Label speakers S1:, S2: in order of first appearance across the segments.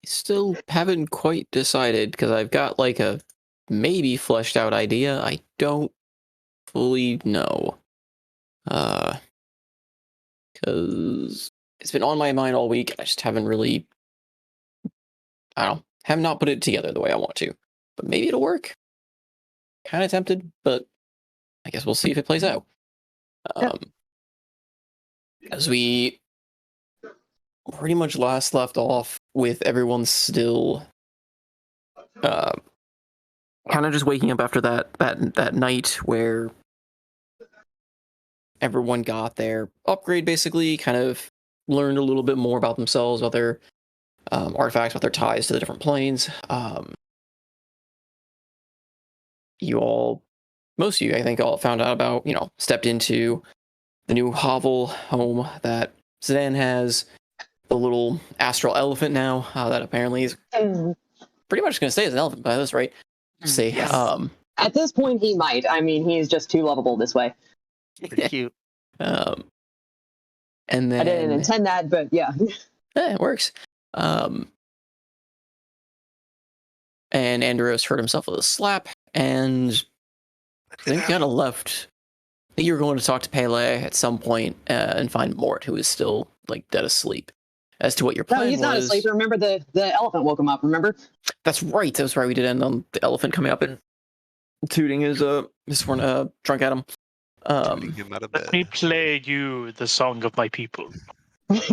S1: Still haven't quite decided because I've got like a maybe fleshed out idea. I don't fully know. Because it's been on my mind all week. I just haven't really, I don't know, have not put it together the way I want to. But maybe it'll work. Kind of tempted, but I guess we'll see if it plays out. As we pretty much last left off with everyone still kind of just waking up after that night where everyone got their upgrade, basically, kind of learned a little bit more about themselves, about their artifacts, about their ties to the different planes. Most of you, I think, all found out about, stepped into the new hovel home that Zidane has, the little astral elephant now, that apparently is pretty much going to stay as an elephant by this, right? Say,
S2: yes.
S3: At this point, he might. I mean, he's just too lovable this way.
S2: Pretty cute.
S1: And then
S3: I didn't intend that, but yeah.
S1: It works. And Andros hurt himself with a slap, and then kind of left. I think you were going to talk to Pele at some point and find Mort, who is still like dead asleep. As to what your plan was.
S3: No, he's not asleep. Remember, the elephant woke him up, remember?
S1: That's right. That's right. We did end on the elephant coming up and tooting his horn drunk at him.
S4: Tooting him out of bed.
S5: Let me play you the song of my people.
S1: But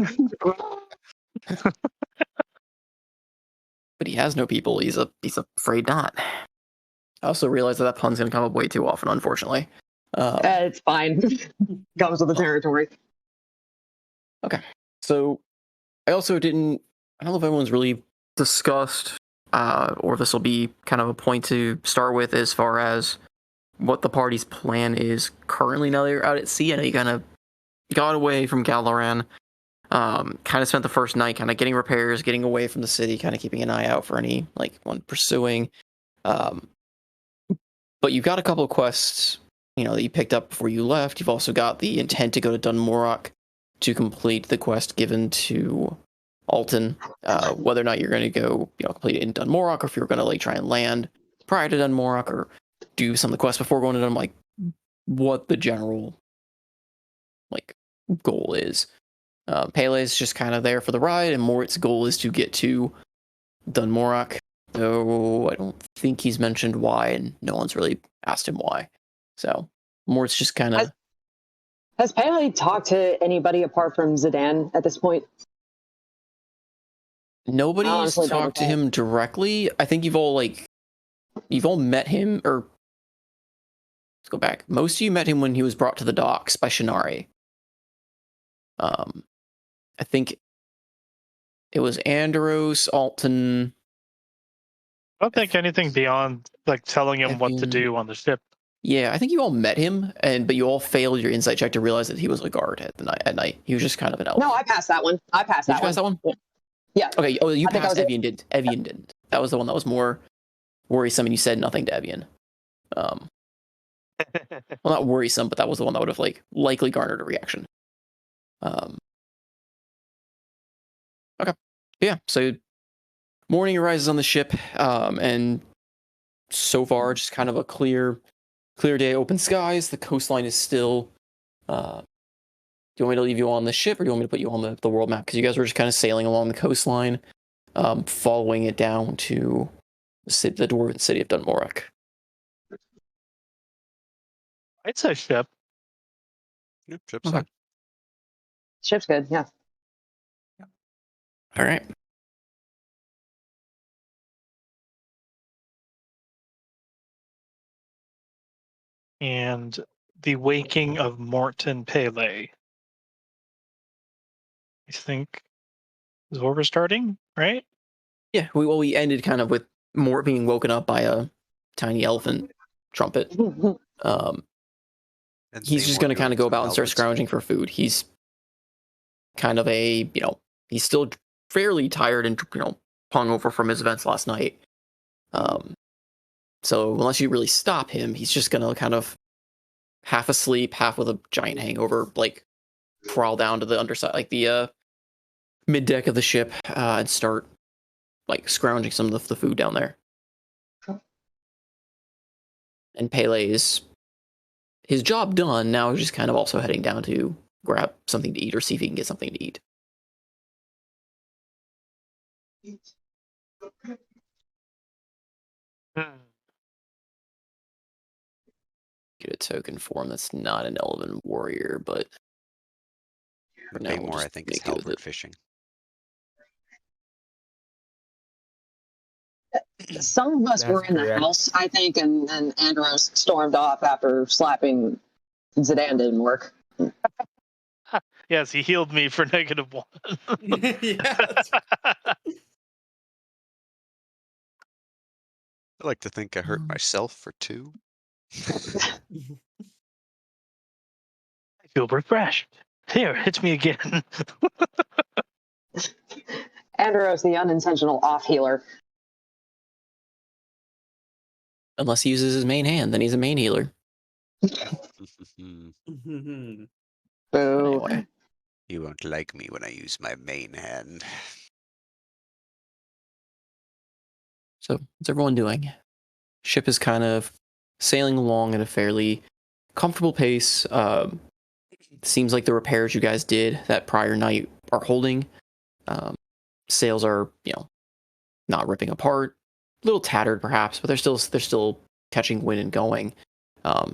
S1: he has no people. He's afraid not. I also realized that pun's going to come up way too often, unfortunately.
S3: It's fine. Comes with the territory.
S1: Okay. So I also don't know if everyone's really discussed, or this will be kind of a point to start with as far as what the party's plan is currently now that you're out at sea. I know you kind of got away from Galaran, kind of spent the first night kind of getting repairs, getting away from the city, kind of keeping an eye out for any, like, one pursuing. But you've got a couple of quests, that you picked up before you left. You've also got the intent to go to Dunmorok to complete the quest given to Alton, whether or not you're going to go, complete it in Dunmorok, or if you're going to like try and land prior to Dunmorok, or do some of the quests before going to Dun, like what the general like goal is. Pele's just kind of there for the ride, and Mort's goal is to get to Dunmorok. Though I don't think he's mentioned why, and no one's really asked him why. So Mort's just kind of.
S3: Has Pele talked to anybody apart from Zidane at this point?
S1: Nobody's talked to him directly. I think you've all met him, or let's go back. Most of you met him when he was brought to the docks by Shinari. I think it was Andros, Alton.
S5: I don't think anything beyond like telling him what to do on the ship.
S1: Yeah, I think you all met him, but you all failed your insight check to realize that he was a guard at night. He was just kind of an elf.
S3: No, I passed that one.
S1: Did you pass that one?
S3: Yeah.
S1: Okay. Oh, you passed Evian. Did Evian didn't? That was the one that was more worrisome, and you said nothing to Evian. Well, not worrisome, but that was the one that would have likely garnered a reaction. Okay. Yeah. So morning arises on the ship, and so far just kind of a clear day, open skies. The coastline is still. Do you want me to leave you on the ship, or do you want me to put you on the world map? Because you guys were just kind of sailing along the coastline, following it down to the dwarven city of Dunmorok.
S5: I'd say ship.
S4: Yep, ship's
S1: Okay.
S4: fine.
S3: Ship's good, yeah.
S1: All right.
S5: And the waking of Morton Pele, I think, is where we're starting, right?
S1: Yeah, we ended kind of with Mort being woken up by a tiny elephant trumpet. He's just going to kind of go about and start scrounging for food. He's kind of he's still fairly tired and, hungover from his events last night. So unless you really stop him, he's just going to kind of half asleep, half with a giant hangover, crawl down to the underside, the mid deck of the ship, and start like scrounging some of the food down there. And Pele's his job done. Now he's just kind of also heading down to grab something to eat or see if he can get something to eat. Get a token form that's not an elven warrior, but
S4: The
S1: now we'll
S4: Paymore,
S1: just
S4: I think, is
S1: make do with
S4: halberd
S1: it.
S4: fishing.
S3: Some of us were
S2: That's
S3: in the
S2: correct.
S3: house, I think, and Andros stormed off after slapping Zidane didn't work.
S5: Yes, he healed me for -1.
S2: Yeah.
S4: I like to think I hurt myself for 2.
S5: I feel refreshed. Here, hit me again.
S3: Andros, the unintentional off healer.
S1: Unless he uses his main hand, then he's a main healer.
S3: Boo.
S1: Anyway,
S4: You won't like me when I use my main hand.
S1: so what's everyone doing? Ship is kind of sailing along at a fairly comfortable pace. Seems like the repairs you guys did that prior night are holding. Sails are, not ripping apart, a little tattered perhaps, but they're still catching wind and going.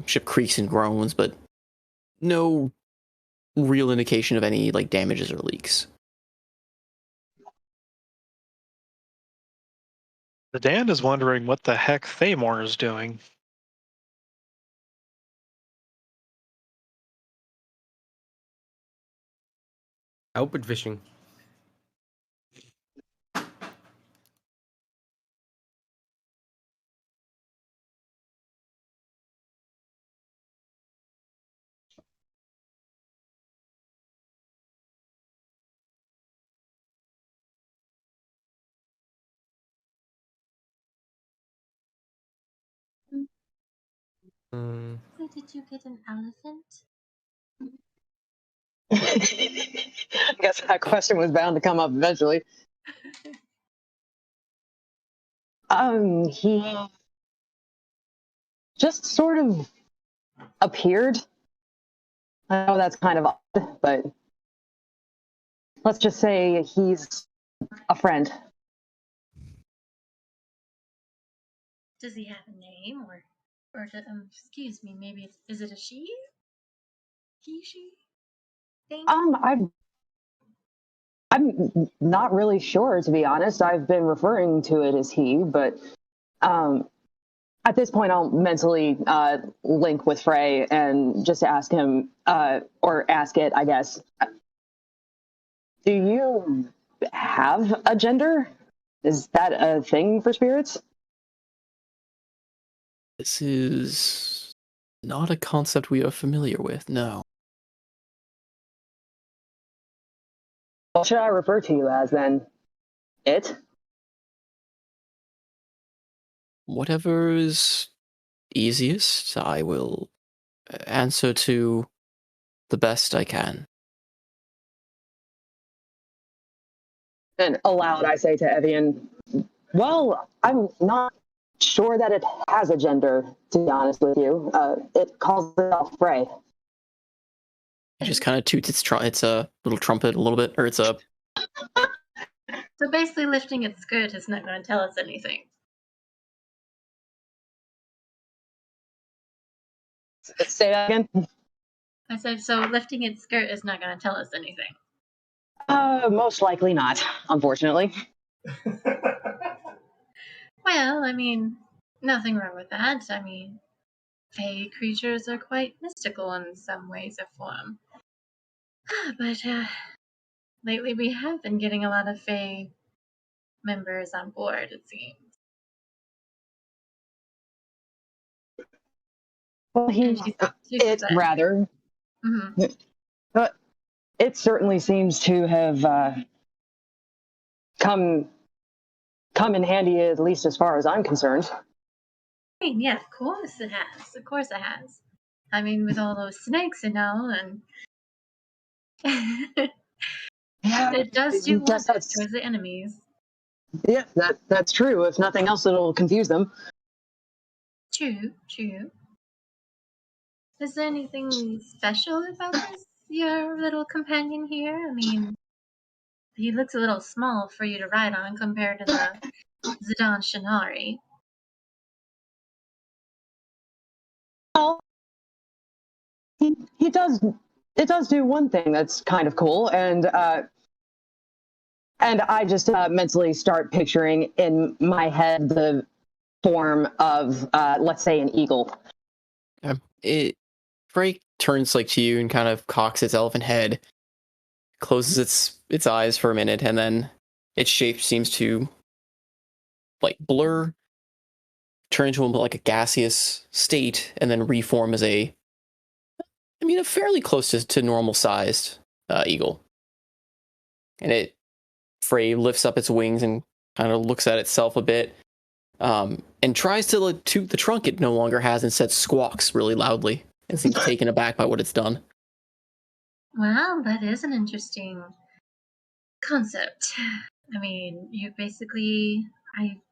S1: Ship creaks and groans, but no real indication of any like damages or leaks.
S5: The Dan is wondering what the heck Thamor is doing.
S2: Open fishing. Mm.
S6: So did you get an elephant?
S3: I guess that question was bound to come up eventually. He just sort of appeared. I know that's kind of odd, but let's just say he's a friend.
S6: Does he have a name excuse me, maybe is it a she? He, she? Thing?
S3: I'm not really sure, to be honest. I've been referring to it as he, but at this point, I'll mentally link with Frey and just ask him, or ask it, I guess. Do you have a gender? Is that a thing for spirits?
S1: This is not a concept we are familiar with, no.
S3: What should I refer to you as then? It?
S1: Whatever is easiest, I will answer to the best I can.
S3: And aloud, I say to Evian, well, I'm not sure that it has a gender, to be honest with you. It calls itself Frey.
S1: It just kind of toots its a little trumpet a little bit, or it's a.
S6: So basically lifting its skirt is not going to tell us anything.
S3: Say that again?
S6: I said, so lifting its skirt is not going to tell us anything.
S3: Most likely not, unfortunately.
S6: Well, I mean, nothing wrong with that. I mean, fey creatures are quite mystical in some ways or form. But lately we have been getting a lot of fey members on board, it seems.
S3: Well, it rather.
S6: Mm-hmm.
S3: But it certainly seems to have come in handy, at least as far as I'm concerned.
S6: I mean, yeah, of course it has. Of course it has. I mean, with all those snakes and all, and
S3: Yeah,
S6: it does do
S3: guess
S6: wonders towards the enemies.
S3: Yeah, that's true. If nothing else, it'll confuse them.
S6: True, true. Is there anything special about this, your little companion here? I mean, he looks a little small for you to ride on compared to the Zidane Shinari.
S3: Well, he does. It does do one thing that's kind of cool, and I just mentally start picturing in my head the form of, let's say, an eagle.
S1: Frey turns like to you and kind of cocks its elephant head, closes its eyes for a minute, and then its shape seems to like blur, turn into like a gaseous state, and then reform as a fairly close to normal sized eagle. And Frey lifts up its wings and kind of looks at itself a bit, and tries to like, toot the trunk it no longer has, and instead squawks really loudly and seems taken aback by what it's done.
S6: Wow, that is an interesting concept. I mean, you basically, I'm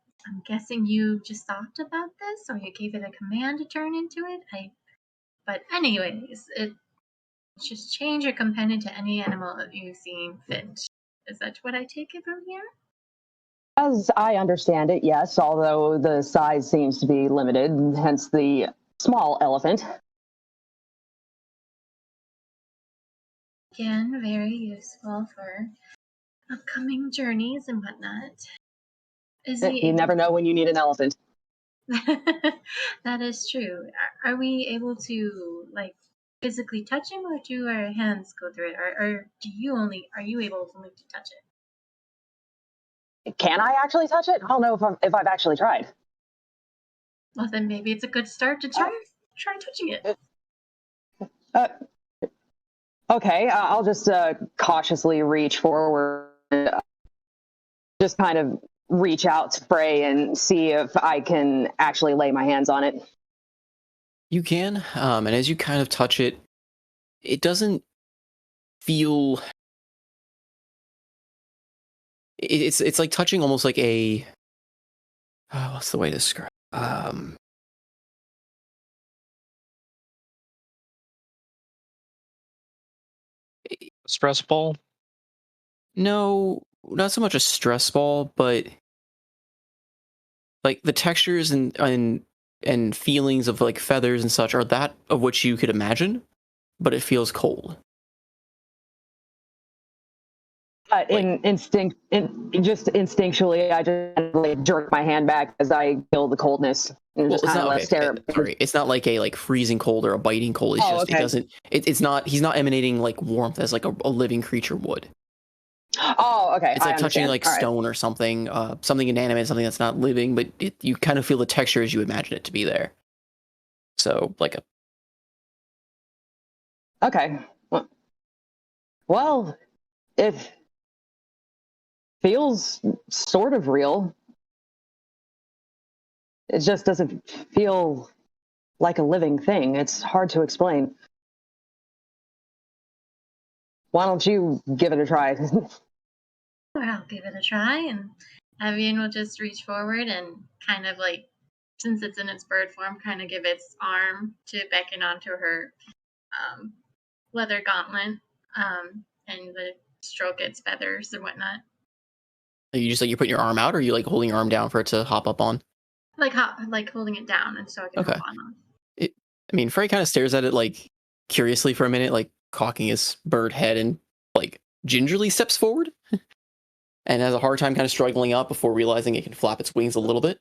S6: guessing you just thought about this, or you gave it a command to turn into it. But anyways, it just change your companion to any animal that you seem fit. Is that what I take it from here?
S3: As I understand it, yes, although the size seems to be limited, hence the small elephant.
S6: Again, very useful for upcoming journeys and whatnot. Is he
S3: You never know when you need an elephant.
S6: That is true. Are we able to like physically touch him, or do our hands go through it, or are you able only to touch it?
S3: Can I actually touch it? I don't know if I've actually tried.
S6: Well, then maybe it's a good start to try touching it.
S3: Uh, okay, I'll just cautiously reach forward, and just kind of reach out to Frey and see if I can actually lay my hands on it.
S1: You can, and as you kind of touch it, it doesn't feel. It's like touching almost like a. What's the way to describe?
S5: Stress ball.
S1: No, not so much a stress ball, but like the textures and feelings of like feathers and such are that of which you could imagine, but it feels cold.
S3: Just instinctually, I just like jerk my hand back as I feel the coldness and just
S1: It's
S3: kind
S1: not
S3: of
S1: okay.
S3: stare.
S1: Sorry, it's not like a like freezing cold or a biting cold. It's just
S3: okay.
S1: it doesn't. It's not. He's not emanating like warmth as like a living creature would.
S3: Oh, okay.
S1: It's like touching
S3: understand.
S1: like
S3: All right.
S1: stone or something, something inanimate, something that's not living, but you kind of feel the texture as you imagine it to be there. So like a
S3: Okay. Well, it feels sort of real. It just doesn't feel like a living thing. It's hard to explain. Why don't you give it a try?
S6: Or I'll give it a try, and Evian will just reach forward and kind of like, since it's in its bird form, kind of give its arm to beckon onto her leather gauntlet, and stroke its feathers and whatnot.
S1: Are you just like you're putting your arm out, or are you like holding your arm down for it to hop up on?
S6: Like holding it down, and so I can
S1: Okay.
S6: hop on them.
S1: Frey kind of stares at it like curiously for a minute, like cocking his bird head, and like gingerly steps forward and has a hard time kind of struggling up before realizing it can flap its wings a little bit.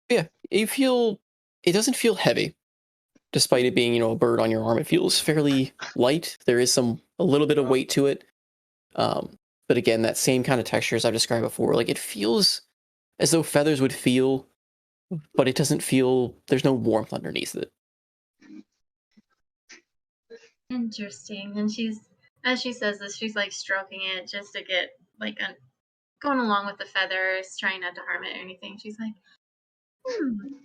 S1: Yeah, it doesn't feel heavy, despite it being, a bird on your arm. It feels fairly light. There is a little bit of weight to it. But again, that same kind of texture as I've described before, like it feels as though feathers would feel, but it doesn't feel, there's no warmth underneath it.
S6: Interesting. And as she says this, she's like stroking it just to get like going along with the feathers, trying not to harm it or anything. She's like,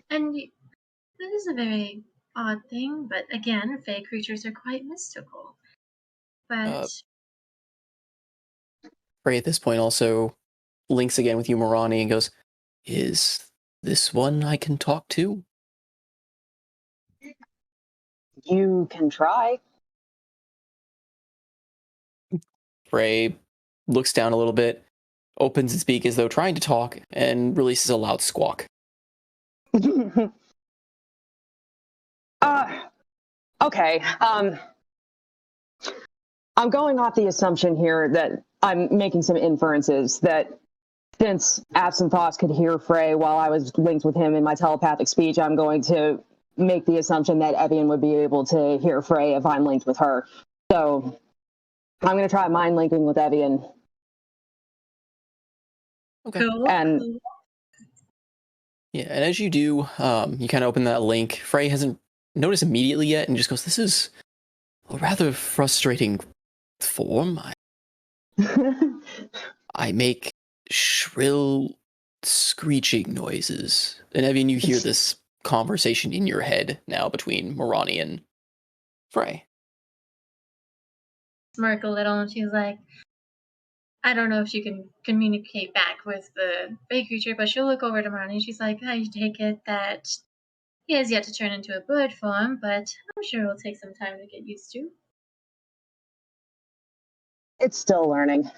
S6: and this is a very odd thing, but again, fae creatures are quite mystical. But
S1: Frey at this point also links again with you, Morani, and goes, "Is this one I can talk to?"
S3: You can try.
S1: Frey looks down a little bit, opens its beak as though trying to talk, and releases a loud squawk.
S3: uh, okay. I'm going off the assumption here that I'm making some inferences that since Absinthoth could hear Frey while I was linked with him in my telepathic speech, I'm going to make the assumption that Evian would be able to hear Frey if I'm linked with her. So I'm going to try mind linking with Evian.
S1: Okay.
S6: Cool.
S3: And
S1: Yeah, and as you do, you kind of open that link. Frey hasn't noticed immediately yet, and just goes, "This is a rather frustrating form. I make shrill, screeching noises." And Evian, you hear this conversation in your head now between Morani and Frey.
S6: Smirk a little, and she's like, I don't know if she can communicate back with the Fey creature, but she'll look over to Marnie and she's like, I take it that he has yet to turn into a bird form, but I'm sure it'll take some time to get used to.
S3: it's still learning.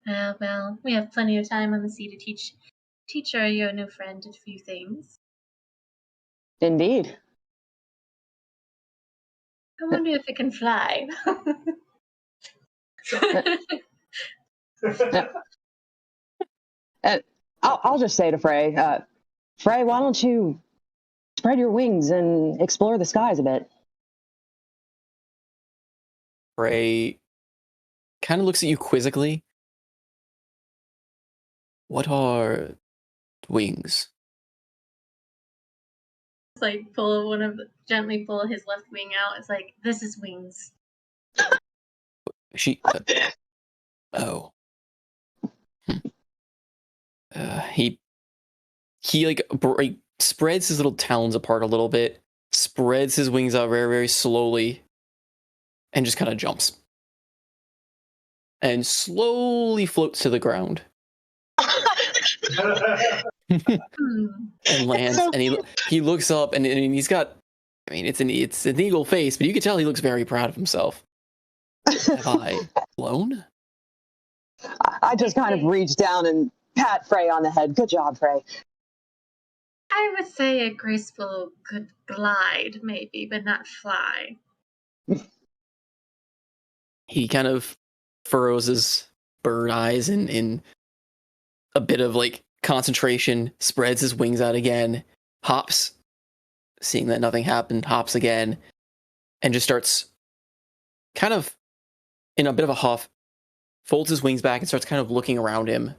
S6: Well, we have plenty of time on the sea to teach your new friend a few things.
S3: Indeed.
S6: I wonder if it can fly.
S3: And I'll just say to Frey, Frey, why don't you spread your wings and explore the skies a bit?
S1: Frey kind of looks at you quizzically. "What are wings?"
S6: It's like gently pull his left wing out. It's like, this is wings.
S1: She. Oh. He like spreads his little talons apart a little bit, spreads his wings out very, very slowly, and just kind of jumps. And slowly floats to the ground. And lands,
S3: So
S1: and he looks up, and he's got, I mean, it's an eagle face, but you can tell he looks very proud of himself. Have I flown?
S3: I just kind of reached down and pat Frey on the head. Good job, Frey.
S6: I would say a graceful could glide, maybe, but not fly.
S1: He kind of furrows his bird eyes in a bit of like concentration, spreads his wings out again, hops, seeing that nothing happened, hops again, and just starts kind of in a bit of a huff, folds his wings back and starts kind of looking around him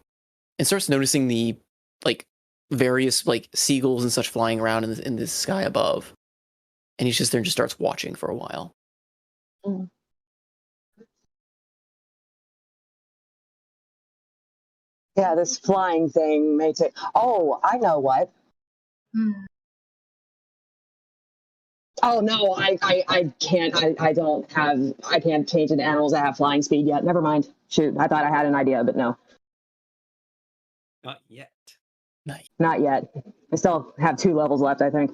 S1: and starts noticing the like various like seagulls and such flying around in the sky above. And he's just there and just starts watching for a while.
S3: Mm. Yeah, this flying thing may take. Oh, I know what.
S6: Hmm.
S3: Oh no, I can't. I can't change into animals that have flying speed yet. Never mind. Shoot, I thought I had an idea, but no,
S2: Not yet.
S1: Nice.
S3: not yet. I still have 2 levels left, I think.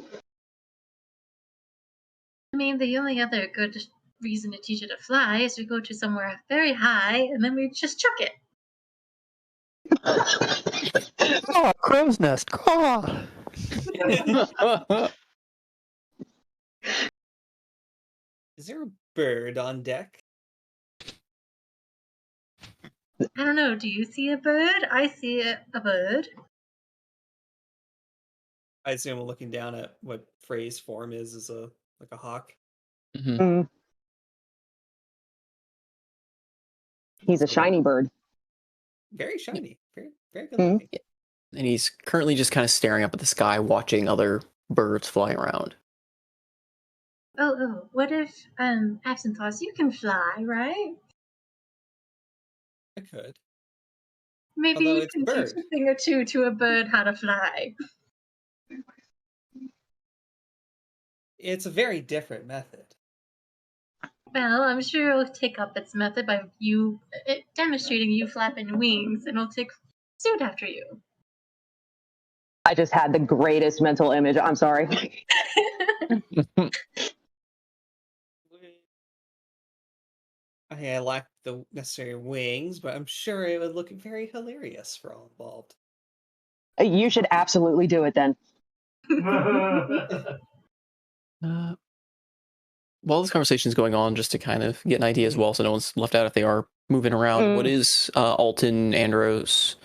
S6: I mean, the only other good reason to teach it to fly is to go to somewhere very high and then we just chuck it.
S1: Oh, crow's nest. Oh.
S2: Is there a bird on deck?
S6: I don't know. Do you see a bird? I see a bird.
S2: I assume looking down at what Frey's form is a like a hawk.
S1: Mhm.
S3: Mm. He's a shiny bird.
S2: Very shiny. Very very good
S3: Mhm.
S2: looking.
S1: And he's currently just kind of staring up at the sky, watching other birds flying around.
S6: Oh, what if, Absinthoth, you can fly, right?
S2: I could.
S6: Maybe
S2: Although
S6: you
S2: it's a
S6: can teach
S2: bird.
S6: a thing or two to a bird how to fly.
S2: It's a very different method.
S6: Well, I'm sure it'll take up its method by demonstrating you flapping wings, and it'll take suit after you.
S3: I just had the greatest mental image. I'm sorry.
S2: I lack the necessary wings, but I'm sure it would look very hilarious for all involved.
S3: You should absolutely do it then.
S1: While this conversation is going on, just to kind of get an idea as well, so no one's left out if they are moving around, what is Alton, Andros?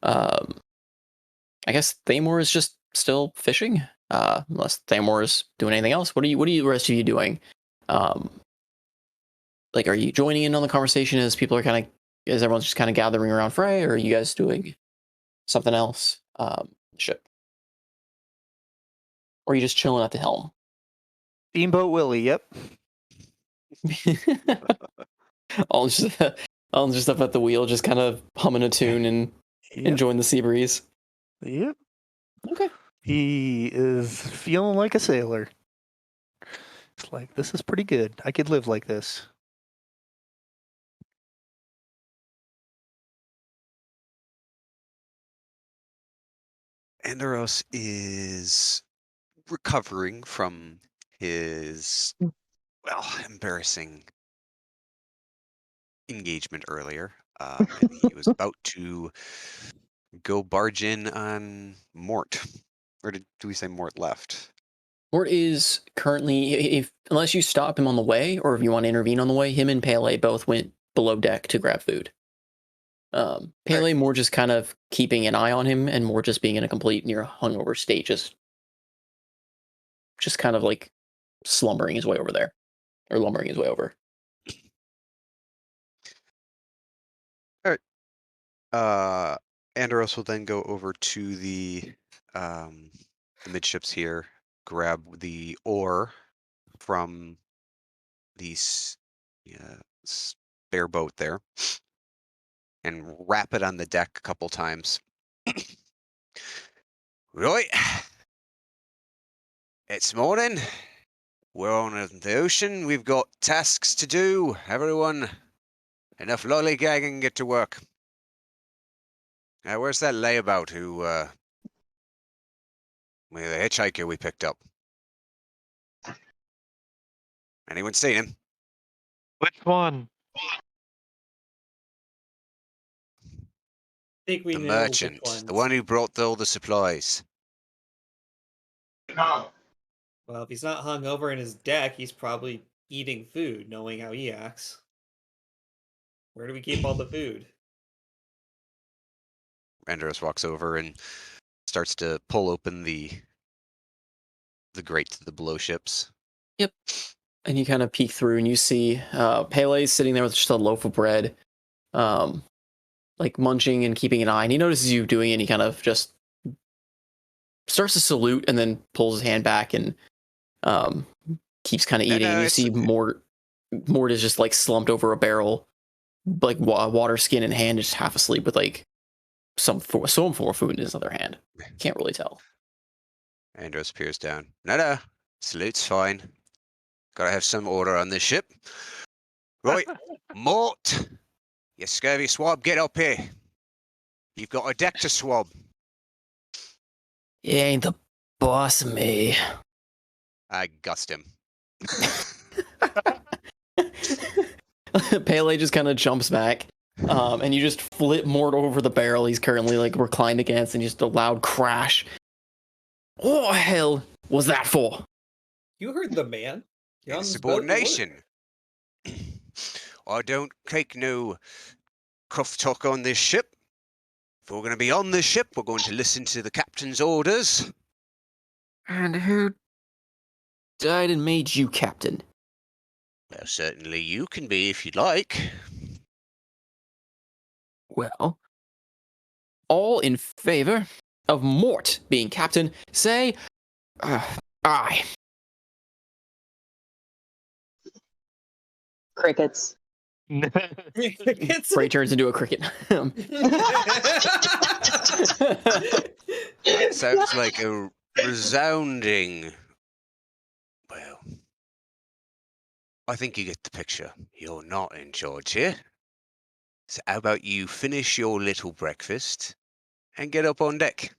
S1: I guess Thamor is just still fishing, unless Thamor is doing anything else. What are the rest of you doing? Like, are you joining in on the conversation as people are as everyone's just kind of gathering around Frey, or are you guys doing something else? Ship, or are you just chilling at the helm?
S7: Steamboat Willie, yep.
S1: All just up at the wheel, just kind of humming a tune and enjoying the sea breeze.
S7: Yep.
S1: Okay.
S7: He is feeling like a sailor. It's like, this is pretty good. I could live like this.
S4: Andros is recovering from his, embarrassing engagement earlier. And he was about to go barge in on Mort. Or do we say Mort left?
S1: Mort is currently, unless you stop him on the way, or if you want to intervene on the way, him and Pele both went below deck to grab food. Pele more just kind of keeping an eye on him, and more just being in a complete near hungover state, just kind of like slumbering his way over there, or lumbering his way over.
S4: All right. Andros will then go over to the midships here, grab the oar from the spare boat there, and wrap it on the deck a couple times. Right. It's morning. We're on the ocean. We've got tasks to do. Everyone, enough lollygagging and get to work. Where's that layabout who, the hitchhiker we picked up? Anyone seen him?
S5: Which one?
S2: I think we
S4: The
S2: know
S4: merchant,
S2: which ones.
S4: the one who brought all the supplies.
S2: Well, if he's not hung over in his deck, he's probably eating food, knowing how he acts. Where do we keep all the food?
S4: Andros walks over and starts to pull open the grate to the below ships.
S1: Yep. And you kind of peek through and you see Pele's sitting there with just a loaf of bread, like munching and keeping an eye. And he notices you doing it, and he kind of just starts to salute and then pulls his hand back and keeps kind of eating. And you see Mort is just like slumped over a barrel, like water skin in hand, just half asleep with like some form of food in his other hand. Can't really tell.
S4: Andros peers down. No, salute's fine. Gotta have some order on this ship. Right, Mort, you scurvy swab, get up here. You've got a deck to swab.
S1: You ain't the boss of me.
S4: I gust him.
S1: Pele just kind of jumps back, and you just flip Mort over the barrel he's currently like reclined against, and just a loud crash. What the hell was that for?
S2: You heard the man. You're on this boat,
S4: Insubordination. I don't take no cruff talk on this ship. If we're going to be on this ship, we're going to listen to the captain's orders.
S1: And who died and made you captain?
S4: Well, certainly you can be if you'd like.
S1: Well, all in favor of Mort being captain, say aye.
S3: Crickets.
S1: Frey turns into a cricket.
S4: That sounds like a resounding, well, I think you get the picture. You're not in charge here. So how about you finish your little breakfast and get up on deck?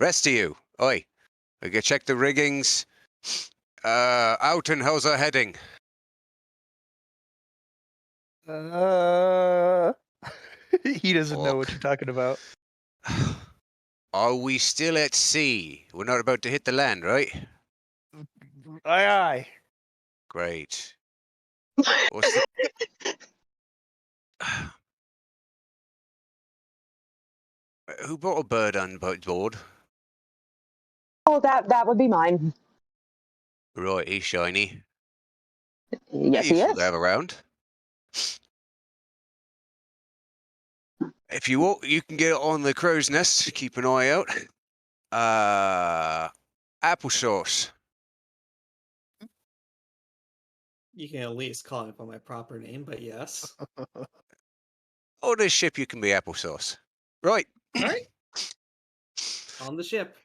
S4: Rest of you. Oi, we can check the riggings. Out and how's our heading?
S7: He doesn't know what
S4: Fuck.
S7: you're talking about.
S4: Are we still at sea? We're not about to hit the land, right?
S7: Aye, aye.
S4: Great. What's the... Who brought a bird on board?
S3: Oh, that would be mine.
S4: Right, he's shiny.
S3: Yes, he
S4: Useful to
S3: is.
S4: have around. If you want, you can get on the crow's nest. Keep an eye out. Applesauce.
S2: You can at least call it by my proper name, but yes.
S4: On this ship, you can be applesauce. Right.
S2: All right. On the ship.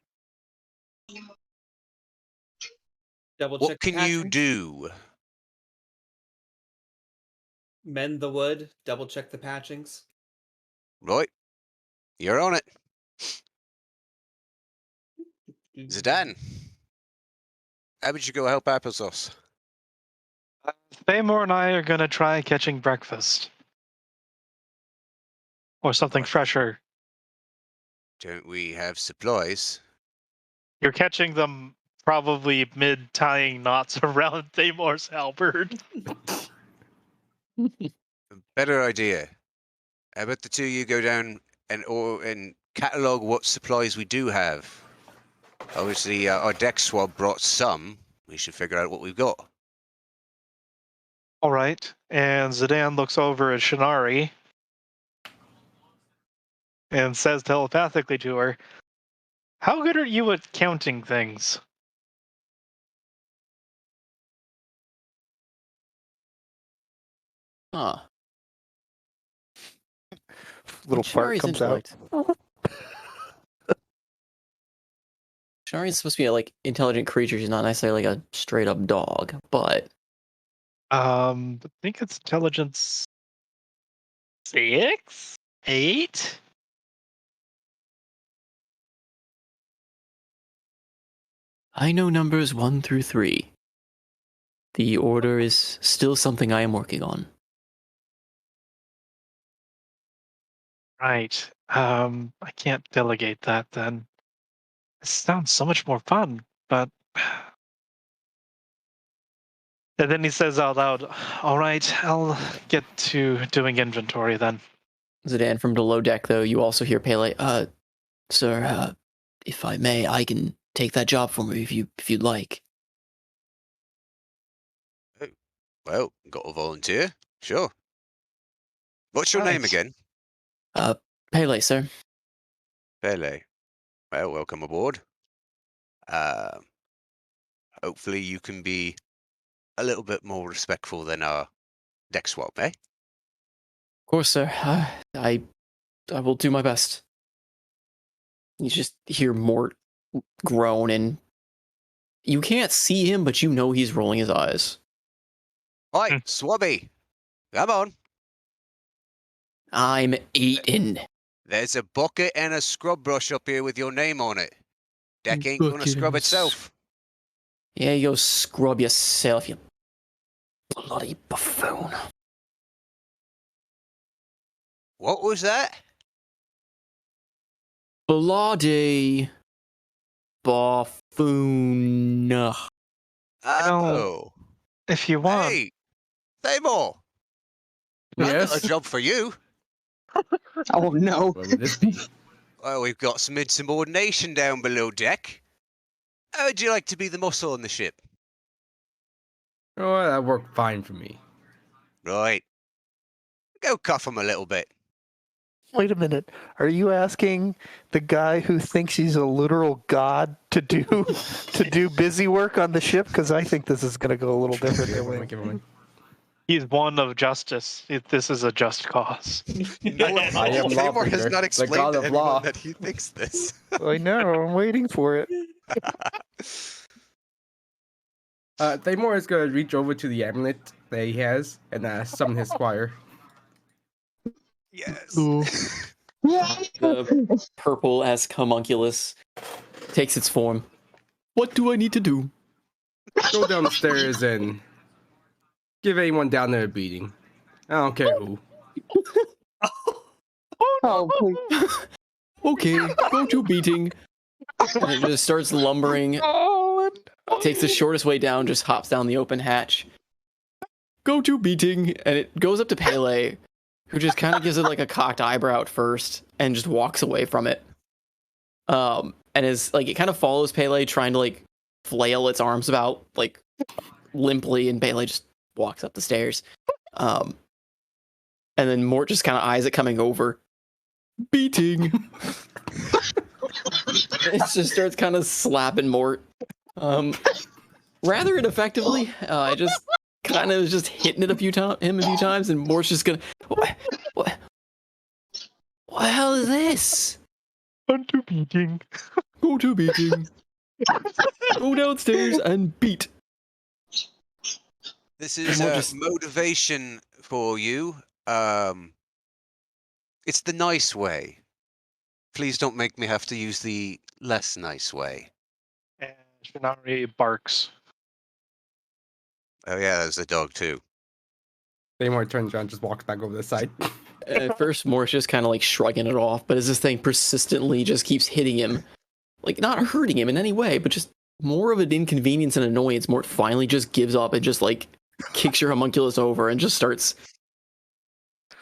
S2: Double check.
S4: What can you do?
S2: Mend the wood. Double check the patchings.
S4: Right. You're on it. Zidane. How would you go help applesauce?
S5: Thamor and I are gonna try catching breakfast. Or something
S4: What?
S5: fresher.
S4: Don't we have supplies?
S5: You're catching them probably mid tying knots around Thamor's halberd.
S4: Better idea. How about the two of you go down and catalog what supplies we do have? Obviously, our deck swab brought some. We should figure out what we've got.
S5: All right. And Zidane looks over at Shinari and says telepathically to her, "How good are you at counting things?"
S1: Huh.
S7: Little fart
S1: Shinari's
S7: comes out.
S1: Shinari's supposed to be a intelligent creature. She's not necessarily like a straight up dog, but
S5: I think it's intelligence 6? 8?
S1: I know numbers 1 through 3. The order is still something I am working on.
S5: Right. I can't delegate that then. It sounds so much more fun, but. And then he says out loud, "All right, I'll get to doing inventory then."
S1: Zidane from below deck, though, you also hear Pele, sir, if I may, I can take that job for me if you'd like.
S4: Well, got a volunteer? Sure. What's your name
S5: Right.
S4: again?
S1: Pele, sir.
S4: Pele. Well, welcome aboard. Hopefully you can be a little bit more respectful than our deck swap, eh?
S1: Of course, sir. I will do my best. You just hear Mort groan, and you can't see him, but you know he's rolling his eyes.
S4: Oi, Swabby! Come on!
S1: I'm eating.
S4: There's a bucket and a scrub brush up here with your name on it. Deck ain't gonna
S1: Bucket
S4: scrub
S1: and
S4: itself.
S1: Yeah, you go scrub yourself, you bloody buffoon.
S4: What was that?
S1: Bloody buffoon.
S4: Oh,
S5: If you want,
S4: hey, Thamor! I've got
S8: Yes.
S4: a job for you.
S3: Oh no.
S8: What would this be?
S4: Well, we've got some insubordination down below deck. How would you like to be the muscle on the ship?
S8: Oh, that worked fine for me.
S4: Right. Go cuff him a little bit.
S7: Wait a minute. Are you asking the guy who thinks he's a literal god to do busy work on the ship? Because I think this is going to go a little different.
S8: Give it away.
S5: he's one of justice. This is a just cause.
S4: No one,
S8: I am
S4: Thamor has
S8: lawbreaker,
S4: not
S8: the
S4: explained
S8: god
S4: to
S8: of
S4: anyone
S8: law.
S4: that he thinks this.
S7: I know. I'm waiting for it.
S8: Thamor is gonna reach over to the amulet that he has and summon his squire.
S4: Yes.
S1: The purple as homunculus takes its form. What do I need to do?
S8: Go down the stairs and give anyone down there a beating. I don't care who.
S3: Oh, please.
S1: Okay, go to beating. And it just starts lumbering. Takes the shortest way down, just hops down the open hatch. Go to beating, and it goes up to Pele, who just kind of gives it like a cocked eyebrow at first, and just walks away from it. And is like it kind of follows Pele, trying to like flail its arms about like limply, and Pele just walks up the stairs. And then Mort just kind of eyes it coming over. Beating. It just starts kind of slapping Mort. Rather ineffectively. I just kind of was just hitting it him a few times, and Mort's just gonna. What the hell is this?
S5: On to beating.
S1: Go to beating. Go downstairs and beat.
S4: This is
S1: More just-
S4: motivation for you. It's the nice way. Please don't make me have to use the less nice way.
S5: And Shinari barks.
S4: Oh yeah, there's a dog too.
S8: Thamor turns around, just walks back over the side.
S1: At first, Mort's just kind of like shrugging it off, but as this thing persistently just keeps hitting him, like not hurting him in any way, but just more of an inconvenience and annoyance, Mort finally just gives up and just like kicks your homunculus over and just starts,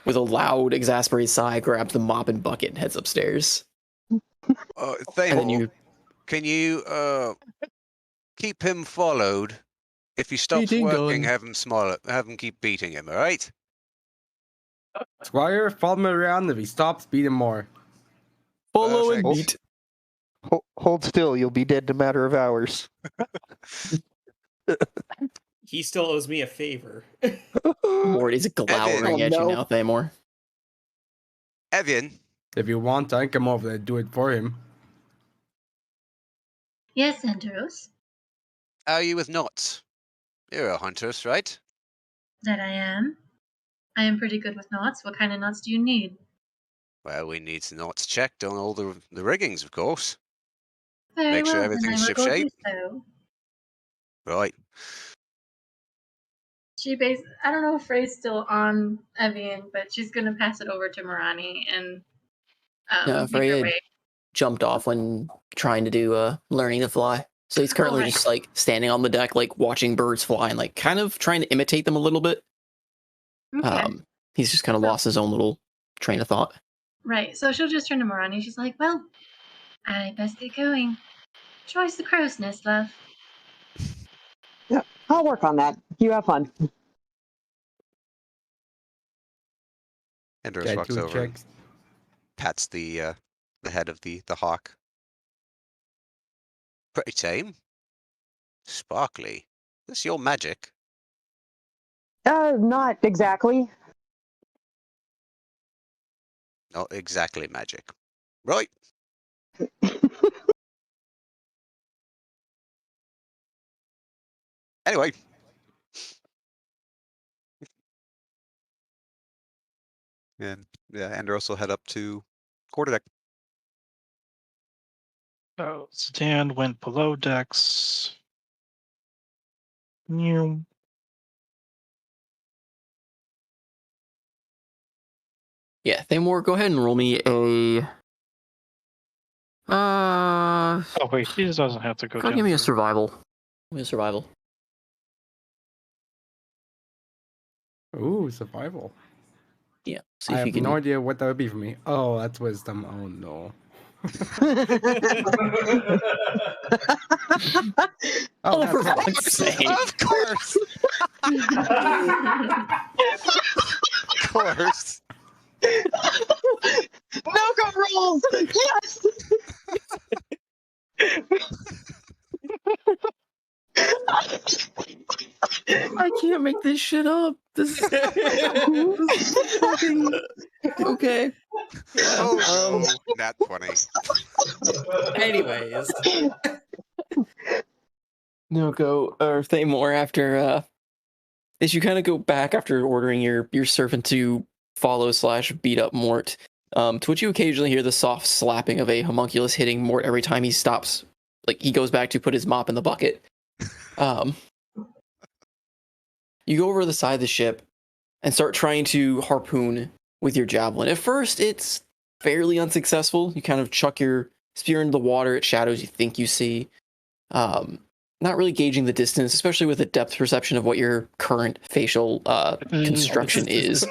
S1: with a loud, exasperated sigh, grabs the mop and bucket and heads upstairs. And then
S4: Thamor, can you keep him followed? If he stops
S1: Beating
S4: working,
S1: done.
S4: have him keep beating him. All right?
S8: Squire, follow him around. If he stops, beat him more.
S1: Follow and
S4: Perfect.
S1: beat.
S7: Hold still, you'll be dead in a matter of hours.
S2: He still owes me a favor.
S1: Mort is glowering at you
S3: no.
S1: now, Thamor.
S4: Evian,
S8: If you want, I can come over there and do it for him.
S6: Yes, Andros,
S4: how are you with knots? You're a huntress, right?
S6: that I am. I am pretty good with knots. What kind of knots do you need?
S4: Well, we need some knots checked on all the riggings, of course.
S6: Very
S4: Make sure
S6: well,
S4: everything's
S6: then I will go do
S4: shipshape.
S6: so.
S4: Right.
S6: I don't know if Frey's still on Evian, but she's gonna pass it over to Marani and
S1: No,
S6: make
S1: Frey
S6: her
S1: had
S6: way.
S1: jumped off when trying to do learning to fly. So he's currently
S6: right.
S1: just like standing on the deck, like watching birds fly and like kind of trying to imitate them a little bit.
S6: Okay.
S1: He's just kind of lost his own little train of thought.
S6: Right. So she'll just turn to Marani. She's like, "Well, I best get going. Choice the crow's nest, love."
S3: Yeah, I'll work on that. You have fun.
S4: Andros
S8: Get
S4: walks
S8: 2
S4: over and
S8: checks.
S4: pats the head of the hawk. Pretty tame. Sparkly. This your magic?
S3: Not exactly.
S4: Not exactly magic. Right. Anyway. And yeah, Andros will head up to quarterdeck.
S5: So Stan went below decks. Meow.
S1: Yeah, Thamor, go ahead and roll me a.
S5: Oh wait, he just doesn't have to go
S1: Go
S5: down.
S1: give me a
S5: through.
S1: survival. Give me a survival.
S8: Ooh, survival.
S1: Yeah. See
S8: I
S1: if you
S8: have
S1: can.
S8: no idea what that would be for me. Oh, that's wisdom. Oh no.
S1: Oh,
S8: that's
S1: for
S8: right.
S1: fuck's sake!
S4: Of course. Of course.
S3: No-go rules! Yes!
S1: I can't make this shit up. This is fucking okay.
S4: Oh no, nat 20.
S2: Anyways,
S1: No, go or Thamor after as you kind of go back after ordering your servant to follow slash beat up Mort. To which you occasionally hear the soft slapping of a homunculus hitting Mort every time he stops. Like he goes back to put his mop in the bucket. Um, you go over to the side of the ship and start trying to harpoon with your javelin. At first, it's fairly unsuccessful. You kind of chuck your spear into the water at shadows you think you see. Not really gauging the distance, especially with the depth perception of what your current facial construction is.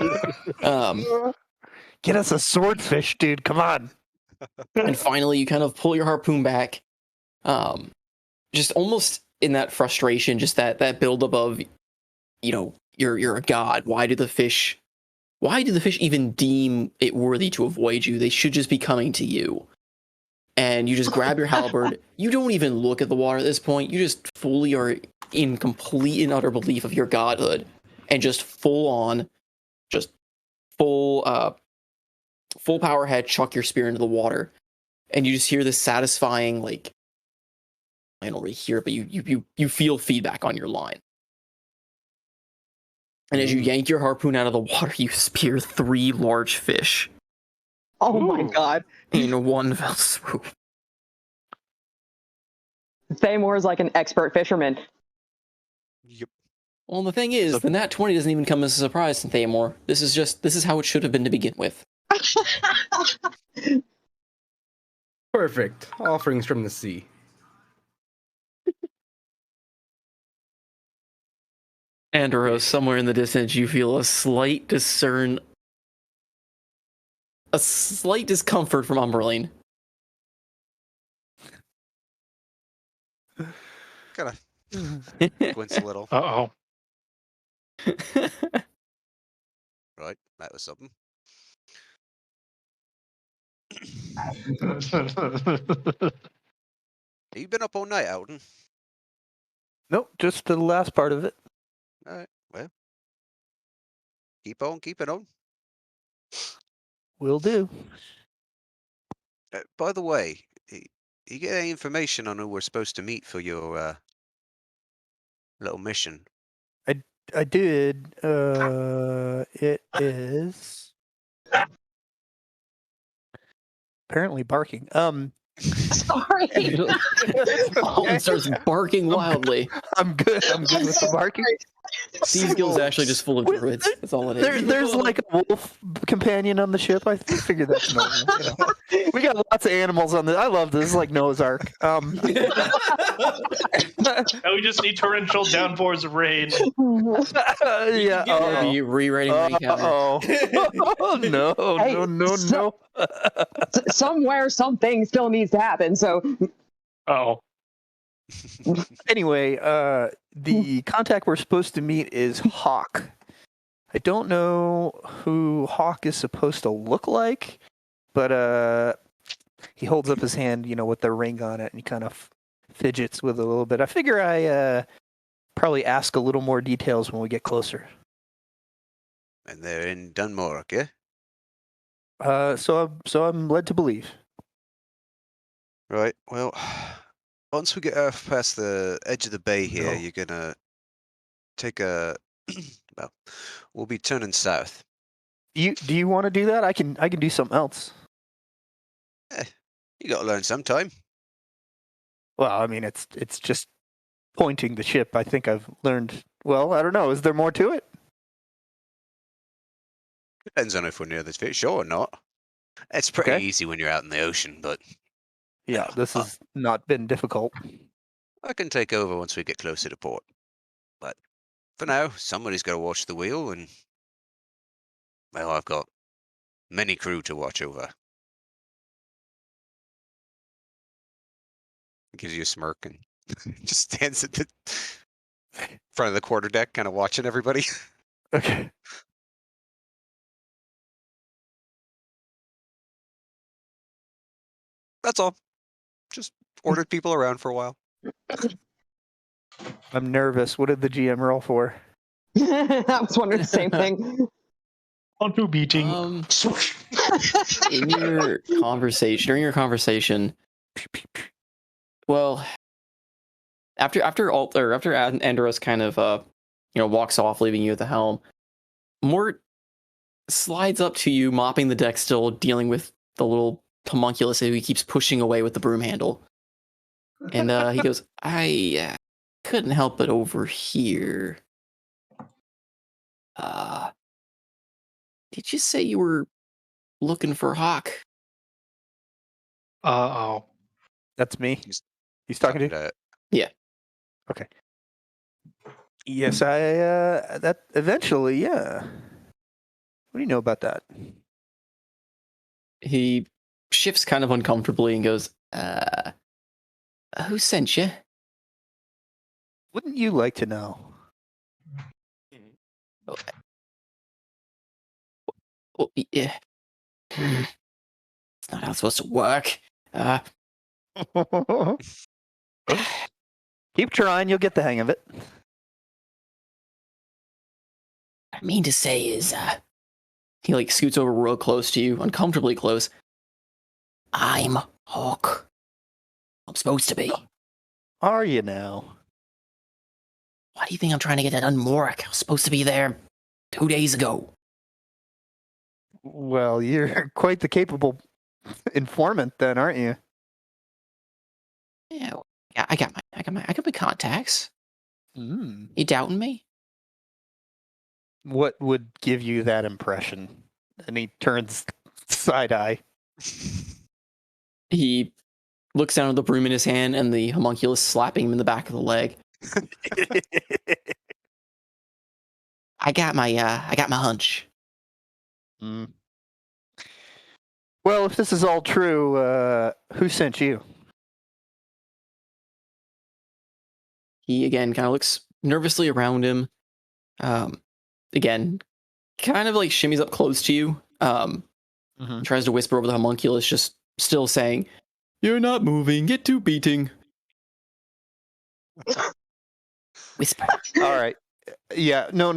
S7: Get us a swordfish, dude. Come on.
S1: And finally, you kind of pull your harpoon back. Just almost in that frustration, just that build above, you're a god. Why do the fish even deem it worthy to avoid you? They should just be coming to you. And you just grab your halberd. You don't even look at the water at this point. You just fully are in complete and utter belief of your godhood, and just full power head chuck your spear into the water, and you just hear this satisfying, like, I don't really hear it, but you feel feedback on your line. And as you yank your harpoon out of the water, you spear 3 large fish
S3: Oh my god.
S1: in one fell swoop.
S3: Thamor is like an expert fisherman.
S4: Yep.
S1: Well, the thing is, the nat 20 doesn't even come as a surprise to Thamor. This is how it should have been to begin with.
S8: Perfect. Offerings from the sea.
S1: Andros, somewhere in the distance, you feel a slight discomfort from Umberline.
S4: Gotta squints a little.
S5: Uh-oh.
S4: Right, that was something. You been up all night, Alden?
S7: Nope, just the last part of it.
S4: All right, well, keep on keeping on.
S7: Will do.
S4: By the way, you get any information on who we're supposed to meet for your little mission?
S7: I did. It is apparently barking.
S3: Sorry.
S1: Alden starts barking wildly.
S7: I'm good. I'm good with the barking.
S1: Steve's guild is actually just full of druids. That's all it is.
S7: There's like a wolf companion on the ship. I figured that's normal. We got lots of animals on this. I love this. It's like Noah's Ark.
S5: Now we just need torrential downpours of rain.
S7: Yeah.
S1: Be rewriting the encounter.
S7: Oh no!
S3: Hey,
S7: No!
S3: Somewhere, something still needs to happen. So,
S5: Oh.
S7: Anyway, the contact we're supposed to meet is Hawk. I don't know who Hawk is supposed to look like, but he holds up his hand, with the ring on it, and he kind of fidgets with it a little bit. I figure I probably ask a little more details when we get closer.
S4: And they're in Dunmore, yeah?
S7: So I'm led to believe.
S4: Right, well, once we get past the edge of the bay here, you're gonna take a... well, we'll be turning south.
S7: Do you want to do that? I can do something else.
S4: You gotta learn sometime.
S7: Well, I mean, it's just pointing the ship. I think I've learned. Well, I don't know. Is there more to it?
S4: Depends on if we're near the fish or not. It's pretty
S7: Okay.
S4: easy when you're out in the ocean, but
S7: Yeah, this has not been difficult.
S4: I can take over once we get closer to port. But for now, somebody's got to watch the wheel, and well, I've got many crew to watch over. Gives you a smirk and just stands at the front of the quarterdeck, kind of watching everybody.
S7: Okay.
S4: That's all. Just ordered people around for a while.
S7: I'm nervous. What did the GM roll for?
S3: I was wondering the same thing.
S5: On to beating.
S1: During your conversation, well, after Andros kind of walks off, leaving you at the helm, Mort slides up to you, mopping the deck, still dealing with the little homunculus who he keeps pushing away with the broom handle. And he goes, I couldn't help but overhear. Did you say you were looking for Hawk?
S5: Uh-oh.
S7: That's me.
S4: He's
S7: He's talking to you?
S4: that.
S7: Okay. Yes, I that eventually, yeah. What do you know about that?
S1: He shifts kind of uncomfortably and goes, who sent you?
S7: Wouldn't you like to know?
S1: Oh, yeah. It's not how it's supposed to work.
S7: Keep trying, you'll get the hang of it.
S1: I mean to say is, he like scoots over real close to you, uncomfortably close. I'm Hawk. I'm supposed to be.
S7: Are you now?
S1: Why do you think I'm trying to get that unmoored? I was supposed to be there 2 days ago.
S7: Well, you're quite the capable informant then, aren't you?
S1: Yeah, I got my contacts.
S7: Mm.
S1: You doubting me?
S7: What would give you that impression? And he turns side eye.
S1: He looks down at the broom in his hand and the homunculus slapping him in the back of the leg. I got my hunch.
S7: Mm. Well, if this is all true, who sent you?
S1: He again kind of looks nervously around him. Again, kind of like shimmies up close to you. Tries to whisper over the homunculus, just still saying, "You're not moving. Get to beating." Whisper.
S7: All right. Yeah. No. You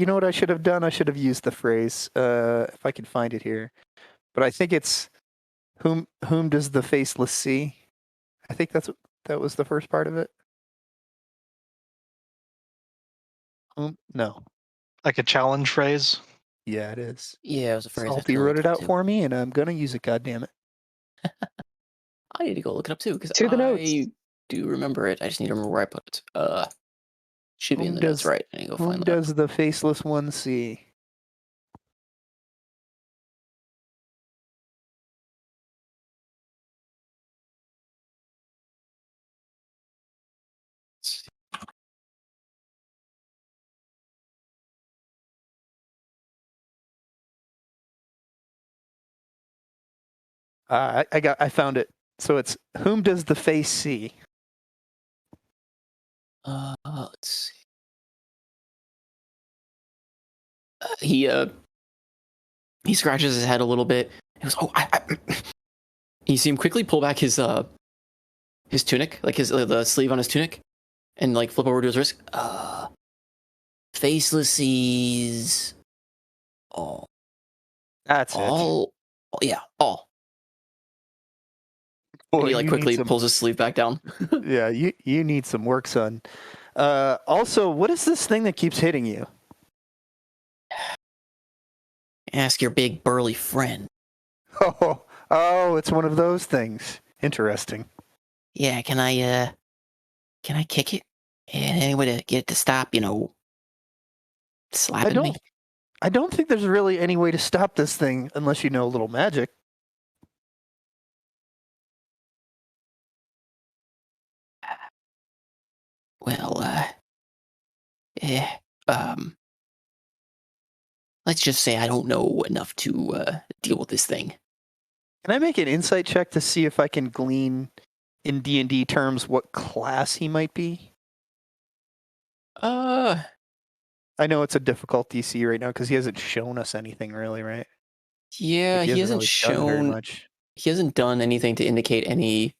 S7: know what I should have done? I should have used the phrase, if I can find it here. But I think it's, whom does the faceless see? I think that was the first part of it. No.
S5: Like a challenge phrase?
S7: Yeah, it is.
S1: Yeah, it was a phrase.
S7: Salty wrote it out for me, and I'm gonna use it. God damn it!
S1: I need to go look it up too because
S3: To the notes.
S1: I do remember it. I just need to remember where I put it. Should be in
S7: Whom
S1: the notes,
S7: does-
S1: right? I need to go
S7: Whom
S1: find that.
S7: does the faceless one see? I found it. So it's, whom does the face see?
S1: Let's see. He scratches his head a little bit. He goes, "Oh, You see him quickly pull back his tunic, like the sleeve on his tunic, and like flip over to his wrist. Faceless sees all.
S7: That's it.
S1: All. Yeah, all.
S7: Boy,
S1: And he like
S7: you
S1: quickly
S7: need some-
S1: pulls his sleeve back down.
S7: Yeah, you need some work, son. Also, what is this thing that keeps hitting you?
S1: Ask your big burly friend.
S7: Oh, it's one of those things. Interesting.
S1: Yeah, can I kick it? Any way to get it to stop? Slapping me.
S7: I don't think there's really any way to stop this thing unless you know a little magic.
S1: Well, let's just say I don't know enough to deal with this thing.
S7: Can I make an insight check to see if I can glean in D&D terms what class he might be? I know it's a difficult DC right now because he hasn't shown us anything really, right?
S1: Yeah,
S7: Like,
S1: he hasn't
S7: really done very
S1: shown.
S7: much.
S1: He hasn't done anything to indicate any.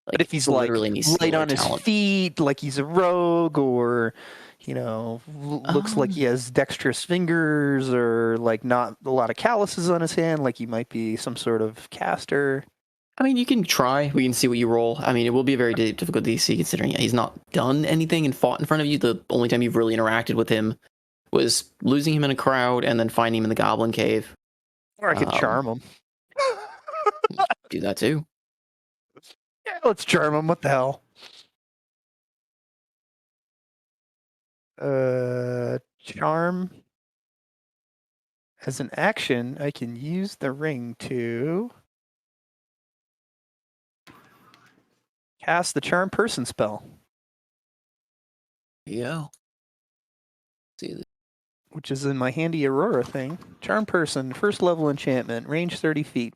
S7: But if he's like
S1: literally any
S7: light
S1: skill or
S7: on his
S1: talent.
S7: feet, like he's a rogue, or looks like he has dexterous fingers, or like not a lot of calluses on his hand, like he might be some sort of caster.
S1: I mean, you can try. We can see what you roll. I mean, it will be a very difficult DC considering he's not done anything and fought in front of you. The only time you've really interacted with him was losing him in a crowd and then finding him in the Goblin Cave.
S7: Or I could charm him.
S1: Do that too.
S7: Yeah, let's charm him. What the hell? Charm. As an action, I can use the ring to cast the charm person spell,
S1: Yeah. See,
S7: which is in my handy Aurora thing. Charm person, first level enchantment, range 30 feet,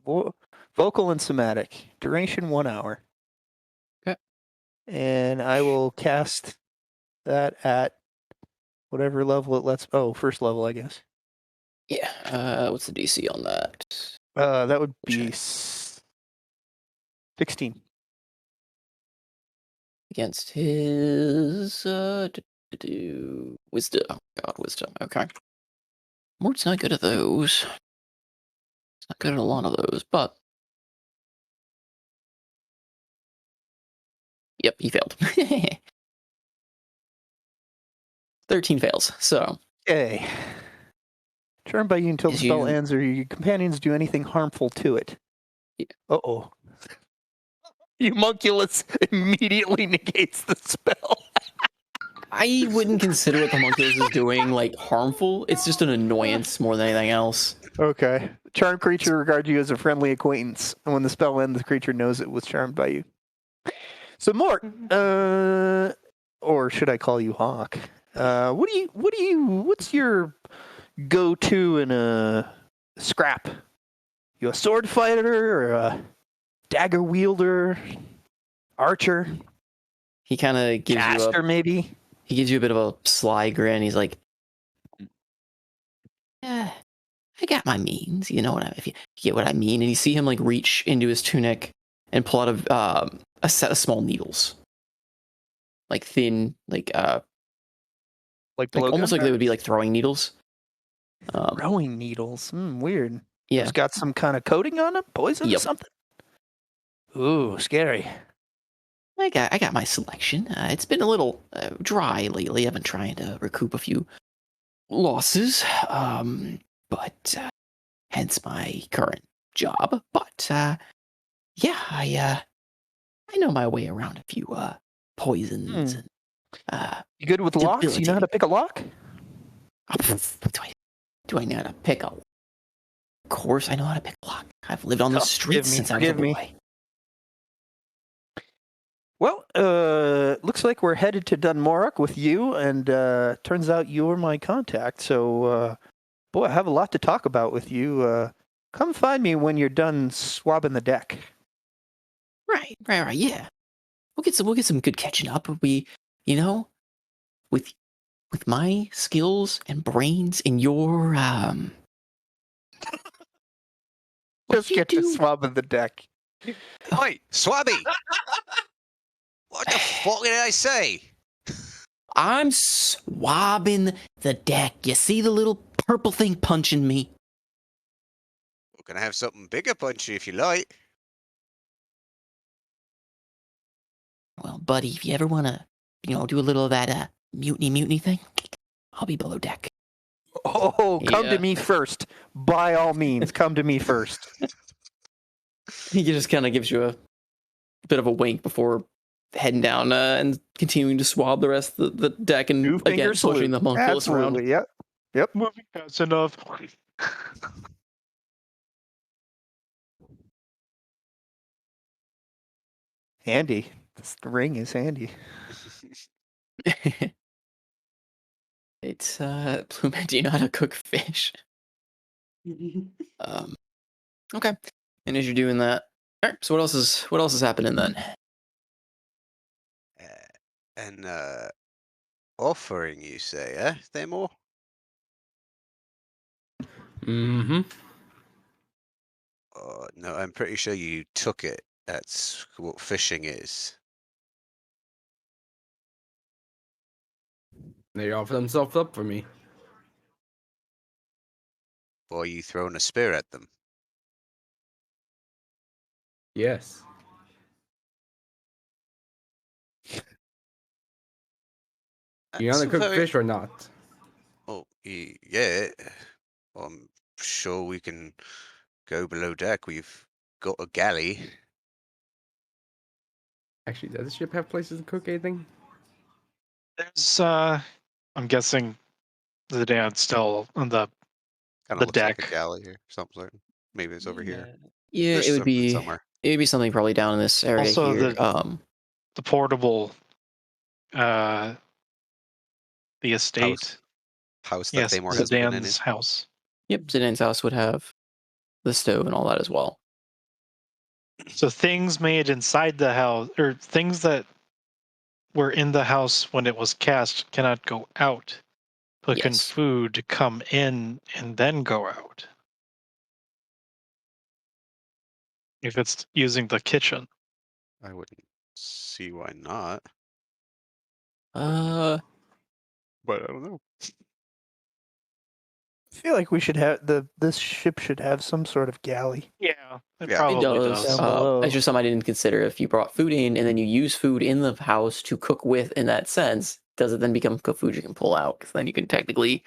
S7: vocal and somatic, duration 1 hour.
S1: Okay.
S7: And I will cast that at whatever level it lets. Oh, first level, I guess.
S1: yeah. What's the DC on that?
S7: That would be
S1: Check.
S7: 16.
S1: Against his wisdom. Oh God, wisdom. Okay. Mort's not good at those. He's not good at a lot of those, but yep, he failed. 13 fails. So
S7: Okay. Charmed by you until the
S1: As
S7: spell
S1: you-
S7: ends or your companions do anything harmful to it.
S1: Yeah.
S7: Uh-oh. Homunculus immediately negates the spell.
S1: I wouldn't consider what the homunculus is doing like harmful. It's just an annoyance more than anything else.
S7: Okay. Charmed creature regards you as a friendly acquaintance. And when the spell ends, the creature knows it was charmed by you. So Mort, or should I call you Hawk? What's your go-to in a scrap? You a sword fighter or a dagger wielder, archer,
S1: He kind of gives
S7: caster maybe?
S1: he gives you a bit of a sly grin. He's like, "Yeah, I got my means. You know what if you get what I mean." And you see him like reach into his tunic and pull out a set of small needles, like thin, like almost like they would be like throwing needles.
S7: Throwing needles. Weird.
S1: Yeah,
S7: It's got some kind of coating on them, poison or
S1: Yep.
S7: something. Ooh, scary.
S1: I got my selection. It's been a little dry lately. I've been trying to recoup a few losses, but hence my current job. But yeah, I know my way around a few poisons and
S7: You good with locks? You know how to pick a lock?
S1: do I know how to pick a? Of course, I know how to pick a lock. I've lived on the
S7: Oh,
S1: streets since I was a
S7: forgive me.
S1: boy.
S7: Well, looks like we're headed to Dunmorok with you, and turns out you're my contact. So, boy, I have a lot to talk about with you. Come find me when you're done swabbing the deck.
S1: Right. Yeah, we'll get some good catching up. We, you know, with my skills and brains and your what
S7: Just
S1: do you
S7: get to
S1: do?
S7: swabbing the deck.
S4: Oi, Swabby! What the fuck did I say?
S1: I'm swabbing the deck. You see the little purple thing punching me?
S4: We're gonna have something bigger punchy if you like.
S1: Well, buddy, if you ever want to, do a little of that mutiny thing, I'll be below deck.
S7: Oh, come
S1: Yeah.
S7: to me first. By all means, come to me first.
S1: He just kind of gives you a bit of a wink before heading down and continuing to swab the rest of the deck and
S7: Two
S1: again
S7: finger
S1: pushing
S7: salute.
S1: the homunculus around.
S7: Absolutely, yep. Yep.
S5: Moving fast enough.
S7: Handy. This ring is handy.
S1: It's Plumette, do you know how to cook fish? Okay. And as you're doing that, all right, so what else is happening then?
S4: And offering, you say, eh, Thamor?
S8: Mm-hmm.
S4: No, I'm pretty sure you took it. That's what fishing is.
S8: They offer themselves up for me.
S4: Or you throwing a spear at them.
S8: Yes. You
S4: That's
S8: want to
S4: a
S8: cook
S4: very
S8: fish or not?
S4: oh yeah. I'm sure we can go below deck. We've got a galley.
S8: Actually, does the ship have places to cook anything?
S5: There's I'm guessing the dad's still on the
S4: Kind of looks like a
S5: deck.
S4: galley or something. Maybe it's over here.
S1: Yeah,
S4: There's something somewhere.
S1: it would be something probably down in this area
S5: Also
S1: here.
S5: the portable the estate.
S4: House that
S5: Yes,
S4: Thamor has been in.
S5: Zidane's house.
S1: Yep, Zidane's house would have the stove and all that as well.
S5: So things made inside the house, or things that were in the house when it was cast, cannot go out. But can
S1: Yes.
S5: food come in and then go out? If it's using the kitchen.
S4: I wouldn't see why not,
S1: Uh,
S4: but I don't know.
S7: I feel like we should have this ship should have some sort of galley.
S5: Yeah, it
S4: Yeah.
S5: probably
S1: it does.
S5: does.
S7: Down below.
S1: It's just something I didn't consider. If you brought food in and then you use food in the house to cook with, in that sense, does it then become cooked food you can pull out? Because then you can technically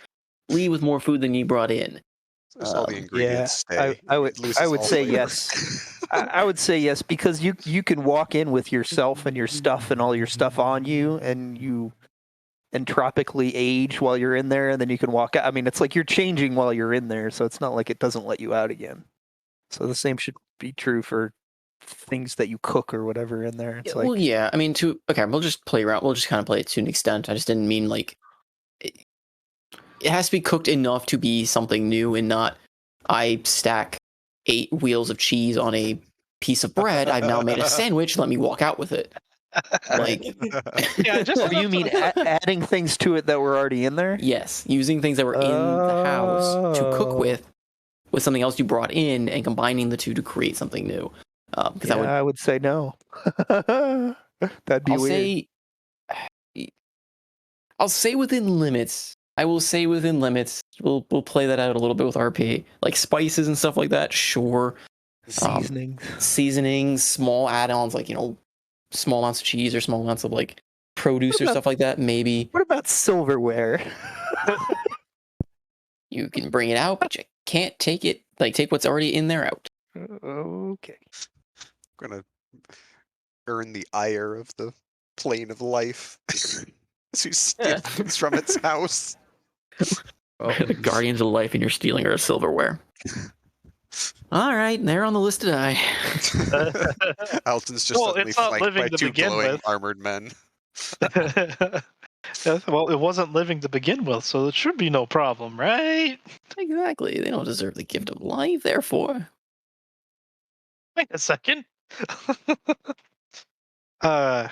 S1: leave with more food than you brought in.
S4: There's all the
S1: Yeah,
S4: ingredients stay.
S7: I
S4: It loses
S7: would
S4: all
S7: say
S4: flavor.
S7: yes. I would say yes because you can walk in with yourself and your stuff and all your stuff on you, and you entropically age while you're in there, and then you can walk out. I mean, it's like you're changing while you're in there, so it's not like it doesn't let you out again. So the same should be true for things that you cook or whatever in there. It's like
S1: well, yeah. I mean, we'll just play around. We'll just kind of play it to an extent. I just didn't mean like it has to be cooked enough to be something new and not I stack 8 wheels of cheese on a piece of bread. I've now made a sandwich. Let me walk out with it. Like,
S5: Yeah, just
S7: or you mean adding things to it that were already in there?
S1: yes, using things that were in the house to cook
S7: Oh.
S1: with something else you brought in and combining the two to create something new. Because
S7: Yeah, I would say no. That'd be
S1: I'll
S7: weird.
S1: I'll say within limits. I will say within limits. We'll play that out a little bit with RP, like spices and stuff like that. Sure,
S7: Seasonings.
S1: seasonings, small add-ons like small amounts of cheese or small amounts of like produce or stuff like that. Maybe
S7: What about silverware?
S1: you can bring it out, but you can't take it. Like take what's already in there out.
S7: Okay.
S4: Gonna earn the ire of the plane of life as you steal things from its house.
S8: Oh,
S1: The Guardians of Life, and you're stealing her silverware. All right, they're on the list to die.
S4: Alton's just
S5: Well,
S4: suddenly
S5: it's not
S4: flanked
S5: living
S4: by
S5: to
S4: 2
S5: begin
S4: glowing
S5: with.
S4: armored men.
S5: Well, it wasn't living to begin with, so it should be no problem, right?
S1: Exactly. They don't deserve the gift of life, therefore.
S5: Wait a second. uh,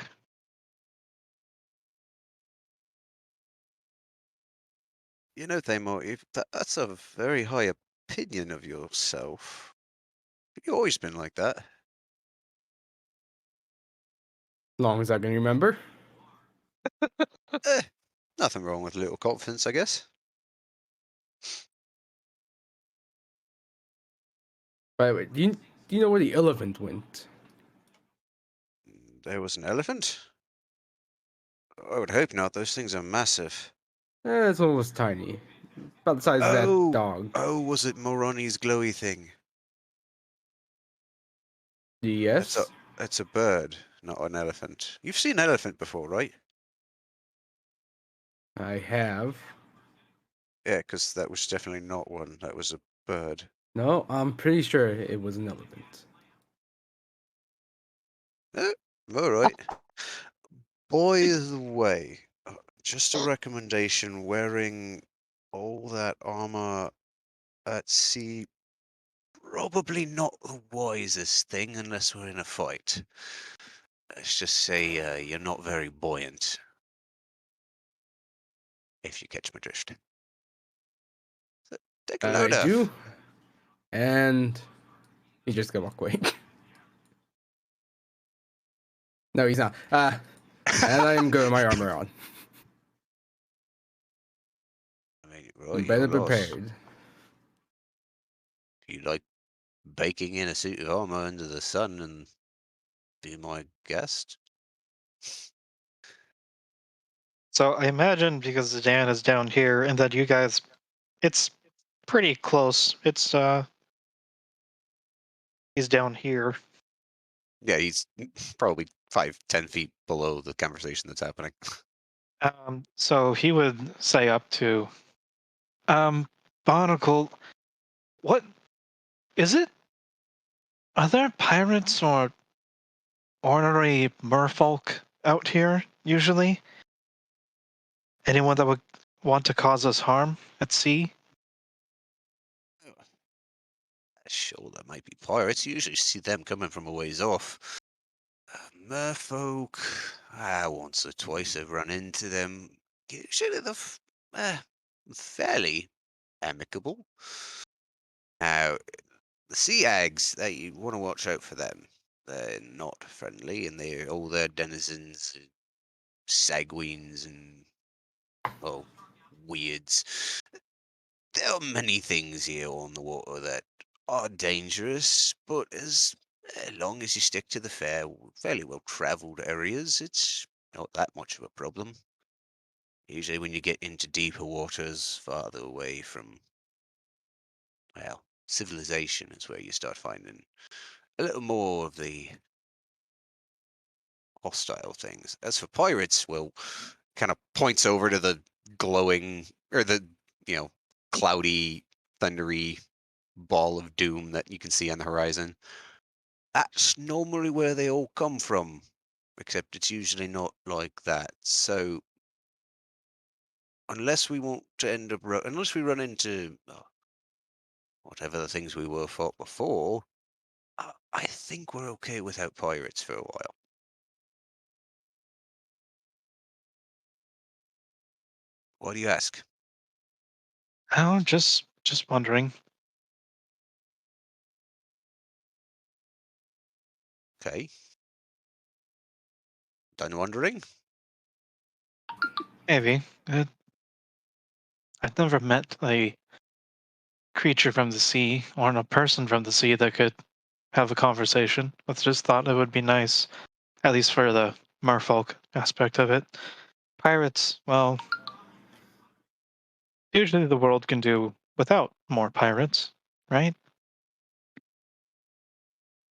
S4: You know, Thamor, that's a very high opinion of yourself. Have you always been like that?
S8: as long as I can remember.
S4: Eh, nothing wrong with a little confidence, I guess.
S8: By the way, do you know where the elephant went?
S4: There was an elephant? I would hope not. Those things are massive.
S8: This one was tiny. About the size of that dog.
S4: Oh, was it Moroni's glowy thing?
S8: Yes.
S4: That's a bird, not an elephant. You've seen an elephant before, right?
S8: I have.
S4: Yeah, because that was definitely not one. That was a bird.
S8: No, I'm pretty sure it was an elephant.
S4: All right. By the way, just a recommendation: wearing all that armor at sea, probably not the wisest thing unless we're in a fight. Let's just say you're not very buoyant, if you catch my drift. So take a load
S8: I
S4: off.
S8: do. And he's just gonna walk away. No, he's not. And I'm good with my armor on.
S4: I mean, right,
S8: I'm better
S4: you're lost.
S8: prepared.
S4: You like baking in a suit of armor under the sun and be my guest.
S5: So I imagine because Dan is down here and that you guys, it's pretty close. He's down here.
S4: Yeah, he's probably 5-10 feet below the conversation that's happening.
S5: So he would say up to, Barnacle, what is it? Are there pirates or ordinary merfolk out here usually? Anyone that would want to cause us harm at sea?
S4: Sure, that might be pirates. You usually see them coming from a ways off. Merfolk, once or twice I've run into them. Usually they're fairly amicable. Now, the sea hags, you want to watch out for them. They're not friendly, and they're all their denizens, sagweens, and well, weirds. There are many things here on the water that are dangerous, but as long as you stick to the fairly well-traveled areas, it's not that much of a problem. Usually, when you get into deeper waters, farther away from, well, civilization, is where you start finding a little more of the hostile things. As for pirates, well, kind of points over to the glowing or the cloudy, thundery ball of doom that you can see on the horizon. That's normally where they all come from, except it's usually not like that. So unless we want to end up, unless we run into whatever the things we were fought before, I think we're okay without pirates for a while. Why do you ask?
S5: Oh, just wondering.
S4: Okay. Done wondering?
S5: Maybe. I've never met a creature from the sea or a person from the sea that could have a conversation. I just thought it would be nice, at least for the merfolk aspect of it. Pirates, well, usually the world can do without more pirates, right?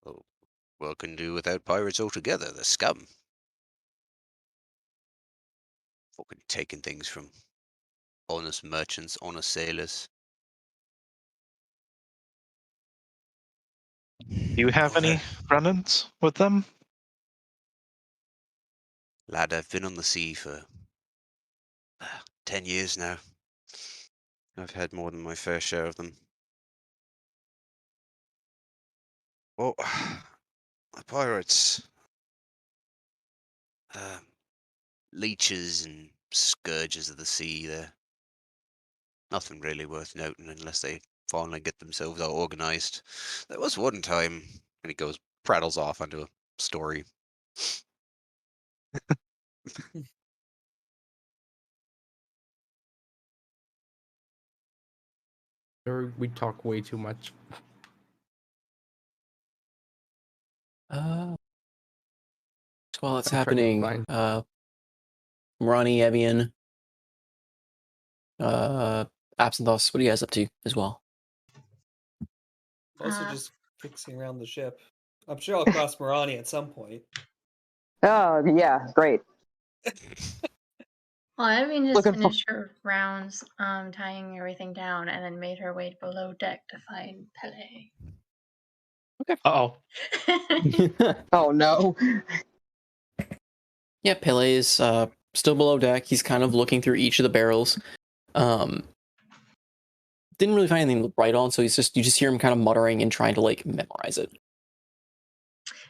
S4: Oh, well, can do without pirates altogether. The scum. Fucking taking things from honest merchants, honest sailors.
S5: Do you have
S4: Oh,
S5: any run-ins with them?
S4: lad, I've been on the sea for 10 years now. I've had more than my fair share of them. Well, the pirates, uh, leeches and scourges of the sea, they're nothing really worth noting unless they finally get themselves all organized. There was one time, and he prattles off onto a story.
S8: Or we talk way too much.
S1: So while it's
S8: I'm trying to
S1: happening,
S8: find.
S1: Ronnie, Evian, Absinthoss, what are you guys up to as well?
S2: Also,
S6: Uh,
S2: just fixing around the ship. I'm sure I'll cross Morani at some point.
S3: Oh, yeah, great.
S6: well, Evan just
S3: Looking for.
S6: finished her rounds, tying everything down, and then made her way below deck to find Pele.
S5: Uh-oh.
S3: Oh no.
S1: Yeah, Pele is still below deck. He's kind of looking through each of the barrels. Didn't really find anything to write on, so you just hear him kind of muttering and trying to like memorize it.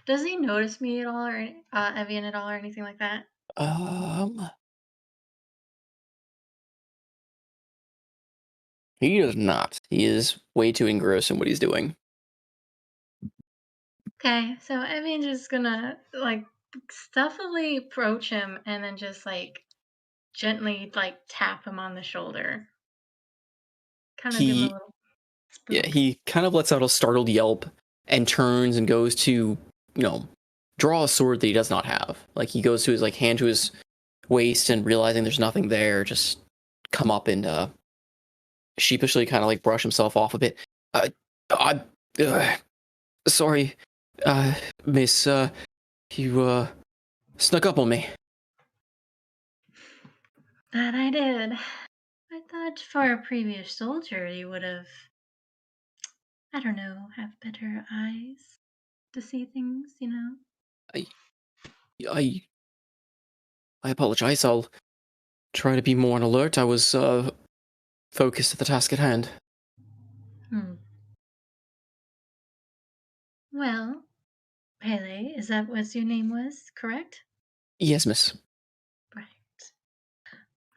S6: Does he notice me at all, or Evian at all, or anything like that?
S1: He does not. He is way too engrossed in what he's doing.
S6: Okay, so Evian's just gonna like stealthily approach him and then just like gently like tap him on the shoulder. Kind of give him a
S1: He
S6: little.
S1: Yeah,
S6: Spook.
S1: he kind of lets out a startled yelp and turns and goes to, draw a sword that he does not have. Like he goes to his hand to his waist and realizing there's nothing there, just come up and sheepishly kind of brush himself off a bit. I, sorry, miss, you snuck up on me.
S6: That I did. I thought for a previous soldier you would have, I don't know, have better eyes to see things,
S1: I, I, I apologize. I'll try to be more on alert. I was focused at the task at hand.
S6: Hmm. Well, Pele, is that what your name was, correct?
S1: Yes, miss.
S6: Right.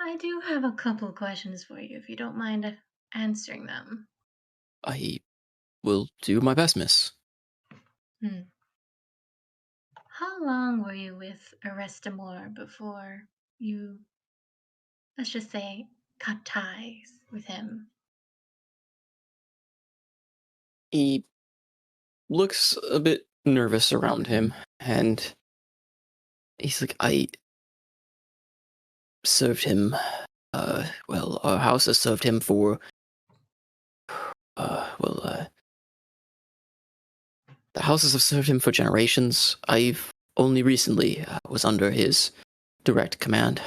S6: I do have a couple questions for you, if you don't mind answering them.
S1: I will do my best, miss.
S6: Hmm. How long were you with Arestamor before you, let's just say, cut ties with him?
S1: He looks a bit nervous around him, and he's like, I served him, well, our house has served him for, the houses have served him for generations. I've only recently was under his direct command,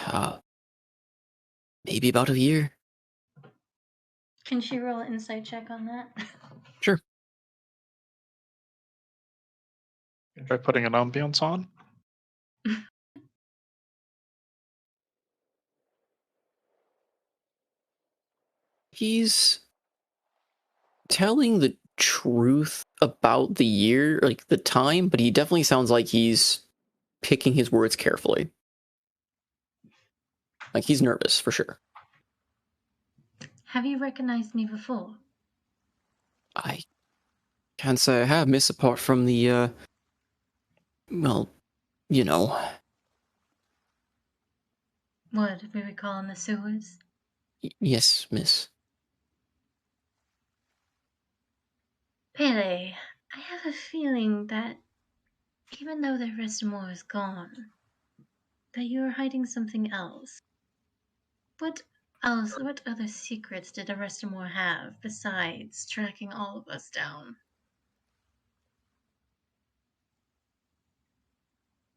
S1: maybe about a year.
S6: Can she roll an insight check on that?
S1: Sure.
S5: Try putting an ambience on.
S1: He's telling the truth about the year, the time, but he definitely sounds like he's picking his words carefully. Like he's nervous for sure.
S6: Have you recognized me before?
S1: I can't say I have, miss, apart from the, well, you know.
S6: What we would call in the sewers?
S1: Yes, miss.
S6: Pele, I have a feeling that even though the Restamore is gone, that you are hiding something else. What else? What other secrets did Restamore have besides tracking all of us down?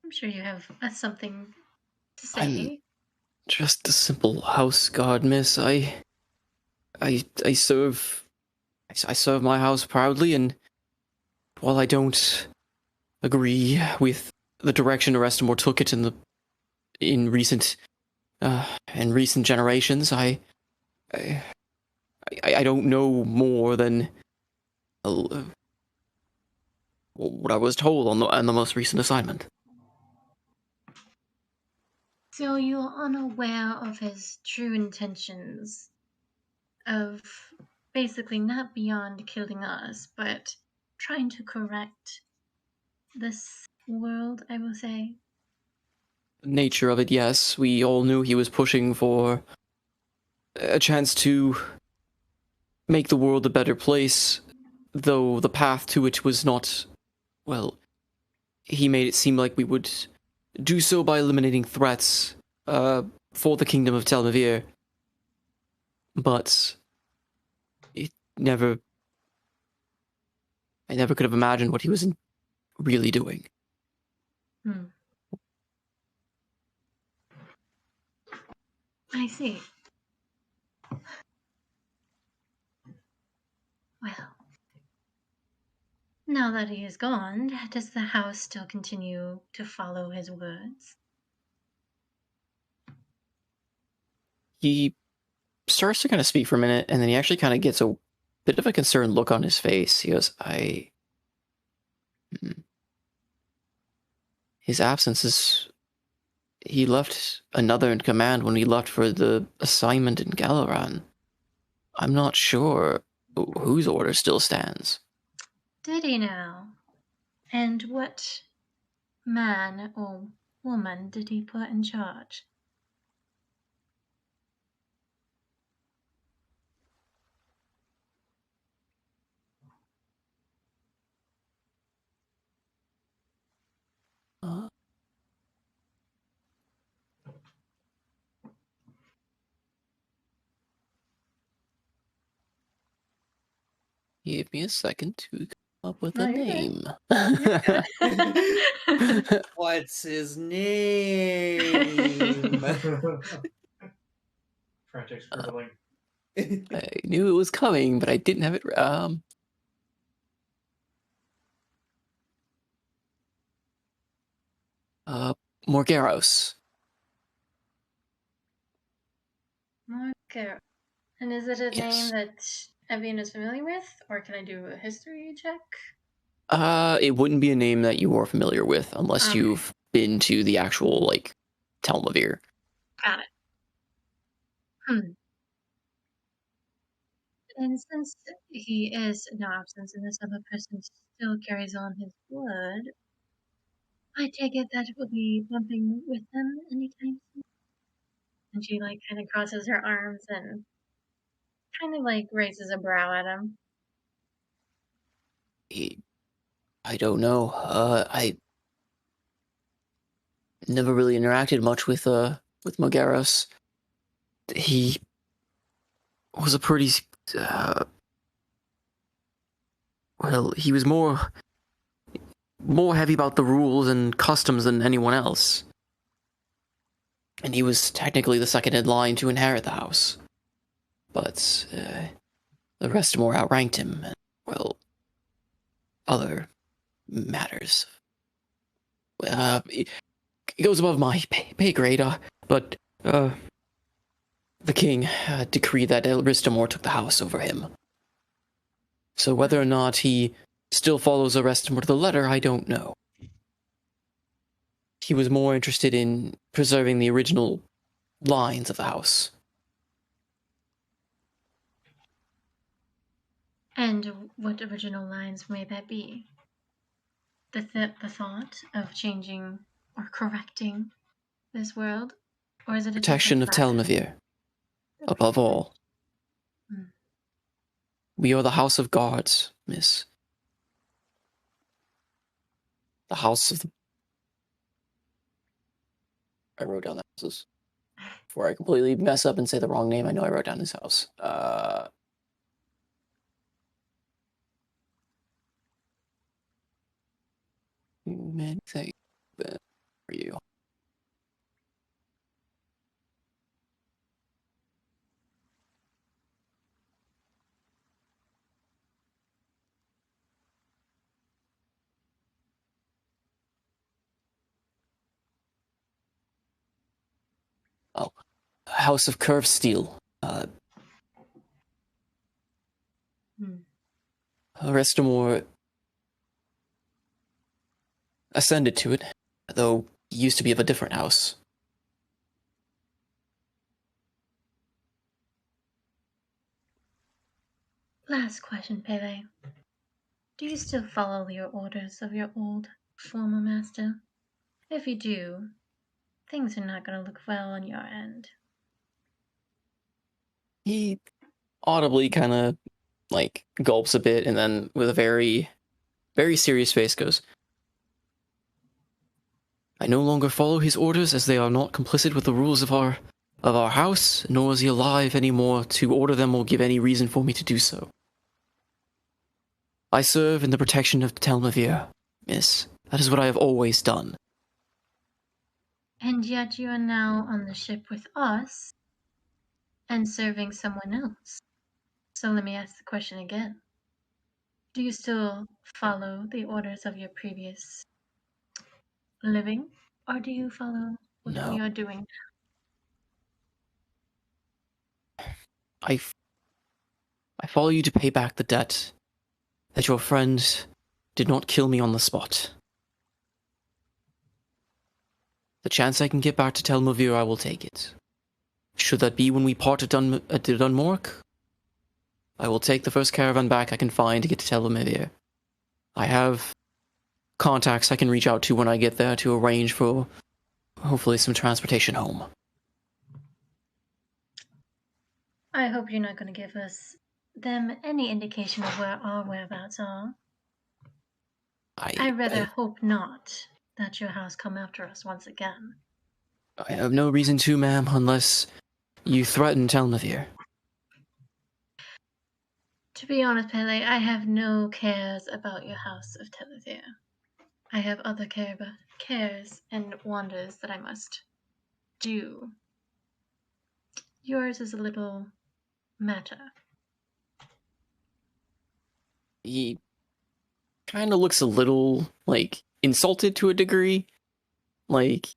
S6: I'm sure you have something to
S1: I'm
S6: say.
S1: just a simple house guard, miss. I serve I serve my house proudly, and while I don't agree with the direction Arestamore took it in recent generations, I I don't know more than what I was told on the most recent assignment.
S6: So you're unaware of his true intentions of basically not beyond killing us, but trying to correct this world, I will say.
S1: Nature of it, yes. We all knew he was pushing for a chance to make the world a better place, though the path to it was not, well, he made it seem like we would do so by eliminating threats for the kingdom of Tel Mir. But it never, I never could have imagined what he was really doing.
S6: Hmm. I see. Well, now that he is gone, does the house still continue to follow his words?
S1: He starts to kind of speak for a minute, and then he actually kind of gets a bit of a concerned look on his face. He goes, hmm. His absence is. He left another in command when he left for the assignment in Galaran. I'm not sure whose order still stands.
S6: Did he now? And what man or woman did he put in charge?
S1: Give me a second to come up with
S6: No,
S1: a
S6: you're good.
S1: name.
S2: What's his name?
S9: Frantic scribbling.
S1: I knew it was coming, but I didn't have it. Morgaros.
S6: Okay. And is it a name
S1: Yes.
S6: that Evian is familiar with, or can I do a history check?
S1: It wouldn't be a name that you are familiar with unless
S6: Okay.
S1: you've been to the actual, like, Tales of Mir.
S6: Got it. And since he is in absence and this other person still carries on his blood, I take it that will be bumping with them anytime soon. And she like kind of crosses her arms and kind of like raises a brow at him.
S1: I don't know. I never really interacted much with Morgaros. He was a pretty well, he was more heavy about the rules and customs than anyone else. And he was technically the second in line to inherit the house. But the rest more outranked him, and, well, other matters. It goes above my pay grade, but the king decreed that Ristamore took the house over him. So whether or not he still follows Ristamore to the letter, I don't know. He was more interested in preserving the original lines of the house.
S6: And what original lines may that be? The thought of changing or correcting this world? Or is it a
S1: Protection of
S6: different fact?
S1: Telmavir, above all.
S6: Hmm.
S1: We are the House of Guards, miss. The House of the... I wrote down the houses. Before I completely mess up and say the wrong name, I know I wrote down his house. Too many things for you. Oh, House of Curved Steel. Restamore ascended to it, though he used to be of a different house.
S6: Last question, Pele. Do you still follow your orders of your old former master? If you do, things are not going to look well on your end.
S1: He audibly kind of, like, gulps a bit, and then with a very, very serious face goes, I no longer follow his orders, as they are not complicit with the rules of our house, nor is he alive anymore to order them or give any reason for me to do so. I serve in the protection of Telmavir, miss. That is what I have always done.
S6: And yet you are now on the ship with us and serving someone else. So let me ask the question again. Do you still follow the orders of your previous living, or do you follow what
S1: No.
S6: we are doing?
S1: I follow you to pay back the debt that your friend did not kill me on the spot. The chance I can get back to Telmavir, I will take it. Should that be when we part at Dunmork, I will take the first caravan back I can find to get to Telmavir. I have contacts I can reach out to when I get there to arrange for, hopefully, some transportation home.
S6: I hope you're not going to give them any indication of where our whereabouts are. I rather hope not that your house come after us once again.
S1: I have no reason to, ma'am, unless you threaten Telmavir.
S6: To be honest, Pele, I have no cares about your house of Telethea. I have other cares and wonders that I must do. Yours is a little matter.
S1: He kind of looks a little like insulted to a degree, like,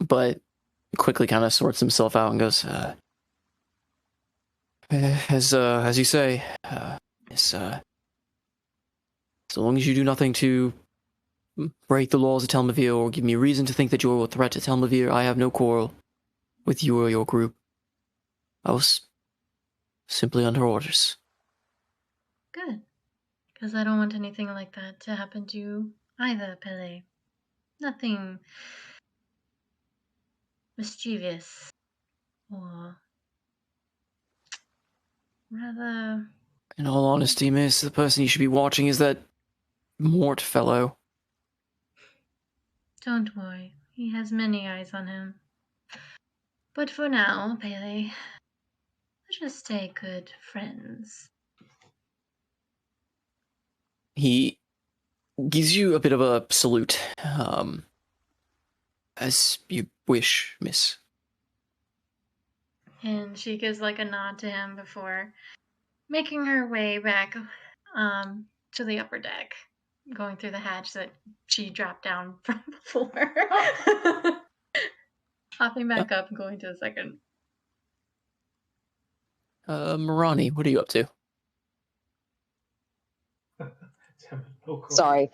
S1: but quickly kind of sorts himself out and goes, as you say, it's, so long as you do nothing to break the laws of Telmavir or give me reason to think that you're a threat to Telmavir, I have no quarrel with you or your group. I was simply under orders.
S6: Good. Because I don't want anything like that to happen to you either, Pele. Nothing mischievous or rather.
S1: In all honesty, miss, the person you should be watching is that Mort fellow.
S6: Don't worry, he has many eyes on him. But for now, Pele, let's just stay good friends.
S1: He gives you a bit of a salute, as you wish, miss.
S6: And she gives like a nod to him before making her way back to the upper deck, going through the hatch that she dropped down from before. Hopping back up and going to the second.
S1: Marani, what are you up to?
S3: Sorry.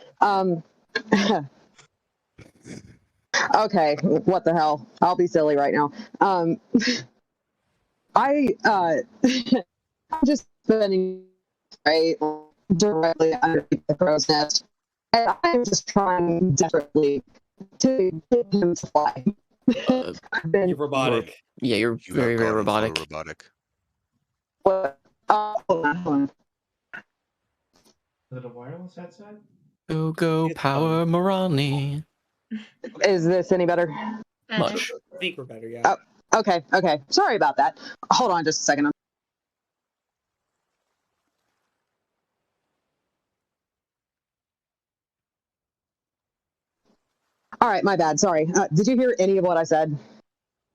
S3: Okay, what the hell? I'll be silly right now. I'm just spending right directly underneath the crow's nest, and I'm just trying desperately to get him to fly. I've been
S2: You're robotic.
S1: Yeah, you're
S4: You
S1: very,
S4: have
S1: very
S4: gotten
S1: robotic.
S4: full robotic.
S3: hold on.
S9: Is it a wireless headset?
S1: Go
S2: It's
S1: power Marani.
S3: Is this any better?
S1: Much.
S2: I think we're better, yeah.
S3: Okay. Sorry about that. Hold on just a second. All right, my bad. Sorry. Did you hear any of what I said?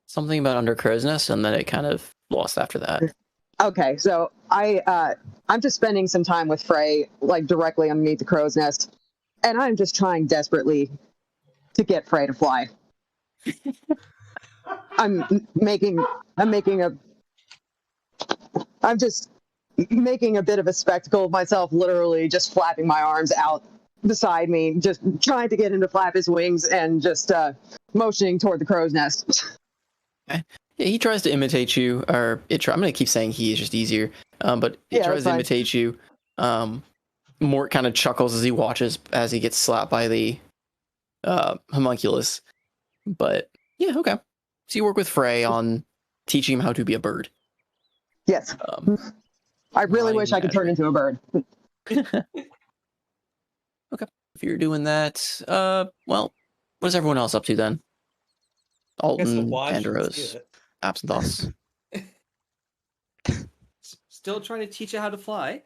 S1: Something about under crow's nest, and then it kind of lost after that.
S3: Okay, so I'm just spending some time with Frey, like directly underneath the crow's nest, and I'm just trying desperately to get Frey to fly. I'm just making a bit of a spectacle of myself, literally just flapping my arms out beside me, just trying to get him to flap his wings and just motioning toward the crow's nest.
S1: Yeah, he tries to imitate you, or I'm going to keep saying he, is just easier. But he
S3: Yeah,
S1: tries
S3: that's
S1: to
S3: fine.
S1: imitate you. Mort kind of chuckles as he watches as he gets slapped by the homunculus. But yeah, okay. So you work with Frey on teaching him how to be a bird.
S3: Yes. I really
S1: flying
S3: wish I could turn into a bird.
S1: Okay. If you're doing that, well, what is everyone else up to then?
S2: I guess we'll
S1: Alton,
S2: watch and see
S1: Andros,
S2: it.
S1: Absinthoths.
S2: Still trying to teach it how to fly.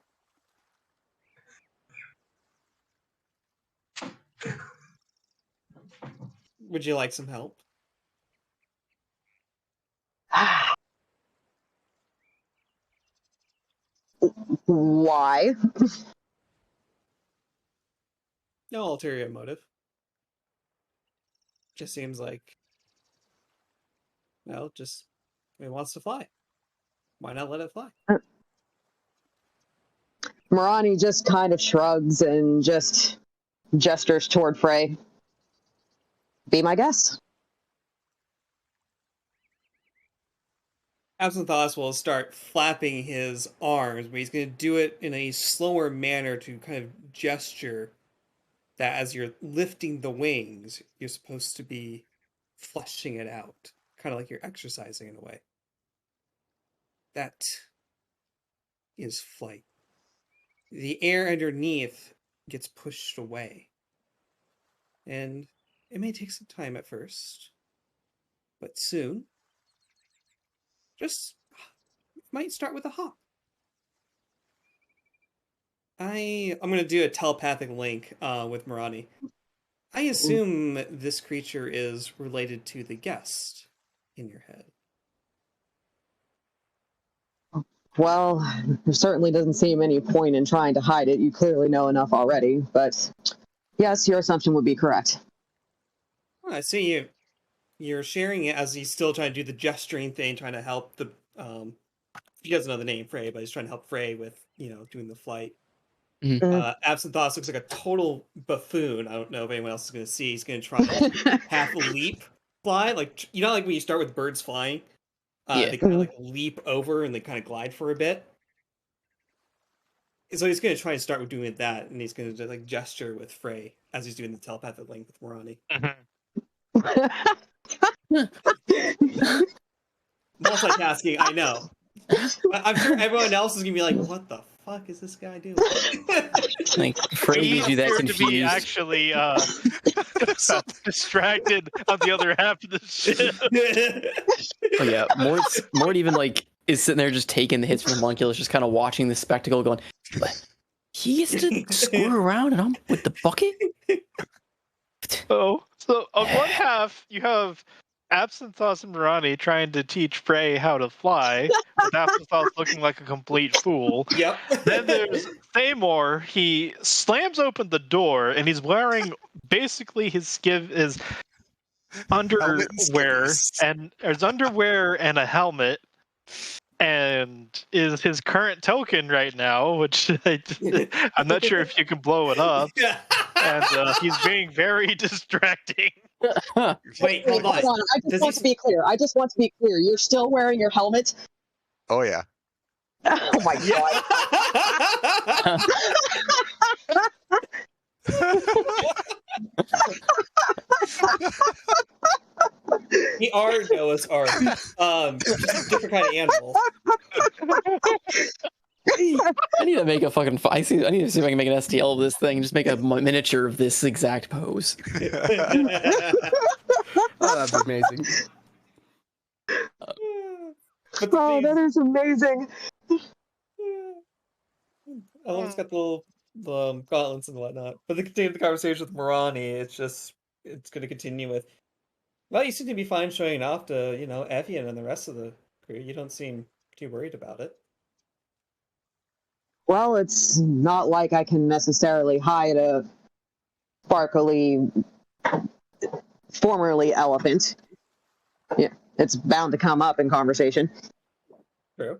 S2: Would you like some help?
S3: Why?
S2: No ulterior motive. Just seems like, well, just it wants to fly. Why not let it fly?
S3: Marani just kind of shrugs and just gestures toward Frey. Be my guest.
S2: Absinthoths will start flapping his arms, but he's going to do it in a slower manner to kind of gesture that as you're lifting the wings, you're supposed to be flushing it out, kind of like you're exercising in a way. That is flight. The air underneath gets pushed away. And it may take some time at first, but soon, just might start with a hop. I'm gonna do a telepathic link with Marani. I assume this creature is related to the guest in your head.
S3: Well, there certainly doesn't seem any point in trying to hide it. You clearly know enough already, but yes, your assumption would be correct.
S2: I see you. You're sharing it as he's still trying to do the gesturing thing, trying to help the. He doesn't know the name Frey, but he's trying to help Frey with doing the flight.
S3: Mm.
S2: Absent Thoughts looks like a total buffoon. I don't know if anyone else is going to see. He's going to try and half leap fly, like like when you start with birds flying,
S1: Yeah.
S2: they kind of like leap over and they kind of glide for a bit. So he's going to try and start with doing that, and he's going to like gesture with Frey as he's doing the telepathic link with Morani. Multitasking, I know. I'm sure everyone else is going to be like, "What the fuck is this guy doing?"
S1: Like Frey gives you that
S5: appear to be
S1: confused.
S5: actually distracted on the other half of the ship.
S1: Oh yeah, Mort even like is sitting there just taking the hits from the homunculus, just kind of watching the spectacle, going, "What? He gets to screw around, and I'm with the bucket."
S5: So on one half you have Absent Thoughts and Mirani trying to teach Frey how to fly, with Absent Thoughts looking like a complete fool.
S2: Yep.
S5: Then there's Thamor. He slams open the door and he's wearing basically his underwear and a helmet, and is his current token right now, which I'm not sure if you can blow it up. And he's being very distracting.
S2: Wait, hold on.
S3: I just want to be clear. You're still wearing your helmet?
S4: Oh yeah.
S3: Oh my
S2: We are Noah's Ark. Just a different kind of animal.
S1: I need to make a fucking. I need to see if I can make an STL of this thing. Just make a miniature of this exact pose.
S8: Oh, that's amazing.
S3: Oh, that is amazing.
S2: It's got the little gauntlets and whatnot. But to continue the conversation with Morani, it's going to continue with, well, you seem to be fine showing off to, Evian and the rest of the crew. You don't seem too worried about it.
S3: Well, it's not like I can necessarily hide a sparkly, formerly elephant. Yeah, it's bound to come up in conversation.
S2: True.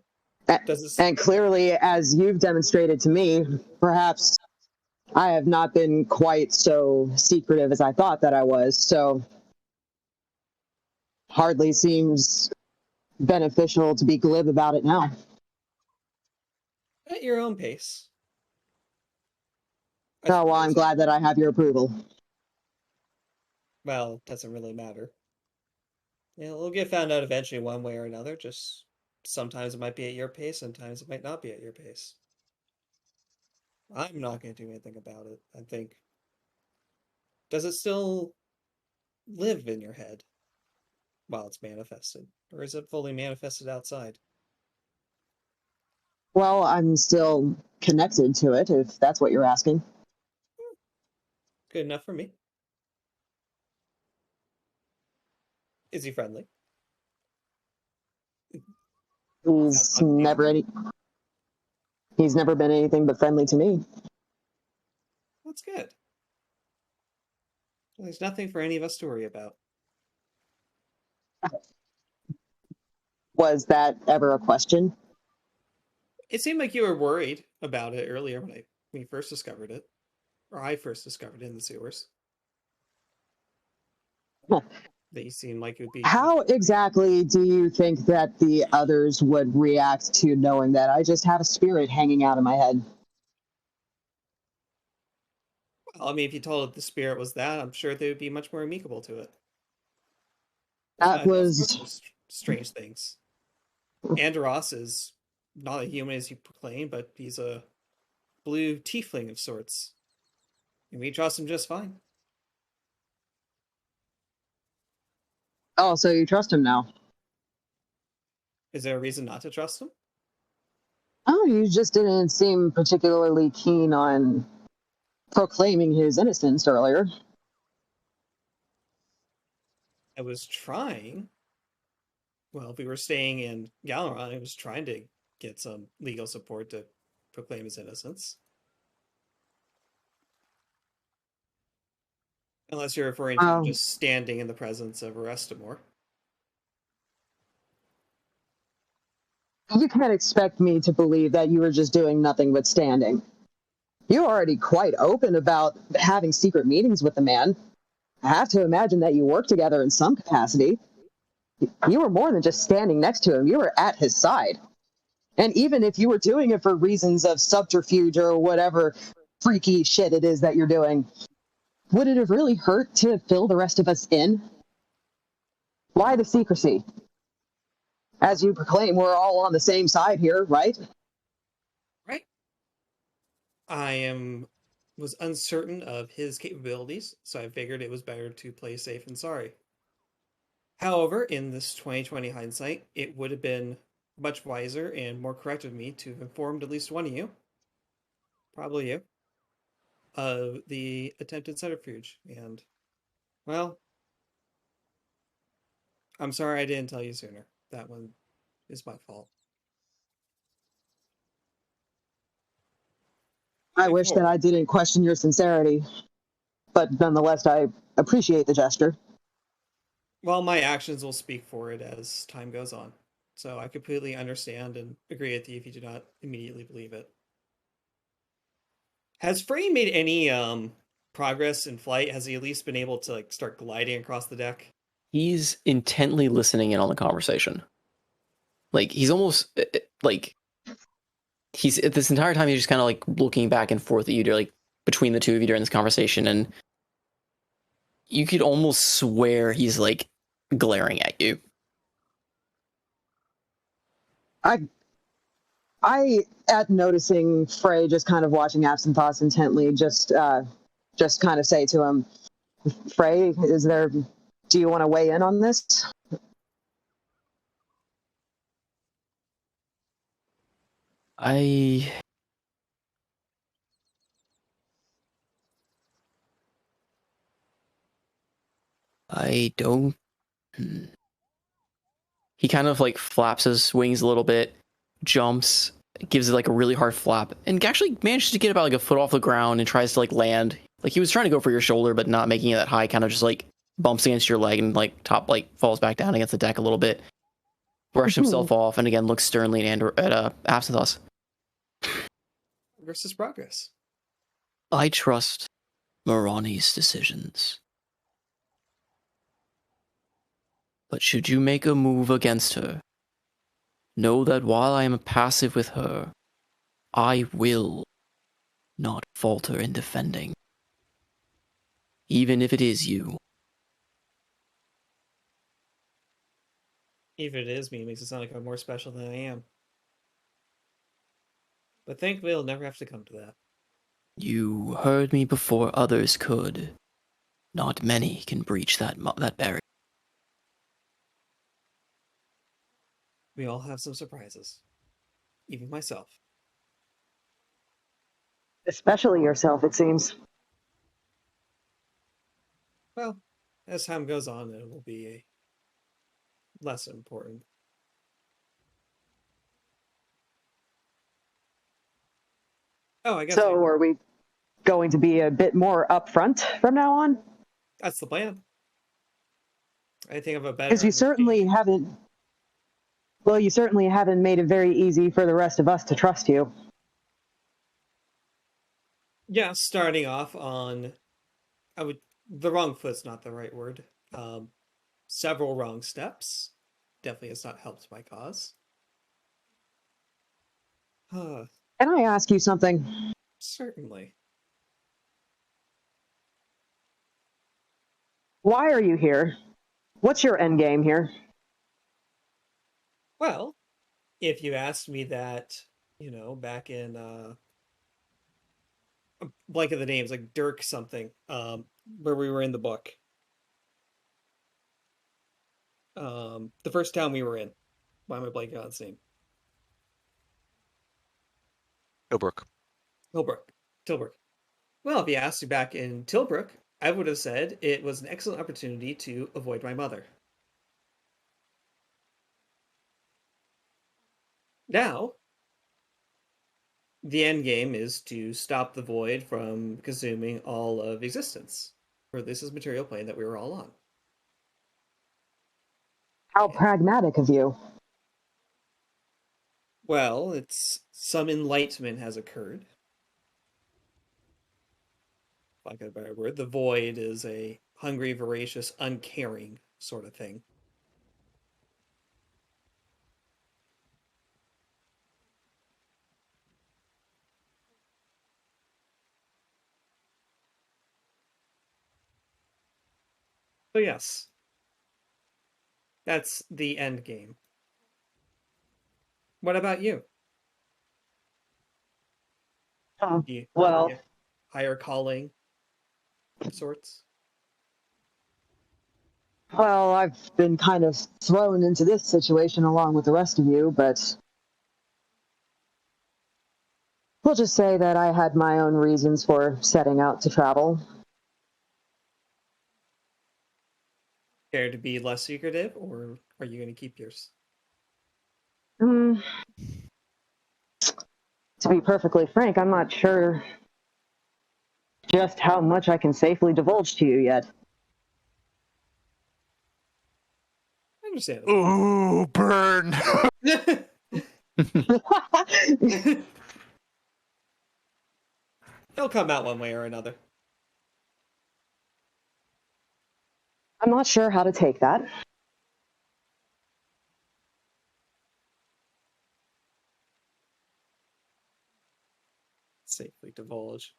S3: And clearly, as you've demonstrated to me, perhaps I have not been quite so secretive as I thought that I was, so hardly seems beneficial to be glib about it now.
S2: At your own pace.
S3: Oh, well, I'm glad that I have your approval.
S2: Well, doesn't really matter. Yeah, we'll get found out eventually one way or another. Just sometimes it might be at your pace, sometimes it might not be at your pace. I'm not going to do anything about it, I think. Does it still live in your head while it's manifested? Or is it fully manifested outside?
S3: Well, I'm still connected to it, if that's what you're asking.
S2: Good enough for me. Is he friendly?
S3: He's never been anything but friendly to me.
S2: That's good. Well, there's nothing for any of us to worry about.
S3: Was that ever a question?
S2: It seemed like you were worried about it earlier when you first discovered it. Or I first discovered it in the sewers.
S3: Huh.
S2: That you seemed like it would be...
S3: How exactly do you think that the others would react to knowing that I just have a spirit hanging out of my head?
S2: Well, I mean, if you told it the spirit was that, I'm sure they would be much more amicable to it.
S3: That was...
S2: strange things. Andoros is not a human as you proclaim, but he's a blue tiefling of sorts. And we trust him just fine.
S3: Oh, so you trust him now?
S2: Is there a reason not to trust him?
S3: Oh, you just didn't seem particularly keen on proclaiming his innocence earlier.
S2: I was trying. Well, if we were staying in Galeron, I was trying to get some legal support to proclaim his innocence. Unless you're referring to
S3: Oh,
S2: just standing in the presence of Arestamore.
S3: you can't expect me to believe that you were just doing nothing but standing. You're already quite open about having secret meetings with the man. I have to imagine that you work together in some capacity. You were more than just standing next to him, you were at his side. And even if you were doing it for reasons of subterfuge or whatever freaky shit it is that you're doing, would it have really hurt to fill the rest of us in? Why the secrecy? As you proclaim, we're all on the same side here, right?
S2: Right. I was uncertain of his capabilities, so I figured it was better to play safe than sorry. However, in this 2020 hindsight, it would have been much wiser and more correct of me to have informed at least one of you, probably you, of the attempted subterfuge. And, well, I'm sorry I didn't tell you sooner. That one is my fault.
S3: I
S2: Moving
S3: wish that I
S2: forward,
S3: didn't question your sincerity, but nonetheless, I appreciate the gesture.
S2: well, my actions will speak for it as time goes on. So I completely understand and agree with you if you do not immediately believe it. Has Frey made any progress in flight? Has he at least been able to like start gliding across the deck?
S1: He's intently listening in on the conversation. Like he's almost like he's this entire time he's just kind of like looking back and forth at you, like between the two of you during this conversation, and you could almost swear he's like glaring at you.
S3: I, at noticing Frey just kind of watching Absent Thoughts intently, just kind of say to him, Frey, do you want to weigh in on this?
S1: I don't. He kind of like flaps his wings a little bit, jumps, gives it like a really hard flap, and actually manages to get about like a foot off the ground and tries to like land. Like he was trying to go for your shoulder, but not making it that high. Kind of just like bumps against your leg and like top like falls back down against the deck a little bit. Brushed himself off and again looks sternly at Absinthoth.
S2: Versus progress.
S1: I trust Morani's decisions. But should you make a move against her, know that while I am passive with her, I will not falter in defending. Even if it is you.
S2: Even if it is me, it makes it sound like I'm more special than I am. But thankfully, it'll never have to come to that.
S1: You heard me before others could. Not many can breach that barrier.
S2: We all have some surprises. Even myself.
S3: Especially yourself, it seems.
S2: Well, as time goes on, it will be less important. Oh, I guess
S3: So, are we going to be a bit more upfront from now on?
S2: that's the plan. I think of a better
S3: Because you certainly
S2: understanding.
S3: haven't. Well, you certainly haven't made it very easy for the rest of us to trust you.
S2: Yeah, starting off on, the wrong foot's not the right word. Several wrong steps. Definitely has not helped my cause.
S3: Can I ask you something?
S2: Certainly.
S3: Why are you here? What's your end game here?
S2: Well, if you asked me that, back in blank of the names, like Dirk something, where we were in the book. The first town we were in. Why am I blanking on its name?
S4: Ilbrook.
S2: Tilbrook. Well, if you asked me back in Tilbrook, I would have said it was an excellent opportunity to avoid my mother. Now, the end game is to stop the void from consuming all of existence. For this is material plane that we were all on.
S3: How pragmatic of you.
S2: Well, it's some enlightenment has occurred. If I got a better word, the void is a hungry, voracious, uncaring sort of thing. So yes, that's the end game. What about you? You,
S3: Well,
S2: you higher calling of sorts?
S3: well, I've been kind of thrown into this situation along with the rest of you, but we'll just say that I had my own reasons for setting out to travel.
S2: Care to be less secretive, or are you going to keep yours?
S3: Mm, to be perfectly frank, I'm not sure just how much I can safely divulge to you yet.
S2: Understandable.
S7: Ooh, burn.
S2: It'll come out one way or another.
S3: I'm not sure how to take that.
S2: Safely divulge.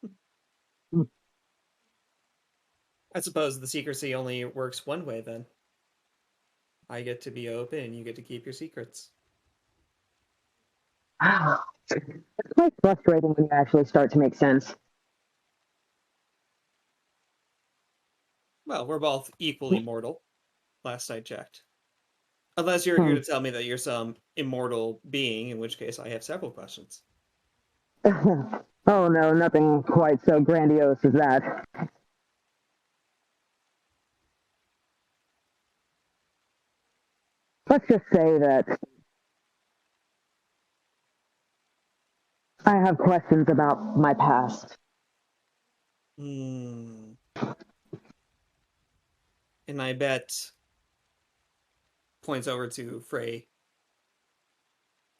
S3: Hmm.
S2: I suppose the secrecy only works one way then. I get to be open and you get to keep your secrets.
S3: It's quite frustrating when you actually start to make sense.
S2: Well, we're both equally mortal, last I checked. Unless you're here to tell me that you're some immortal being, in which case I have several questions.
S3: Oh no, nothing quite so grandiose as that. Let's just say that I have questions about my past.
S2: And I bet points over to Frey.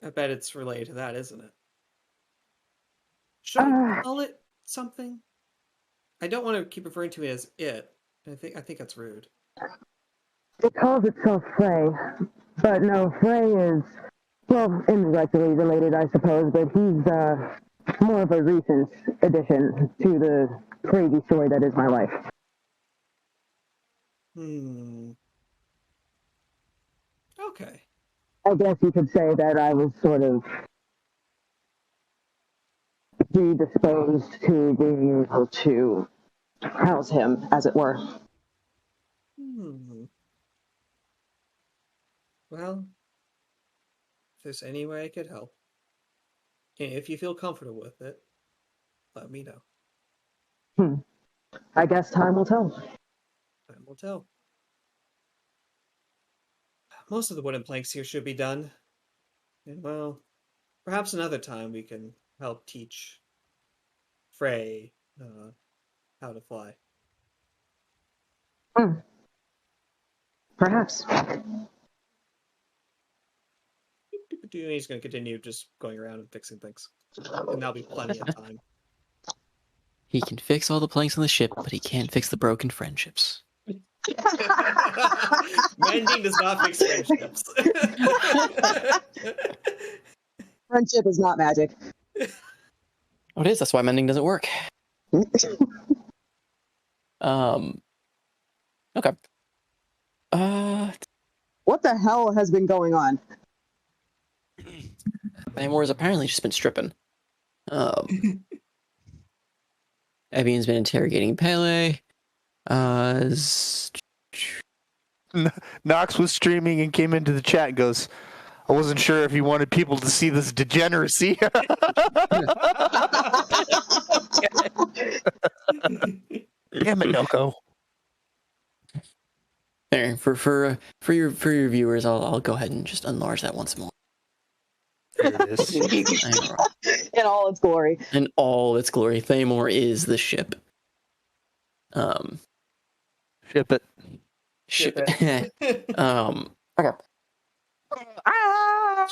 S2: I bet it's related to that, isn't it? Should I call it something? I don't want to keep referring to it as it. I think that's rude.
S3: It calls itself Frey, but no, Frey is, well, indirectly related, I suppose, but he's more of a recent addition to the crazy story that is my life.
S2: Okay.
S3: I guess you could say that I was sort of predisposed to being able to house him, as it were.
S2: Well, if there's any way I could help, and if you feel comfortable with it, let me know.
S3: I guess time will tell.
S2: Time will tell. Most of the wooden planks here should be done. And well, perhaps another time we can help teach Frey how to fly.
S3: Perhaps.
S2: He's going to continue just going around and fixing things. And that'll be plenty of time.
S1: He can fix all the planks on the ship, but he can't fix the broken friendships.
S2: Mending does not fix friendships.
S3: Friendship is not magic.
S1: Oh, it is. That's why mending doesn't work. Okay.
S3: What the hell has been going on?
S1: Amor's apparently just been stripping. Evian's been interrogating Pele.
S7: Nox was streaming and came into the chat and goes, I wasn't sure if you wanted people to see this degeneracy. Damn it, Noko.
S1: There, for your viewers, I'll go ahead and just enlarge that once more.
S7: There it is.
S1: I know.
S3: In all its glory.
S1: In all its glory, Thamor is the ship.
S7: Ship it.
S2: Ship
S1: it. Okay.
S7: Ah!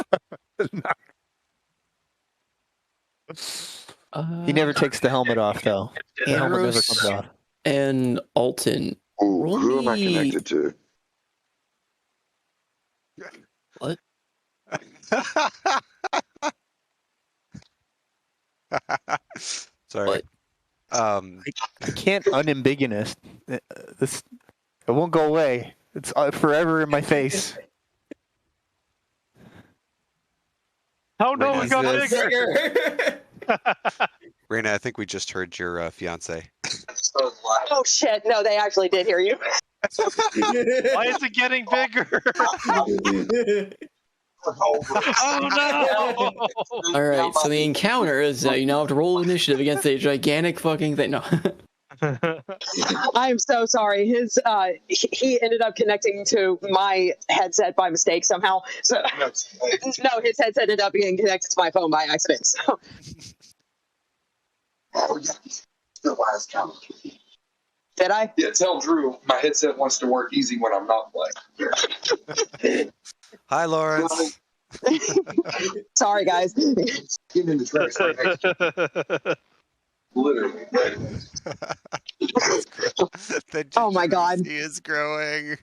S7: He never takes the helmet off, though. The helmet never
S1: Andros
S7: comes off.
S1: and Alton.
S9: Ooh,
S1: Roll
S9: who am I
S1: me-
S9: connected to?
S1: What?
S4: Sorry.
S1: What?
S7: I can't unambiguous. This, it won't go away. It's forever in my face.
S5: Oh no, it got
S7: Jesus.
S5: bigger.
S4: Raina, I think we just heard your fiance.
S3: Oh shit! No, they actually did hear you.
S5: Why is it getting bigger? Oh no!
S1: All right. So the encounter is you now have to roll initiative against a gigantic fucking thing. No.
S3: I am so sorry. His he ended up connecting to my headset by mistake somehow. So no, his headset ended up being connected to my phone by accident. So
S9: Oh, yeah. The last count.
S3: did I?
S9: Yeah, tell Drew my headset wants to work easy when I'm not playing.
S4: Hi, Lawrence.
S3: Sorry, guys.
S9: Getting in the tracks right next to literally.
S4: The
S3: Oh my God.
S4: degeneracy is growing.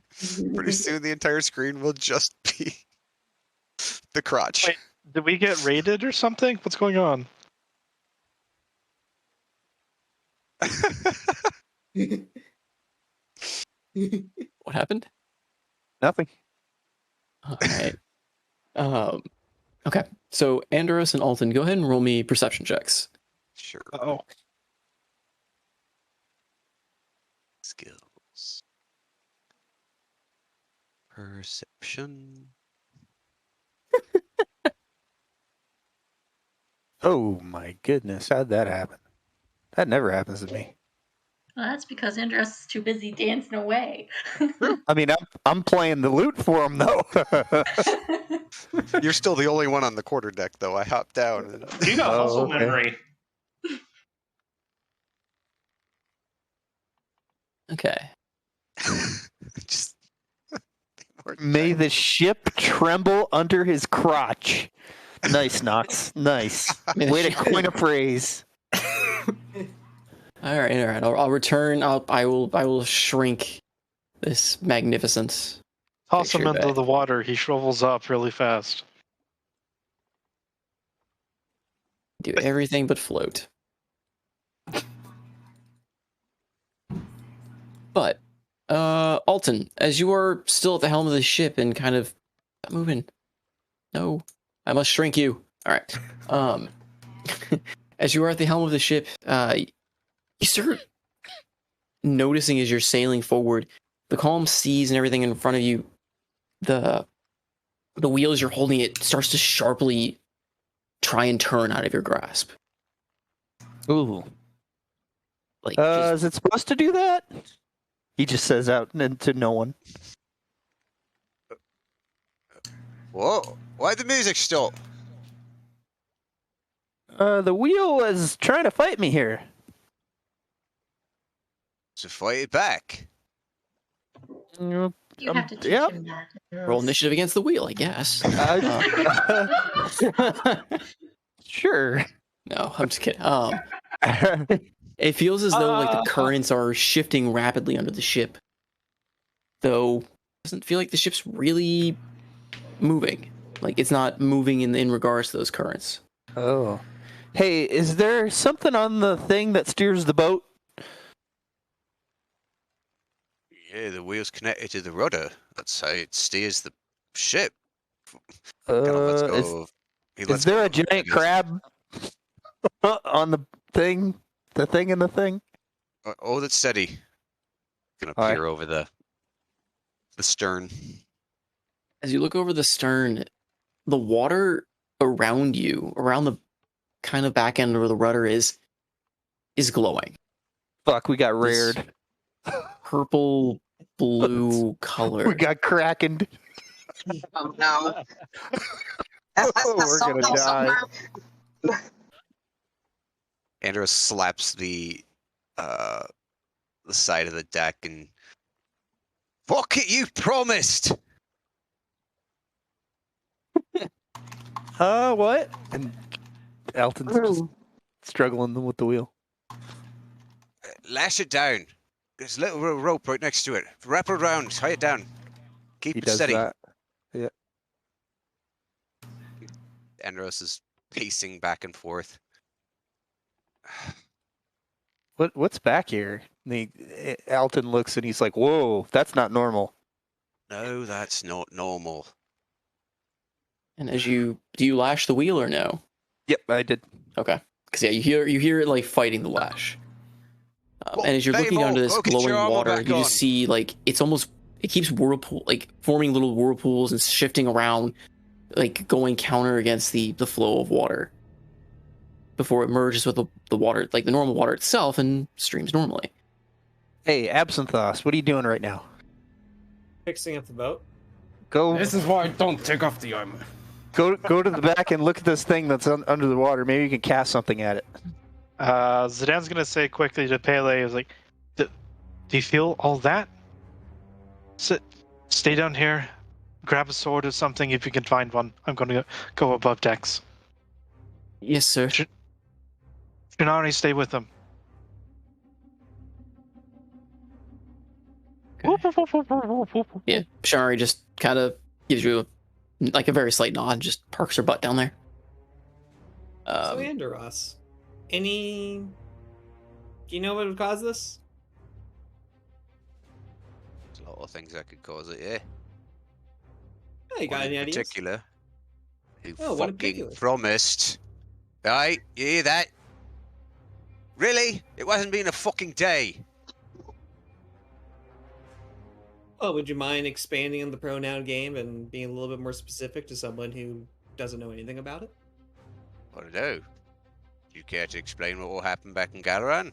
S4: Pretty soon the entire screen will just be the crotch.
S5: Wait. Did we get raided or something? What's going on?
S1: What happened?
S7: Nothing.
S1: All right. Okay. So Andros and Alton, go ahead and roll me perception checks.
S4: Sure.
S5: Oh,
S4: Skills. Perception.
S7: Oh my goodness, how'd that happen? That never happens to me.
S6: Well, that's because Andros is too busy dancing away.
S7: I mean, I'm playing the loot for him though.
S4: You're still the only one on the quarter deck, though. I hopped down. And...
S5: you got
S7: Oh,
S5: muscle
S7: okay.
S5: memory.
S1: Okay.
S4: Just
S7: May the ship tremble under his crotch. Nice, Knox. Nice.
S1: May the
S7: Way to
S1: ship-
S7: coin a phrase.
S1: All right. I'll return. I will shrink this magnificence.
S5: Toss him
S1: Picture
S5: into
S1: that.
S5: the water. He shrivels up really fast.
S1: Do everything but float. But, Alton, as you are still at the helm of the ship and kind of not moving. No, I must shrink you. All right. As you are at the helm of the ship, you start noticing as you're sailing forward, the calm seas and everything in front of you, the wheel as you're holding it starts to sharply try and turn out of your grasp.
S7: Ooh.
S1: Like,
S7: Is it supposed to do that? He just says out to no one.
S4: Whoa! Why'd the music stop?
S7: The wheel is trying to fight me here.
S4: So fight it back.
S6: You have to teach
S7: Yep.
S6: him that.
S1: roll initiative against the wheel, I guess.
S7: Sure.
S1: No, I'm just kidding. It feels as though like the currents are shifting rapidly under the ship, though it doesn't feel like the ship's really moving. Like it's not moving in regards to those currents.
S7: Oh. Hey, is there something on the thing that steers the boat?
S4: Yeah, the wheel's connected to the rudder. That's how it steers the ship. Kind of lets go of. He
S7: Is
S4: lets
S7: there
S4: go
S7: a
S4: of
S7: giant
S4: it.
S7: crab on the thing? The thing in the thing?
S4: Oh, that's steady. Gonna
S7: All right.
S4: peer over the stern.
S1: As you look over the stern, the water around you, around the kind of back end where the rudder is glowing.
S7: Fuck, we got
S1: This
S7: reared.
S1: purple blue color.
S7: We got krakened.
S3: Oh no.
S7: We're gonna die.
S4: Andros slaps the side of the deck and fuck it, you promised.
S7: What? And Alton's just struggling with the wheel.
S4: Lash it down. There's a little rope right next to it. Wrap it around. Tie it down. Keep
S7: He
S4: it
S7: does
S4: steady.
S7: that. Yeah.
S4: Andros is pacing back and forth.
S7: What's back here? Alton looks and he's like, "Whoa, that's not normal."
S4: No, that's not normal.
S1: And as do you lash the wheel or no?
S7: Yep, I did.
S1: Okay. Because yeah, you hear it like fighting the lash. And as you're looking down to this
S4: go get your
S1: glowing
S4: armor
S1: water,
S4: back
S1: you
S4: on.
S1: just see like it keeps forming little whirlpools and shifting around, like going counter against the flow of water before it merges with the water, like the normal water itself, and streams normally.
S7: Hey, Absinthos, what are you doing right now?
S2: Fixing up the boat.
S7: Go
S8: This is why I don't take off the armor.
S7: go to the back and look at this thing that's under the water. Maybe you can cast something at it.
S5: Zidane's gonna say quickly to Pele, "Is like, do you feel all that? Stay down here, grab a sword or something if you can find one. I'm gonna go above decks.
S1: Yes, sir.
S5: Shinari, stay with them."
S1: Yeah, Shari just kind of gives you a very slight nod, just parks her butt down there.
S2: So Andros, do you know what would cause this?
S4: There's a lot of things that could cause it, yeah.
S2: Yeah, you got
S4: One
S2: any
S4: in
S2: ideas?
S4: particular, who
S2: Oh, one in
S4: fucking
S2: particular.
S4: promised. Right, you hear that? Really? It wasn't been a fucking day.
S2: Oh, would you mind expanding on the pronoun game and being a little bit more specific to someone who doesn't know anything about it?
S4: I don't know. Do you care to explain what will happen back in Galaran?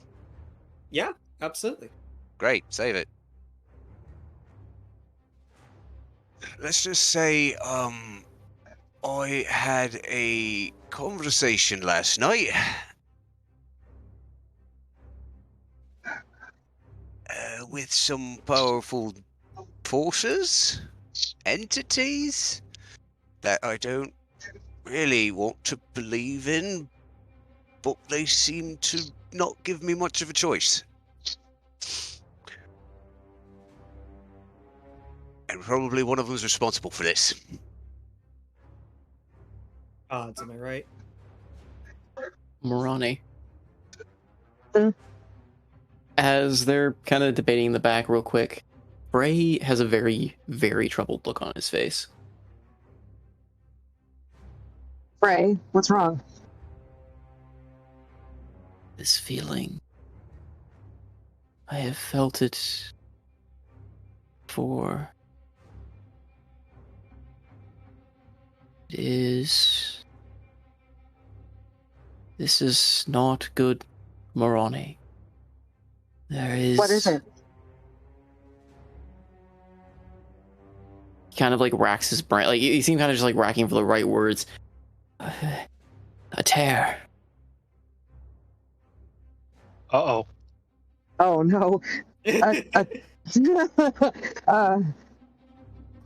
S2: Yeah, absolutely.
S4: Great, save it. Let's just say, I had a conversation last night with some powerful forces, entities that I don't really want to believe in, but they seem to not give me much of a choice. And probably one of them is responsible for this.
S2: Odds, am I right?
S1: Morani.
S3: Hmm?
S1: As they're kind of debating in the back real quick, Bray has a very, very troubled look on his face.
S3: Frey, what's wrong?
S1: This feeling, I have felt it for... This is not good, Moroni. There is...
S3: What is it?
S1: He kind of like racks his brain. Like he seemed kind of just like racking for the right words. A tear.
S5: Uh-oh.
S3: Oh no. A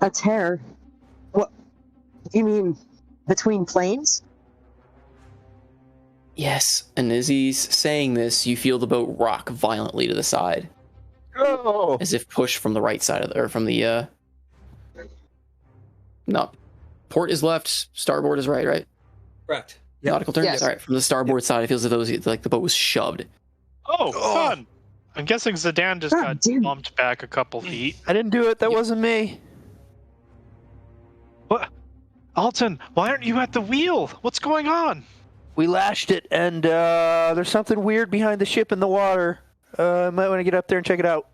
S3: a tear. What? You mean between planes?
S1: Yes, and as he's saying this, you feel the boat rock violently to the side,
S7: Oh!
S1: as if pushed from the right side of the, or from the no, port is left, starboard is right, right?
S2: Correct.
S1: Nautical terms.
S3: Yes.
S1: All right, from the starboard side, it feels as though like the boat was shoved.
S5: Oh, fun! I'm guessing Zidane just
S3: God
S5: got
S3: damn.
S5: bumped back a couple feet.
S7: I didn't do it. That
S1: Yep.
S7: wasn't me.
S5: What? Alton, why aren't you at the wheel? What's going on?
S7: We lashed it, and there's something weird behind the ship in the water. I might want to get up there and check it out.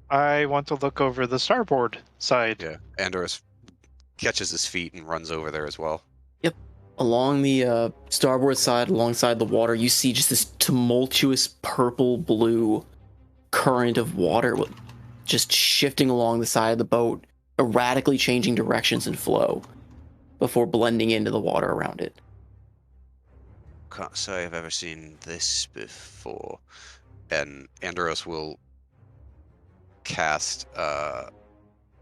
S5: I want to look over the starboard side.
S4: Yeah, Andorus catches his feet and runs over there as well.
S1: along the starboard side, alongside the water, you see just this tumultuous purple-blue current of water just shifting along the side of the boat, erratically changing directions and flow before blending into the water around it.
S4: Can't say I've ever seen this before. And Andros will cast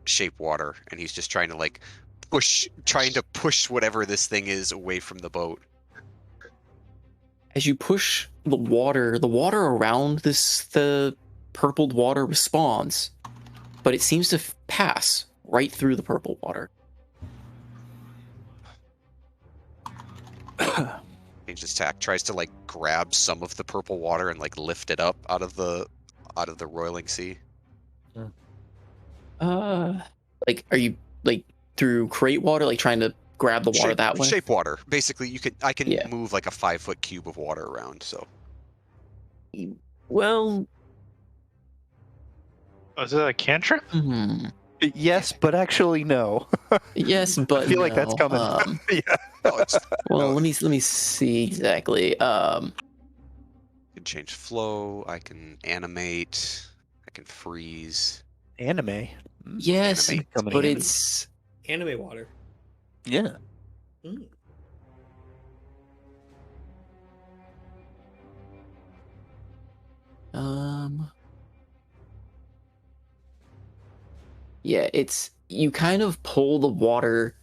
S4: shape water, and he's just trying to push whatever this thing is away from the boat.
S1: As you push the water around the purpled water responds, but it seems to pass right through the purple water.
S4: Change his tack, tries to like grab some of the purple water and like lift it up out of the roiling sea.
S1: Like, are you like through crate water, like trying to grab the water that way?
S4: Shape water. Basically, I can
S1: Yeah.
S4: move like a 5-foot cube of water around. So,
S1: Well,
S5: is it a cantrip?
S7: Yes, but actually no.
S1: Yes, but
S7: I feel like that's
S1: no.
S7: coming. Yeah.
S4: no, it's
S1: Well,
S4: no,
S1: let me see exactly.
S4: I can change flow. I can animate. I can freeze.
S7: Anime.
S1: Yes,
S4: Animate.
S7: Coming
S1: but
S7: handy.
S1: it's
S2: Anime water.
S7: Yeah.
S2: Mm.
S1: yeah, it's you kind of pull the water.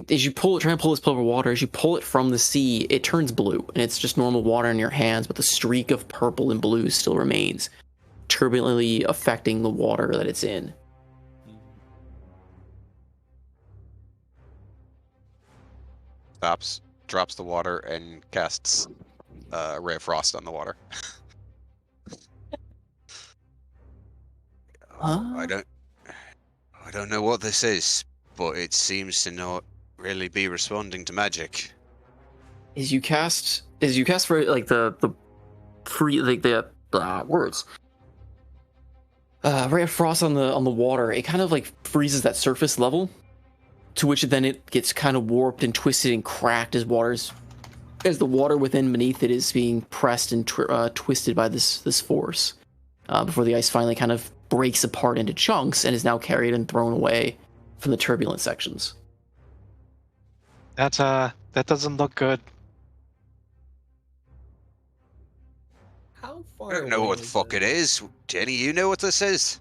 S1: As you pull it, try and pull this pull of water, as you pull it from the sea, it turns blue, and it's just normal water in your hands, but the streak of purple and blue still remains, turbulently affecting the water that it's in.
S4: Stops, drops the water, and casts a ray of frost on the water. I don't know what this is, but it seems to not really be responding to magic.
S1: As you cast for like the free like the words. Ray of frost on the water, it kind of like freezes that surface level, to which then it gets kind of warped and twisted and cracked as the water within beneath it is being pressed and twisted by this force. Before the ice finally kind of breaks apart into chunks and is now carried and thrown away from the turbulent sections.
S5: That doesn't look good.
S2: How
S4: I
S2: far
S4: don't know
S2: away
S4: what the fuck it is. Jenny, you know what this is?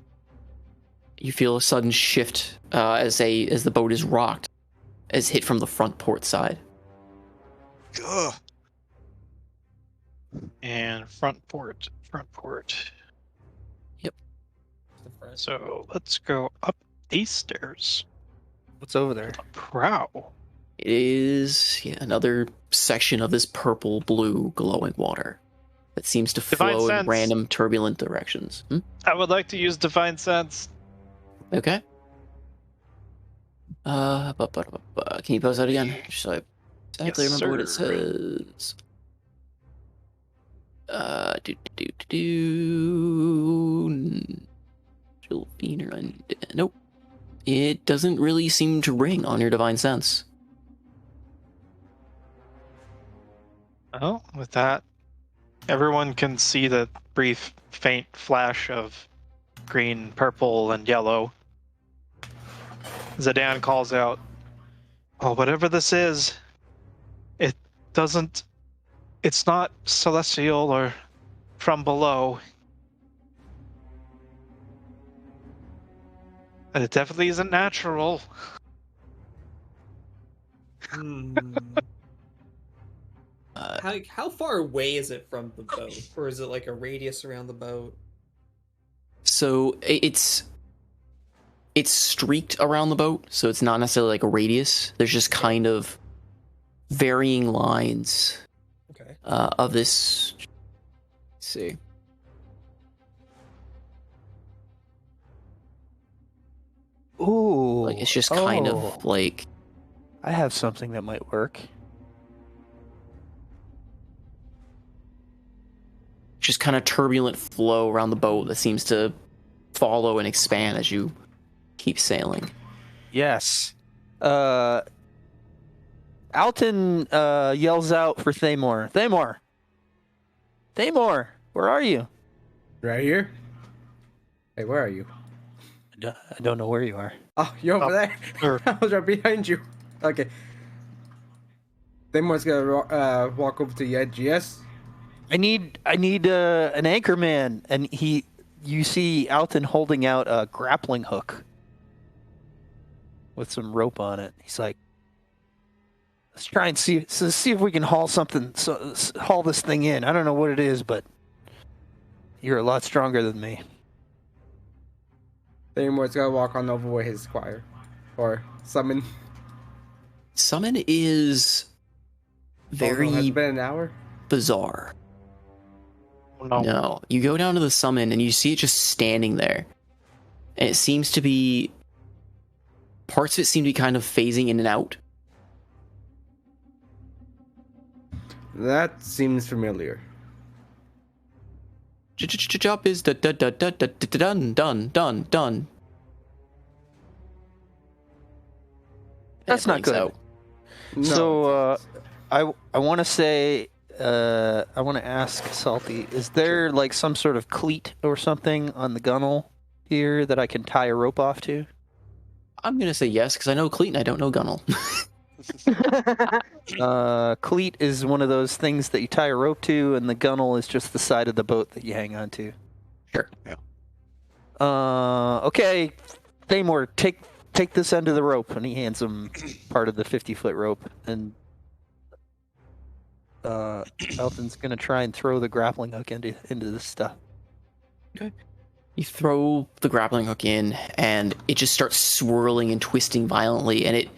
S1: You feel a sudden shift as the boat is rocked, as hit from the front port side.
S4: Ugh.
S5: And front port.
S1: Yep.
S5: So let's go up these stairs.
S7: What's over there?
S5: Prow.
S1: It is another section of this purple-blue glowing water that seems to
S5: Divine
S1: flow in
S5: sense.
S1: random turbulent directions.
S5: I would like to use Divine Sense.
S1: Okay. Can you post that again? Just so I exactly
S5: Yes,
S1: remember what it
S5: sir.
S1: says. Nope. It doesn't really seem to ring on your divine sense.
S5: Well, with that, everyone can see the brief, faint flash of green, purple, and yellow. Zidane calls out, "Oh, whatever this is, it's not celestial or from below. And it definitely isn't natural."
S2: Hmm. How far away is it from the boat, or is it like a radius around the boat?
S1: So it's streaked around the boat, so it's not necessarily like a radius. There's just kind of varying lines
S2: Okay.
S1: of this. Let's see.
S7: Ooh.
S1: Like it's just kind
S7: oh.
S1: of like
S7: I have something that might work.
S1: just kind of turbulent flow around the boat that seems to follow and expand as you keep sailing.
S7: Yes. Alton yells out for Thamor. Thamor, where are you?
S8: Right here. Hey, where are you?
S7: I don't know where you are.
S8: Oh, you're over there. I was right behind you. Okay. Thamor's gonna walk over to the edge. Yes.
S7: I need an anchor man, and you see Alton holding out a grappling hook with some rope on it. He's like, let's try and see if we can haul this thing in. I don't know what it is, but you're a lot stronger than me.
S8: Thamor's gonna walk on over with his squire, or summon.
S1: Summon is very
S8: Has it been an hour?
S1: bizarre.
S5: No.
S1: No, you go down to the summon and you see it just standing there, and it seems to be parts of it seem to be kind of phasing in and out.
S8: That seems familiar.
S1: Job is done.
S7: That's not good.
S8: No.
S7: So I want to say I want to ask Salty, is there like some sort of cleat or something on the gunnel here that I can tie a rope off to?
S1: I'm gonna say yes because I know Cleet and I don't know Gunnel.
S7: Cleat is one of those things that you tie a rope to, and the gunnel is just the side of the boat that you hang on to.
S1: Sure.
S4: Yeah.
S7: Okay, Thamor, take this end of the rope, and he hands him part of the 50-foot rope, and Alton's gonna try and throw the grappling hook into this stuff.
S1: Okay. You throw the grappling hook in, and it just starts swirling and twisting violently, and it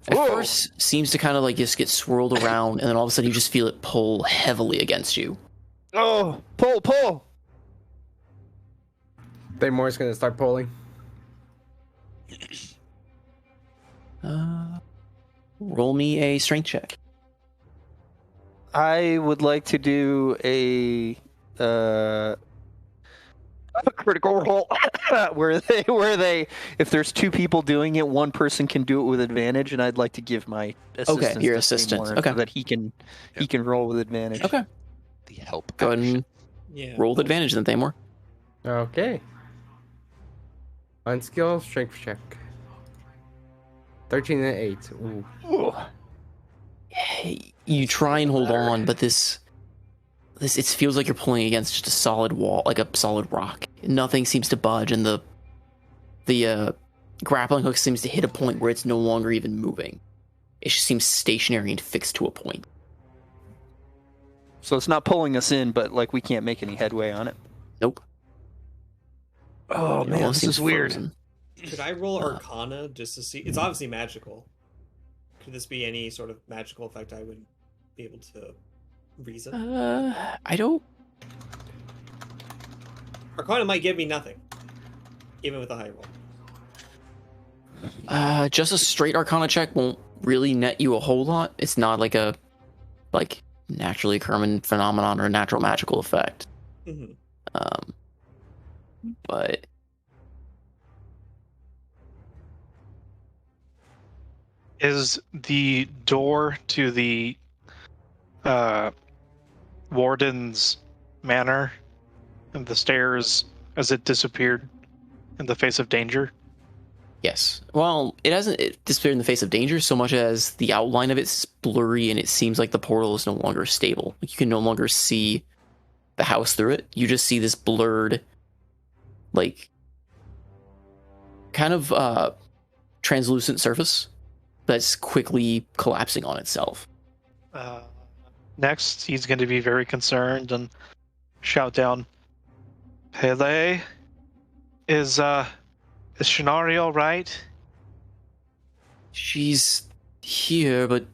S1: at first seems to kind of like just get swirled around, and then all of a sudden you just feel it pull heavily against you.
S7: Oh, pull!
S8: Thamor's gonna start pulling.
S1: Roll me a strength check.
S7: I would like to do a critical roll where they if there's two people doing it, one person can do it with advantage, and I'd like to give my assistance
S1: your
S7: to
S1: assistant.
S7: Seymour
S1: Okay.
S7: so that he can roll with advantage.
S1: Okay.
S4: The help.
S1: Go ahead and
S2: Yeah.
S1: roll with advantage then, Thamor.
S8: Okay. Unskill strength check. 13 and 8. Ooh.
S7: Ooh.
S1: You try and hold on, but this it feels like you're pulling against just a solid wall, like a solid rock. Nothing seems to budge, and the grappling hook seems to hit a point where it's no longer even moving. It just seems stationary and fixed to a point.
S7: So it's not pulling us in, but like we can't make any headway on it.
S1: Nope.
S7: Oh
S1: It
S7: man,
S1: almost
S7: this is
S1: seems
S7: weird.
S1: frozen.
S2: Could I roll Arcana just to see? It's obviously magical. Could this be any sort of magical effect I would be able to reason?
S1: I don't.
S2: Arcana might give me nothing, even with a high roll.
S1: Just a straight Arcana check won't really net you a whole lot. It's not like a naturally occurring phenomenon or natural magical effect.
S2: Mm-hmm.
S1: But
S5: Is the door to the warden's manor and the stairs, has it disappeared in the face of danger?
S1: yes, well, it hasn't disappeared in the face of danger so much as the outline of it's blurry, and it seems like the portal is no longer stable. Like you can no longer see the house through it. You just see this blurred, like, kind of translucent surface that's quickly collapsing on itself.
S5: Next, he's going to be very concerned and shout down, Pele, is Shinari all right?
S1: She's here, but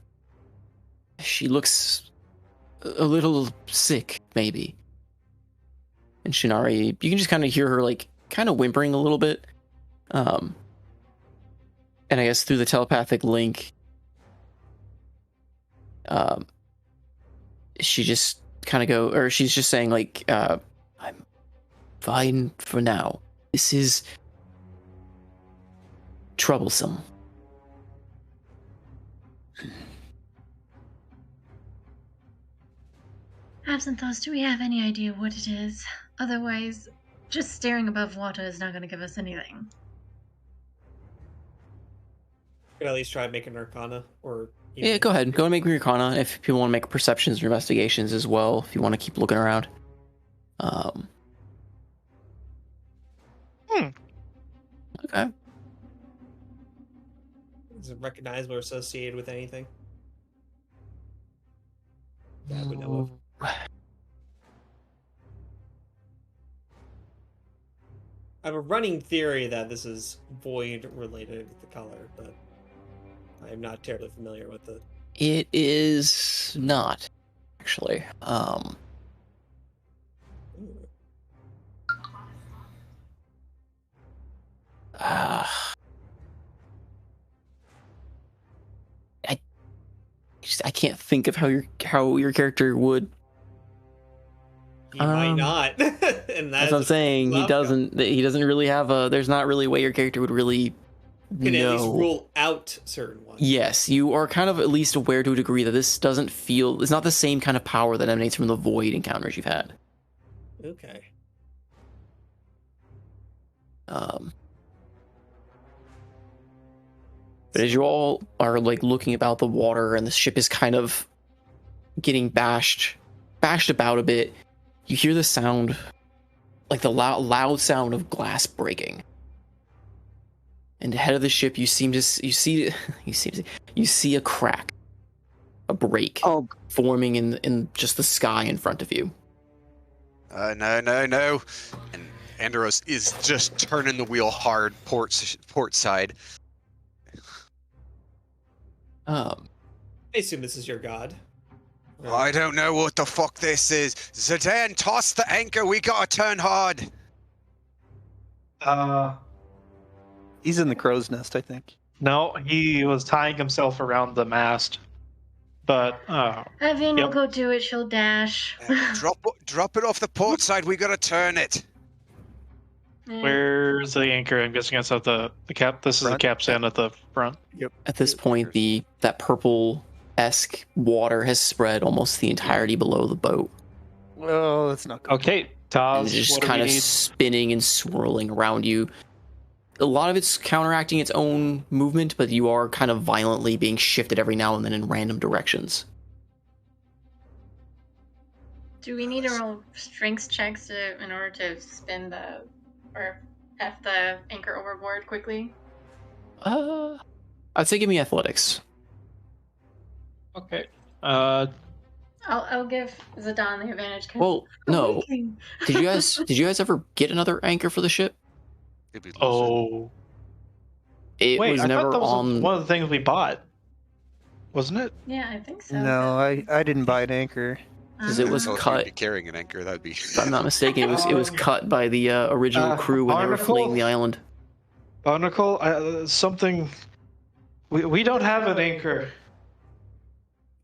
S1: she looks a little sick, maybe. And Shinari, you can just kind of hear her, like, kind of whimpering a little bit. And I guess through the telepathic link, she just kind of she's just saying, like, I'm fine for now. This is troublesome.
S6: Absent those, do we have any idea what it is? Otherwise, just staring above water is not going to give us anything.
S2: Could at least try to make an Arcana, or
S1: Yeah, go ahead. Go and make me Arcana if people want to make perceptions or investigations as well, if you want to keep looking around. Okay.
S2: Is it recognizable or associated with anything that we know of? I have a running theory that this is void related with the color, but I am not terribly familiar with it.
S1: It is not, actually. I can't think of how your character would.
S2: He might not, and
S1: That's what I'm saying. He doesn't really have a. There's not really a way your character would really
S2: can
S1: know.
S2: At least rule out certain ones.
S1: Yes, you are kind of at least aware to a degree that this doesn't feel. It's not the same kind of power that emanates from the void encounters you've had.
S2: Okay.
S1: But as you all are like looking about the water and the ship is kind of getting bashed about a bit, you hear the sound, like the loud sound of glass breaking. And ahead of the ship, you see a crack, a break forming in just the sky in front of you.
S4: No. And Andros is just turning the wheel hard port side.
S2: I assume this is your god.
S4: I don't know what the fuck this is. Zidane, toss the anchor. We gotta turn hard.
S7: He's in the crow's nest, I think.
S5: No, he was tying himself around the mast. But
S6: Evan will go do it. She'll dash.
S4: Drop it off the port side. We gotta turn it.
S5: Where's the anchor? I'm guessing it's at the cap. This is the capstan at the front.
S7: Yep.
S1: At this point, that purple-esque water has spread almost the entirety below the boat.
S7: Well, that's not good.
S5: Okay,
S1: And
S5: Taz,
S1: it's just
S5: what do
S1: kind
S5: we
S1: of
S5: need?
S1: spinning and swirling around you. A lot of it's counteracting its own movement, but you are kind of violently being shifted every now and then in random directions.
S6: Do we need to roll strength checks in order to spin or F the anchor overboard quickly?
S1: I'd say give me athletics.
S5: Okay.
S6: I'll give Zidane the advantage.
S1: Well, no. Did you guys ever get another anchor for the ship?
S5: Oh.
S1: It
S5: Wait,
S1: was
S5: I
S1: never
S5: thought that was
S1: on.
S5: one of the things we bought. Wasn't it?
S6: Yeah, I think so.
S7: No, I didn't buy an anchor.
S1: Because it was
S4: Well, if you'd
S1: cut.
S4: be carrying an anchor, that'd be.
S1: If I'm not mistaken, it was cut by the original crew when they were
S5: Barnacle?
S1: fleeing the island.
S5: Barnacle, something. We don't have an anchor.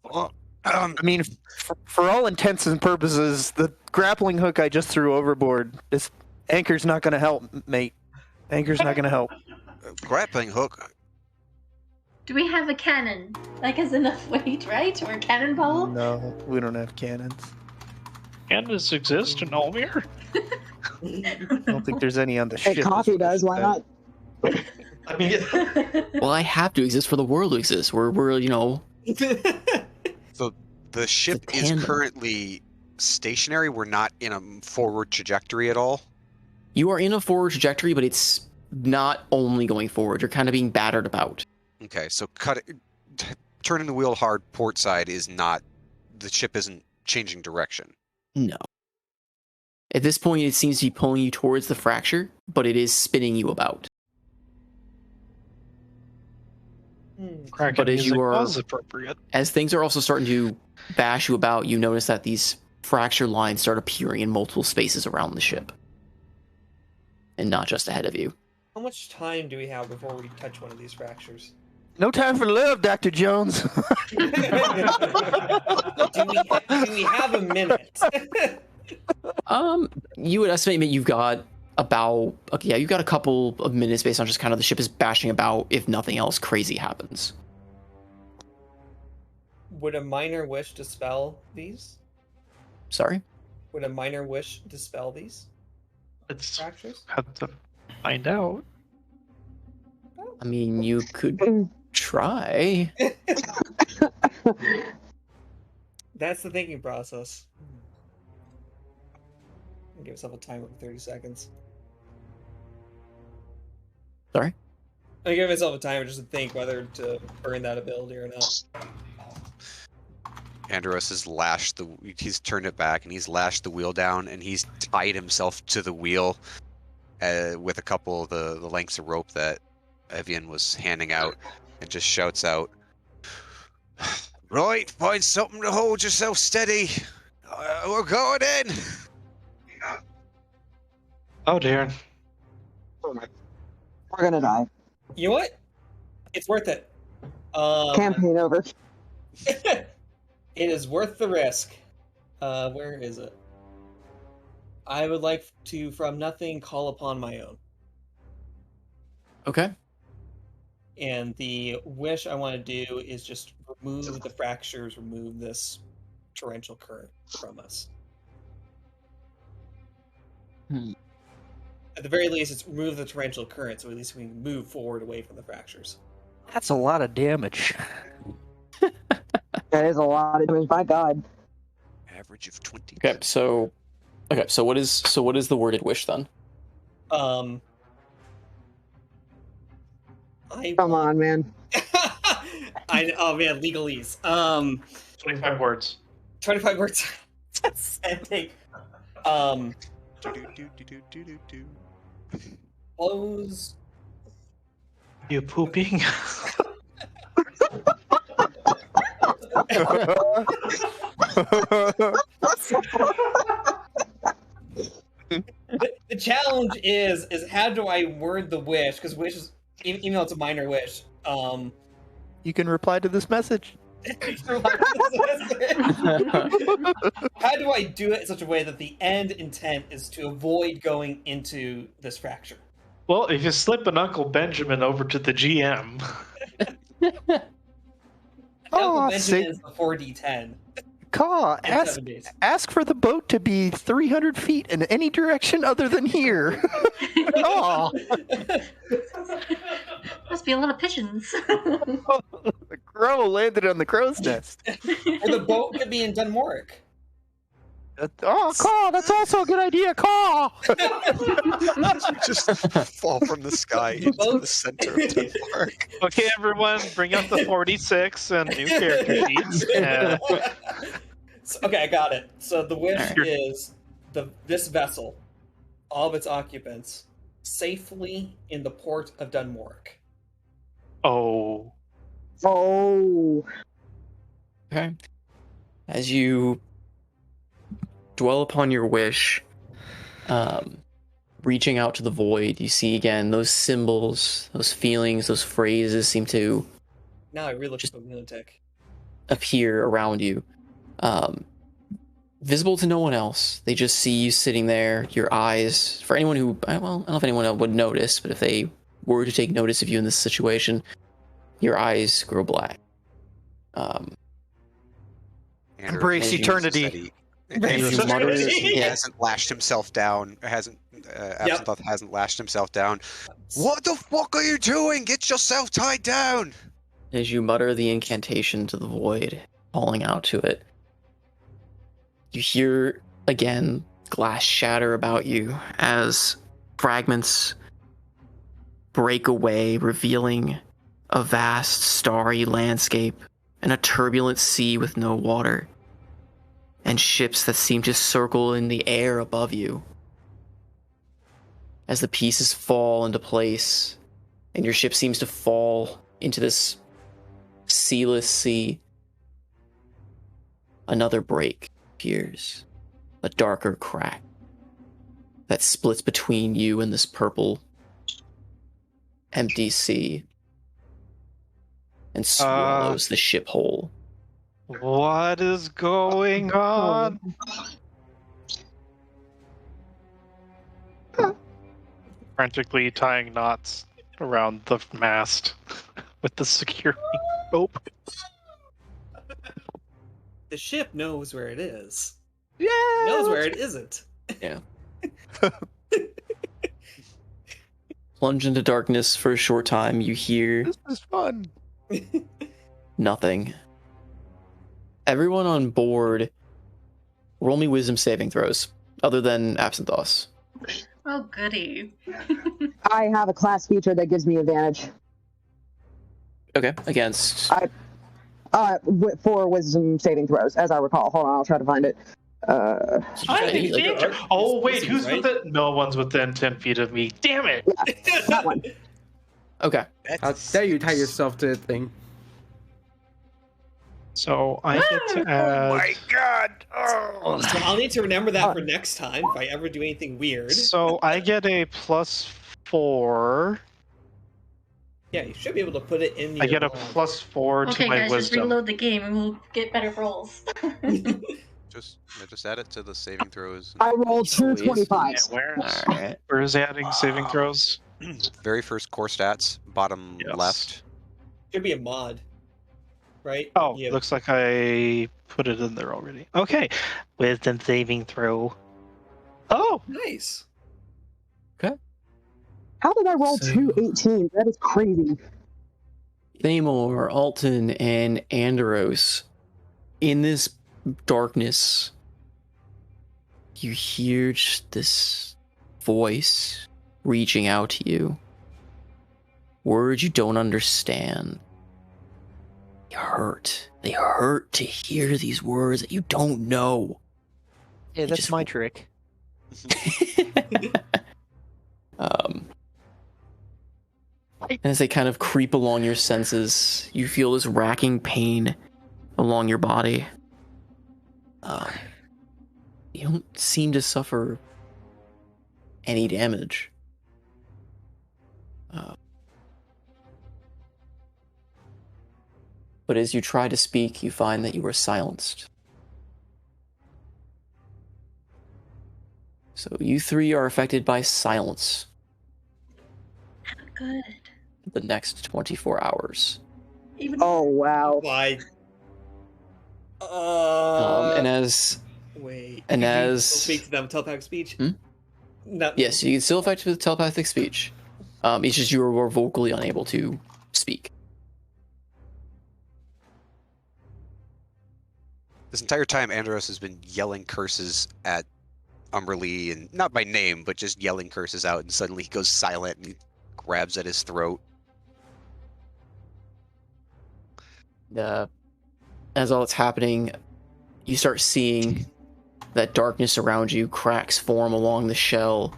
S4: Well,
S7: I mean, for all intents and purposes, the grappling hook I just threw overboard, this anchor's not going to help, mate. Anchor's not going to help.
S4: grappling hook.
S6: Do we have a cannon? Like has enough weight, right? Or a cannonball?
S7: No, we don't have cannons.
S5: Cannons exist in Almir?
S7: I don't think there's any on the
S3: Hey,
S7: ship.
S3: coffee does. Why not?
S5: I mean,
S1: Well, I have to exist for the world to exist. We're
S4: So the ship is
S1: tandem.
S4: currently stationary. We're not in a forward trajectory at all.
S1: You are in a forward trajectory, but it's not only going forward. You're kind of being battered about.
S4: Okay, so turning the wheel hard port side is not. The ship isn't changing direction.
S1: No. At this point, it seems to be pulling you towards the fracture, but it is spinning you about.
S5: Kraken
S1: But as you
S5: music
S1: are-
S5: was appropriate.
S1: As things are also starting to bash you about, you notice that these fracture lines start appearing in multiple spaces around the ship. And not just ahead of you.
S2: How much time do we have before we touch one of these fractures?
S7: No time for love, Dr. Jones.
S2: do we have a minute?
S1: You would estimate that you've got you've got a couple of minutes based on just kind of the ship is bashing about if nothing else crazy happens.
S2: Would a minor wish dispel these?
S1: Sorry.
S2: Would a minor wish dispel these
S5: Let's
S2: fractures?
S5: have to find out.
S1: I mean, you could try.
S2: That's the thinking process. Give yourself a timer of 30 seconds.
S1: Sorry.
S2: I give myself a timer just to think whether to burn that ability or not.
S4: Andros has he's turned it back and he's lashed the wheel down and he's tied himself to the wheel with a couple of the lengths of rope that Evian was handing out and just shouts out, "Right, find something to hold yourself steady. We're going in."
S5: Oh dear.
S3: We're gonna die.
S2: You know what? It's worth it.
S3: Campaign over.
S2: It is worth the risk. Where is it? I would like to, from nothing, call upon my own.
S1: Okay.
S2: And the wish I want to do is just remove the fractures, remove this torrential current from us. At the very least, it's remove the torrential current, so at least we can move forward away from the fractures.
S7: That's a lot of damage.
S3: That is a lot of damage. My God.
S4: Average of 20.
S1: Okay. So what is the worded wish then?
S2: I
S3: Come on, man.
S2: oh man, legalese.
S5: 25 words.
S2: 25 words. That's ending. Close.
S5: You pooping?
S2: The challenge is how do I word the wish? Because wish is, even though it's a minor wish,
S7: You can reply to this message.
S2: how do I do it in such a way that the end intent is to avoid going into this fracture?
S5: Well, if you slip an Uncle Benjamin over to the GM.
S2: Uncle
S7: say-
S2: Benjamin is the 4d10
S7: Caw,
S2: in
S7: ask
S2: 7 days.
S7: ask for the boat to be 300 feet in any direction other than here. Aw.
S6: Must be a lot of pigeons.
S7: The crow landed on the crow's nest.
S2: Or the boat could be in Dunmoric.
S7: Oh, Caw, that's also a good idea, Caw.
S4: Just fall from the sky into the center of Denmark.
S5: Okay, everyone, bring up the 46 and new character sheets.
S2: Okay, I got it. So the wish
S1: Alright.
S2: is this vessel, all of its occupants, safely in the port of Dunmoric.
S5: Oh.
S3: Oh.
S1: Okay. As you dwell upon your wish, reaching out to the void, you see again those symbols, those feelings, those phrases seem to
S2: Now I really look like a lunatic.
S1: appear around you. Visible to no one else. They just see you sitting there, your eyes, for anyone who, well, I don't know if anyone else would notice, but if they were to take notice of you in this situation, your eyes grow black.
S7: Embrace eternity.
S4: Andros
S1: Mutters-
S4: hasn't lashed himself down. Absinthoth hasn't lashed himself down. What the fuck are you doing? Get yourself tied down!
S1: As you mutter the incantation to the void, calling out to it, you hear again glass shatter about you as fragments break away, revealing a vast starry landscape and a turbulent sea with no water, and ships that seem to circle in the air above you. As the pieces fall into place, and your ship seems to fall into this sealess sea, another break appears, a darker crack that splits between you and this purple, empty sea, and swallows the ship whole.
S5: What is going on? Frantically tying knots around the mast with the security rope.
S2: The ship knows where it is.
S7: Yeah.
S2: He knows where it isn't.
S1: Yeah. Plunge into darkness for a short time. You hear
S7: This is fun.
S1: nothing. Everyone on board, roll me wisdom saving throws, other than Absinthoss.
S6: Oh, goody.
S3: I have a class feature that gives me advantage.
S1: Okay, against.
S3: For wisdom saving throws, as I recall. Hold on, I'll try to find it.
S5: I
S1: Hey,
S5: think.
S2: like-
S5: Oh wait,
S2: This is
S5: who's
S2: right.
S5: within? No one's within 10 feet of me. Damn it!
S3: That one.
S1: Okay.
S8: How dare you tie yourself to the thing?
S5: So I get to add.
S4: God! Oh.
S2: So I'll need to remember that for next time if I ever do anything weird.
S5: So I get a +4.
S2: Yeah, you should be able to put it in.
S5: I get a +4 to
S6: Okay,
S5: my
S6: guys, just
S5: wisdom.
S6: reload the game and we'll get better rolls.
S4: Just add it to the saving throws.
S3: I rolled two
S1: Please.
S3: 25s.
S1: Alright.
S5: Where's adding saving throws?
S4: Very first core stats, bottom
S5: Yes.
S4: left.
S2: Should be a mod, right?
S5: Oh,
S2: Yeah.
S5: looks like I put it in there already. Okay, wisdom saving throw. Oh,
S2: Nice.
S3: How did I roll
S1: So-
S3: two 18s? That is crazy.
S1: Thamor, Alton, and Andros. In this darkness, you hear just this voice reaching out to you. Words you don't understand. They hurt. They hurt to hear these words that you don't know.
S7: Yeah,
S1: It
S7: that's
S1: just-
S7: my trick.
S1: And as they kind of creep along your senses, you feel this racking pain along your body. You don't seem to suffer any damage. But as you try to speak, you find that you are silenced. So you three are affected by silence
S6: Good.
S1: the next 24 hours.
S6: Even
S3: Oh, wow.
S2: Why?
S1: And as
S2: Wait.
S1: and
S2: Can you
S1: as-
S2: still speak to them telepathic speech?
S1: Hmm?
S2: No.
S1: yes, you can still affect with telepathic speech. It's just you are vocally unable to speak.
S4: This entire time, Andros has been yelling curses at Umberlee, and not by name, but just yelling curses out, and suddenly he goes silent and he grabs at his throat.
S1: As all that's happening, you start seeing that darkness around you, cracks form along the shell,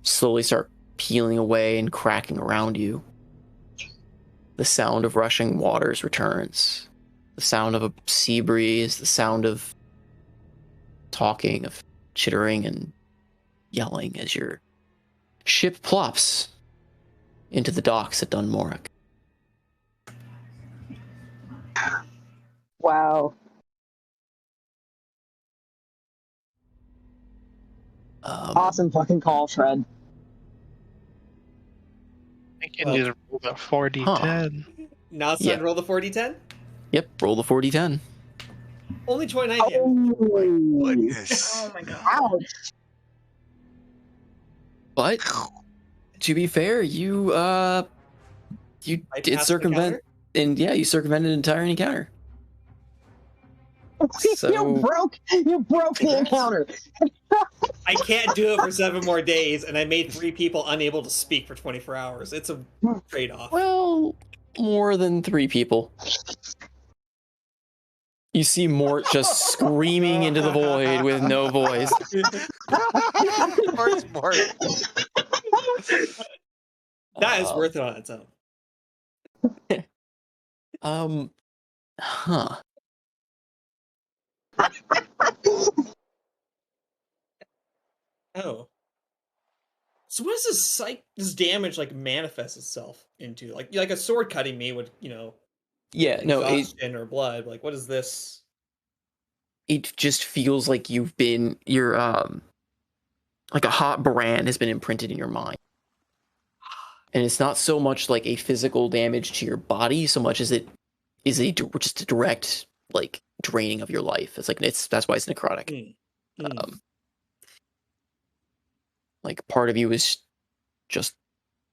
S1: slowly start peeling away and cracking around you. The sound of rushing waters returns. The sound of a sea breeze, the sound of talking, of chittering and yelling as your ship plops into the docks at Dunmoric.
S3: Wow. Awesome fucking call, Shred.
S5: I can just roll that 40-10.
S2: Now it's time
S1: Yeah.
S2: to roll the 40-10?
S1: Yep, roll the 40-10.
S2: Only 29 damage.
S3: Oh,
S4: Goodness.
S6: Oh my god.
S3: ouch.
S1: But to be fair, you
S2: I
S1: did
S2: passed the
S1: circumvent, and yeah, you circumvented an entire encounter. So-
S3: you broke the encounter.
S2: I can't do it for 7 more days, and I made 3 people unable to speak for 24 hours. It's a trade-off.
S1: Well, more than 3 people. You see Mort just screaming into the void with no voice.
S4: Mort's Mort.
S2: That is
S1: Uh,
S2: worth it on its own.
S1: Huh.
S2: Oh. So what does this damage like manifest itself into? Like a sword cutting me would,
S1: Yeah, no,
S2: exhaustion or blood. Like what is this?
S1: it just feels like you're like a hot brand has been imprinted in your mind. And it's not so much like a physical damage to your body so much as it is just a direct like draining of your life. That's why it's necrotic. Like part of you is just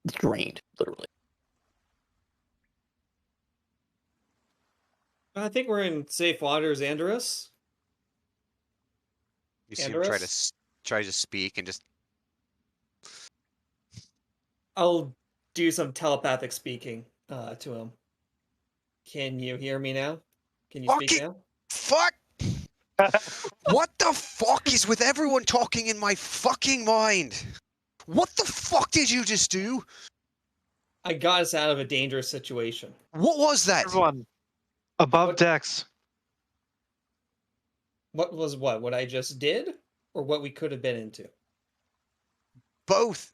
S1: drained, literally.
S2: I think we're in safe waters, Andros.
S4: You see him
S2: Andros?
S4: try to speak and just
S2: I'll do some telepathic speaking to him. Can you hear me now? Can you speak now?
S4: fuck. What the fuck is with everyone talking in my fucking mind? What the fuck did you just do?
S2: I got us out of a dangerous situation.
S4: What was that?
S5: Everyone, above
S2: What-
S5: decks.
S2: What was what? What I just did? Or what we could have been into?
S4: Both.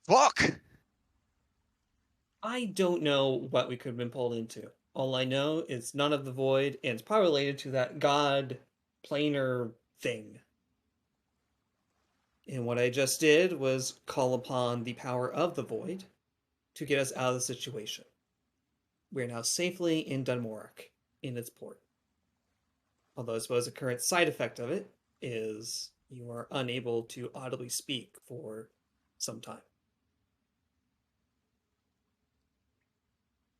S4: Fuck.
S2: I don't know what we could have been pulled into. All I know is none of the void, and it's probably related to that god planar thing. And what I just did was call upon the power of the void to get us out of the situation. We're now safely in Dunmoric, in its port. Although I suppose the current side effect of it is you are unable to audibly speak for some time.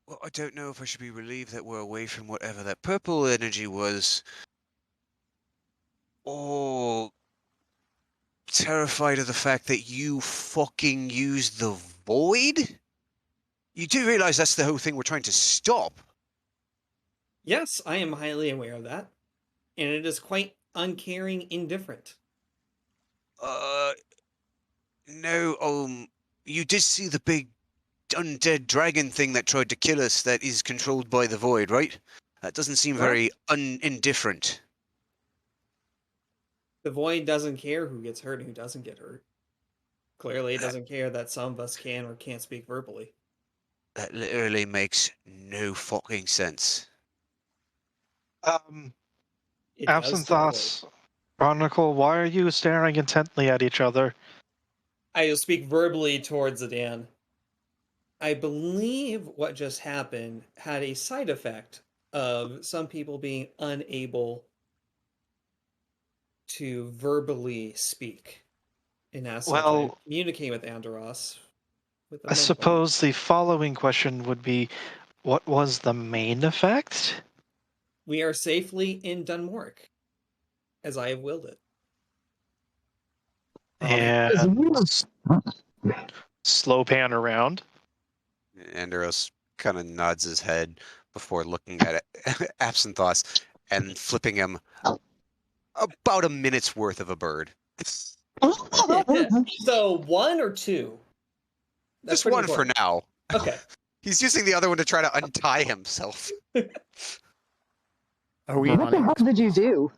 S4: Well, I don't know if I should be relieved that we're away from whatever that purple energy was, or terrified of the fact that you fucking used the void? You do realize that's the whole thing we're trying to stop.
S2: Yes, I am highly aware of that. And it is quite uncaring indifferent.
S4: No, you did see the big undead dragon thing that tried to kill us that is controlled by the void, right? That doesn't seem very indifferent.
S2: The void doesn't care who gets hurt and who doesn't get hurt. Clearly, it doesn't care that some of us can or can't speak verbally.
S4: That literally makes no fucking sense.
S2: It does
S5: Absent
S2: to the void.
S5: thoughts. Chronicle, why are you staring intently at each other?
S2: I will speak verbally towards Adan. I believe what just happened had a side effect of some people being unable to verbally speak. And as such, I communicate with Andros.
S5: I suppose the following question would be, what was the main effect?
S2: We are safely in Dunmoric, as I have willed it.
S5: And slow pan around.
S4: Andros kind of nods his head before looking at it, absent thoughts, and flipping him about a minute's worth of a bird.
S2: So 1 or 2?
S4: Just one important. For now.
S2: Okay.
S4: He's using the other one to try to untie himself.
S3: What the hell did you do?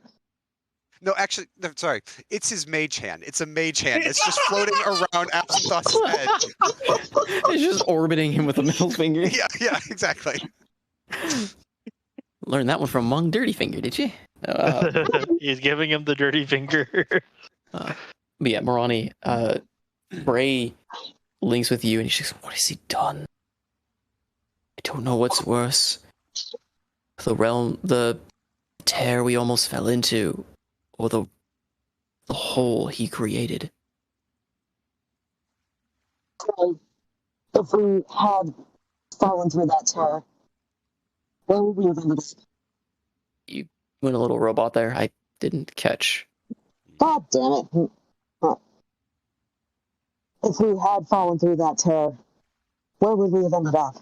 S4: No, actually, no, sorry. It's his mage hand. It's a mage hand. It's just floating around Absent Thought's head.
S1: It's just orbiting him with a middle finger.
S4: Yeah, exactly.
S1: Learned that one from Mung Dirty Finger, did you?
S5: He's giving him the dirty finger.
S1: But yeah, Morani, Bray links with you and she's like, what has he done? I don't know what's worse. The tear we almost fell into, or the hole he created.
S3: If we had fallen through that tear, where would we have ended up?
S1: You went a little robot there. I didn't catch.
S3: God damn it. If we had fallen through that tear, where would we have ended up?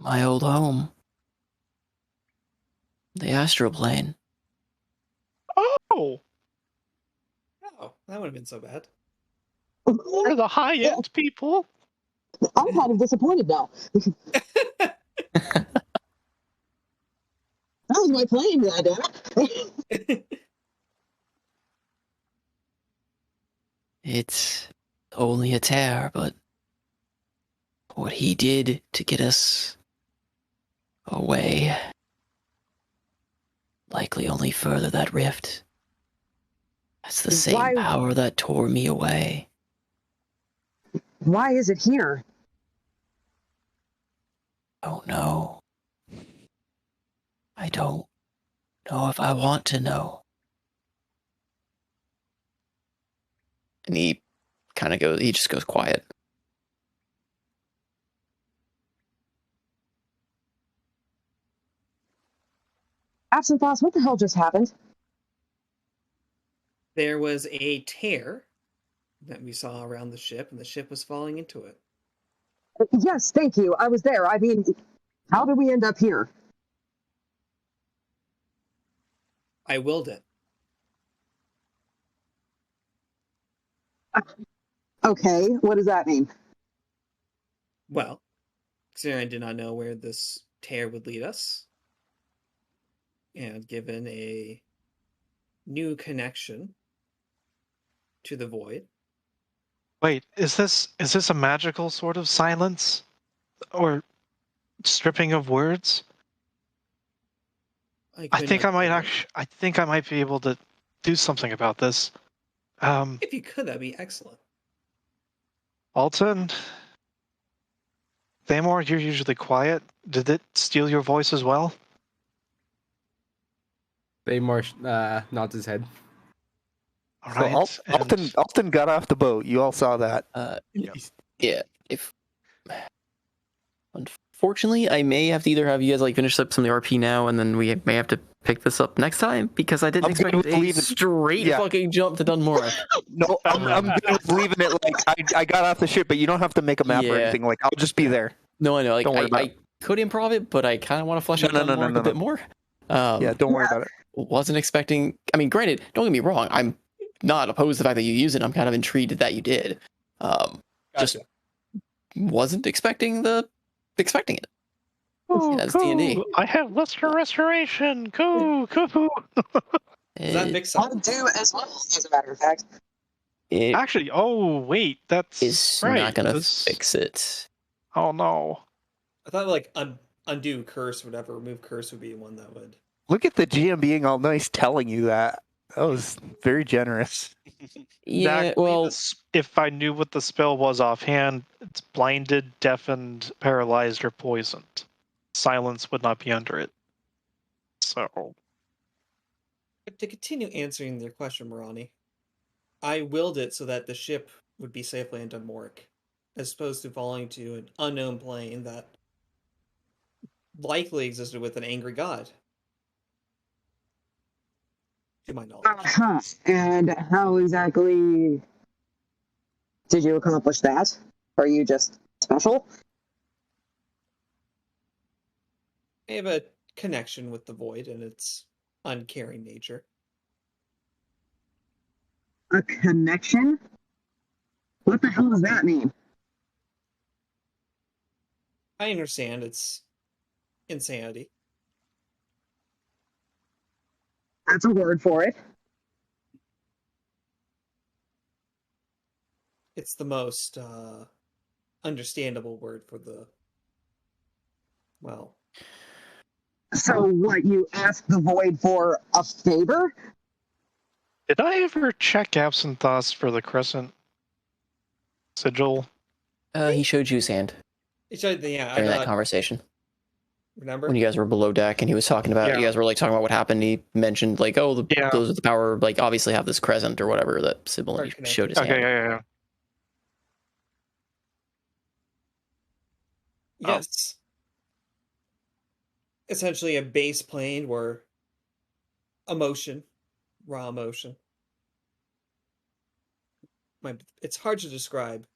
S1: My old home. The astral plane.
S5: Oh!
S2: Oh, that would have been so bad.
S5: We're the high-end people.
S3: I'm kind of disappointed now. That was my claim, goddammit.
S1: It's only a tear, but what he did to get us away likely only further that rift. That's the same power that tore me away.
S3: Why is it here?
S1: Oh no. I don't know if I want to know. And he just goes quiet.
S3: Absent thoughts, what the hell just happened?
S2: There was a tear that we saw around the ship, and the ship was falling into it.
S3: Yes, thank you. I was there. I mean, how did we end up here?
S2: I willed it.
S3: Okay, what does that mean?
S2: Well, considering I did not know where this tear would lead us, and given a new connection to the void.
S5: Wait, is this a magical sort of silence, or stripping of words? I think I might actually. I think I might be able to do something about this.
S2: If you could, that'd be excellent.
S5: Alton, Thamor, you're usually quiet. Did it steal your voice as well?
S8: Thamor nods his head.
S5: All
S7: So
S5: right.
S7: Alton got off the boat. You all saw that.
S4: Yep.
S1: Yeah. If unfortunately, I may have to either have you guys like finish up some of the RP now, and then we may have to pick this up next time because I didn't
S7: I'm
S1: expect
S7: good with
S1: a
S7: leaving-
S1: straight
S7: yeah.
S1: fucking jump to Dunmore.
S7: No, I'm good with leaving it. Like I got off the ship, but you don't have to make a map or
S1: Yeah.
S7: anything. Like I'll just be there.
S1: No, I know. Like
S7: Don't worry about
S1: I could improv it, but I kind of want to flesh out
S7: No,
S1: Dunmore a bit more.
S7: Yeah, don't worry about it.
S1: Wasn't expecting. I mean, granted, don't get me wrong. I'm not opposed to the fact that you use it. I'm kind of intrigued that you did. Just wasn't expecting it.
S5: Oh,
S1: That's
S5: cool.
S1: D&D.
S5: I have Lister Restoration. Cool.
S2: Is that
S1: It
S2: Vic
S3: I do as well, as a matter of fact.
S5: Actually, oh wait, that's
S1: is
S5: right.
S1: not gonna
S5: this-
S1: fix it.
S5: Oh no.
S2: I thought like undo curse or whatever, remove curse would be one that would.
S7: Look at the GM being all nice, telling you that. That was very generous.
S1: Yeah.
S5: Exactly.
S1: Well,
S5: If I knew what the spell was offhand, it's blinded, deafened, paralyzed, or poisoned. Silence would not be under it. So,
S2: But to continue answering your question, Marani, I willed it so that the ship would be safely in Dunmoric, as opposed to falling to an unknown plane that likely existed with an angry god. To my knowledge.
S3: Uh-huh. And how exactly did you accomplish that? Are you just special?
S2: I have a connection with the void and its uncaring nature.
S3: A connection? What the hell does that mean?
S2: I understand it's insanity.
S3: That's a word for it.
S2: It's the most understandable word for the. Well,
S3: So what, you asked the void for a favor?
S5: did I ever check absent thoughts for the crescent sigil?
S1: he showed you his hand
S2: it's yeah. I
S1: during that
S2: thought.
S1: conversation
S2: Remember?
S1: when you guys were below deck, and he was talking about.
S5: Yeah.
S1: You guys were like talking about what happened. He mentioned like, oh,
S5: Yeah.
S1: those with the power like obviously have this crescent or whatever that Sybil, and he
S2: Connected.
S1: showed his
S5: Okay,
S1: hand.
S5: yeah.
S2: Yes. Essentially a base plane where emotion, raw emotion. It's hard to describe.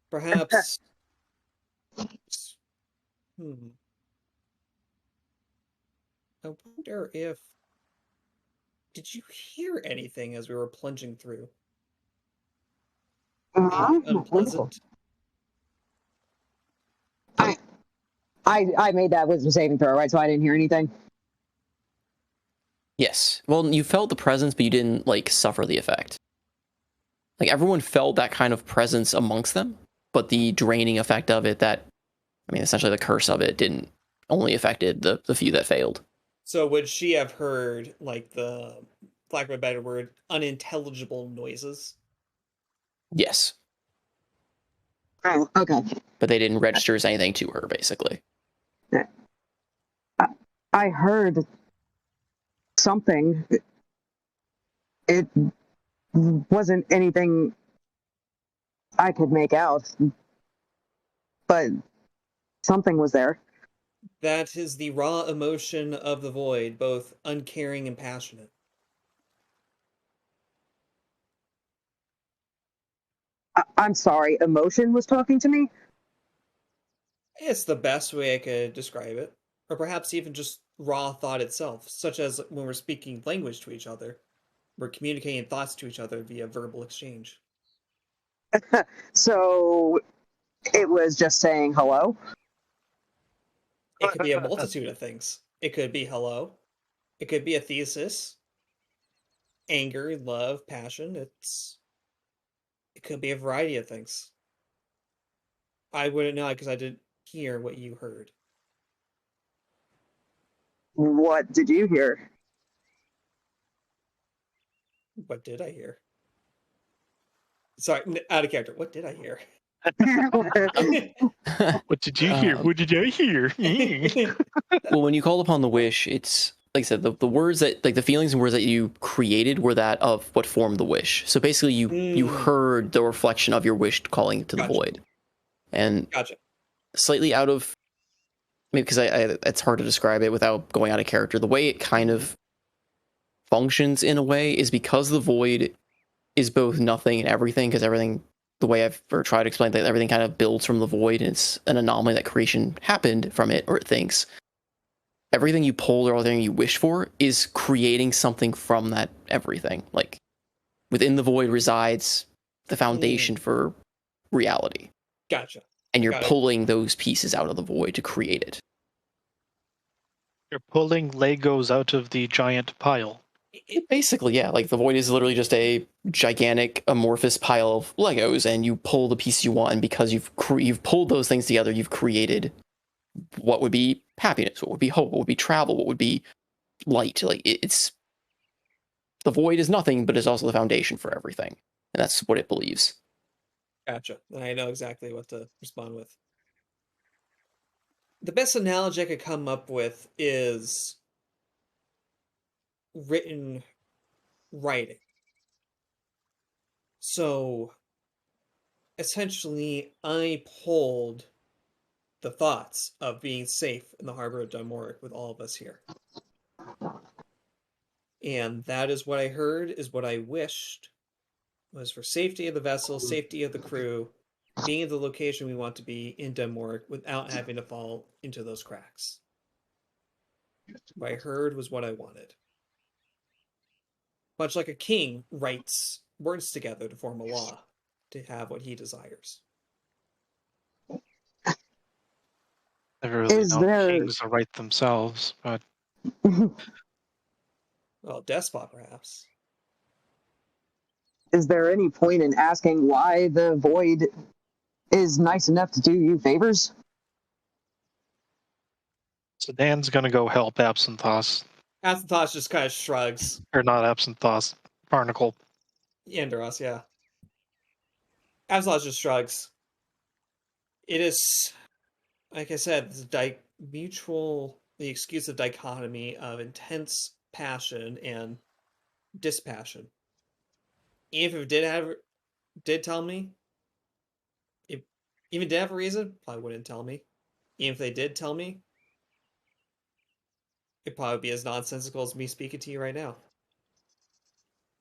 S2: Perhaps. I wonder if. Did you hear anything as we were plunging through? Anything unpleasant?
S3: I made that wisdom saving throw, right? So I didn't hear anything.
S1: Yes. Well, you felt the presence, but you didn't like suffer the effect. Like everyone felt that kind of presence amongst them, but the draining effect of it, essentially the curse of it, didn't only affected the few that failed.
S2: So would she have heard like the, for lack of a better word, unintelligible noises?
S1: Yes,
S3: Oh, okay.
S1: but they didn't register as anything to her, basically.
S3: I heard something. It wasn't anything I could make out, but something was there.
S2: That is the raw emotion of the void, both uncaring and passionate.
S3: I'm sorry, emotion was talking to me?
S2: It's the best way I could describe it. Or perhaps even just raw thought itself, such as when we're speaking language to each other. We're communicating thoughts to each other via verbal exchange.
S3: So it was just saying hello?
S2: It could be a multitude of things. It could be hello. It could be a thesis. Anger, love, passion. It could be a variety of things. I wouldn't know because I didn't hear what you heard.
S3: What did you hear?
S2: What did I hear? Sorry, out of character. What did I hear?
S5: What did you hear? What did I hear?
S1: Well, when you call upon the wish, it's like I said, the words that like the feelings and words that you created were that of what formed the wish. So basically, you heard the reflection of your wish calling to the
S2: Gotcha.
S1: void, and
S2: Gotcha.
S1: slightly out of maybe because I it's hard to describe it without going out of character. The way it kind of functions in a way is because the void is both nothing and everything. Because everything, the way I've tried to explain that, everything kind of builds from the void, and it's an anomaly that creation happened from it, or it thinks. Everything you pull or everything you wish for is creating something from that everything. Like within the void resides the foundation for reality.
S2: Gotcha.
S1: And you're
S2: Got it.
S1: pulling those pieces out of the void to create it.
S5: You're pulling Legos out of the giant pile.
S1: Basically, yeah. Like the void is literally just a gigantic amorphous pile of Legos, and you pull the piece you want. And because you've pulled those things together, you've created what would be happiness, what would be hope, what would be travel, what would be light. Like it's the void is nothing, but is also the foundation for everything, and that's what it believes.
S2: Gotcha. Then I know exactly what to respond with. The best analogy I could come up with is written writing. So essentially, I pulled the thoughts of being safe in the harbor of Dunmoric with all of us here. And that is what I heard, is what I wished, was for safety of the vessel, safety of the crew, being at the location we want to be in Dunmoric without having to fall into those cracks. What I heard was what I wanted. Much like a king writes words together to form a law, to have what he desires.
S5: Never really
S3: Is
S5: known
S3: there-
S5: kings to write themselves, but
S2: Well, despot, perhaps.
S3: Is there any point in asking why the void is nice enough to do you favors?
S5: so Dan's gonna go help Absinthoss.
S2: Athos just kind of shrugs.
S5: Or not Absinthoss, Barnacle.
S2: Yanderos, yeah. Athos just shrugs. It is, like I said, the exclusive dichotomy of intense passion and dispassion. If it did tell me, if even did have a reason, probably wouldn't tell me. Even if they did tell me, it'd probably be as nonsensical as me speaking to you right now.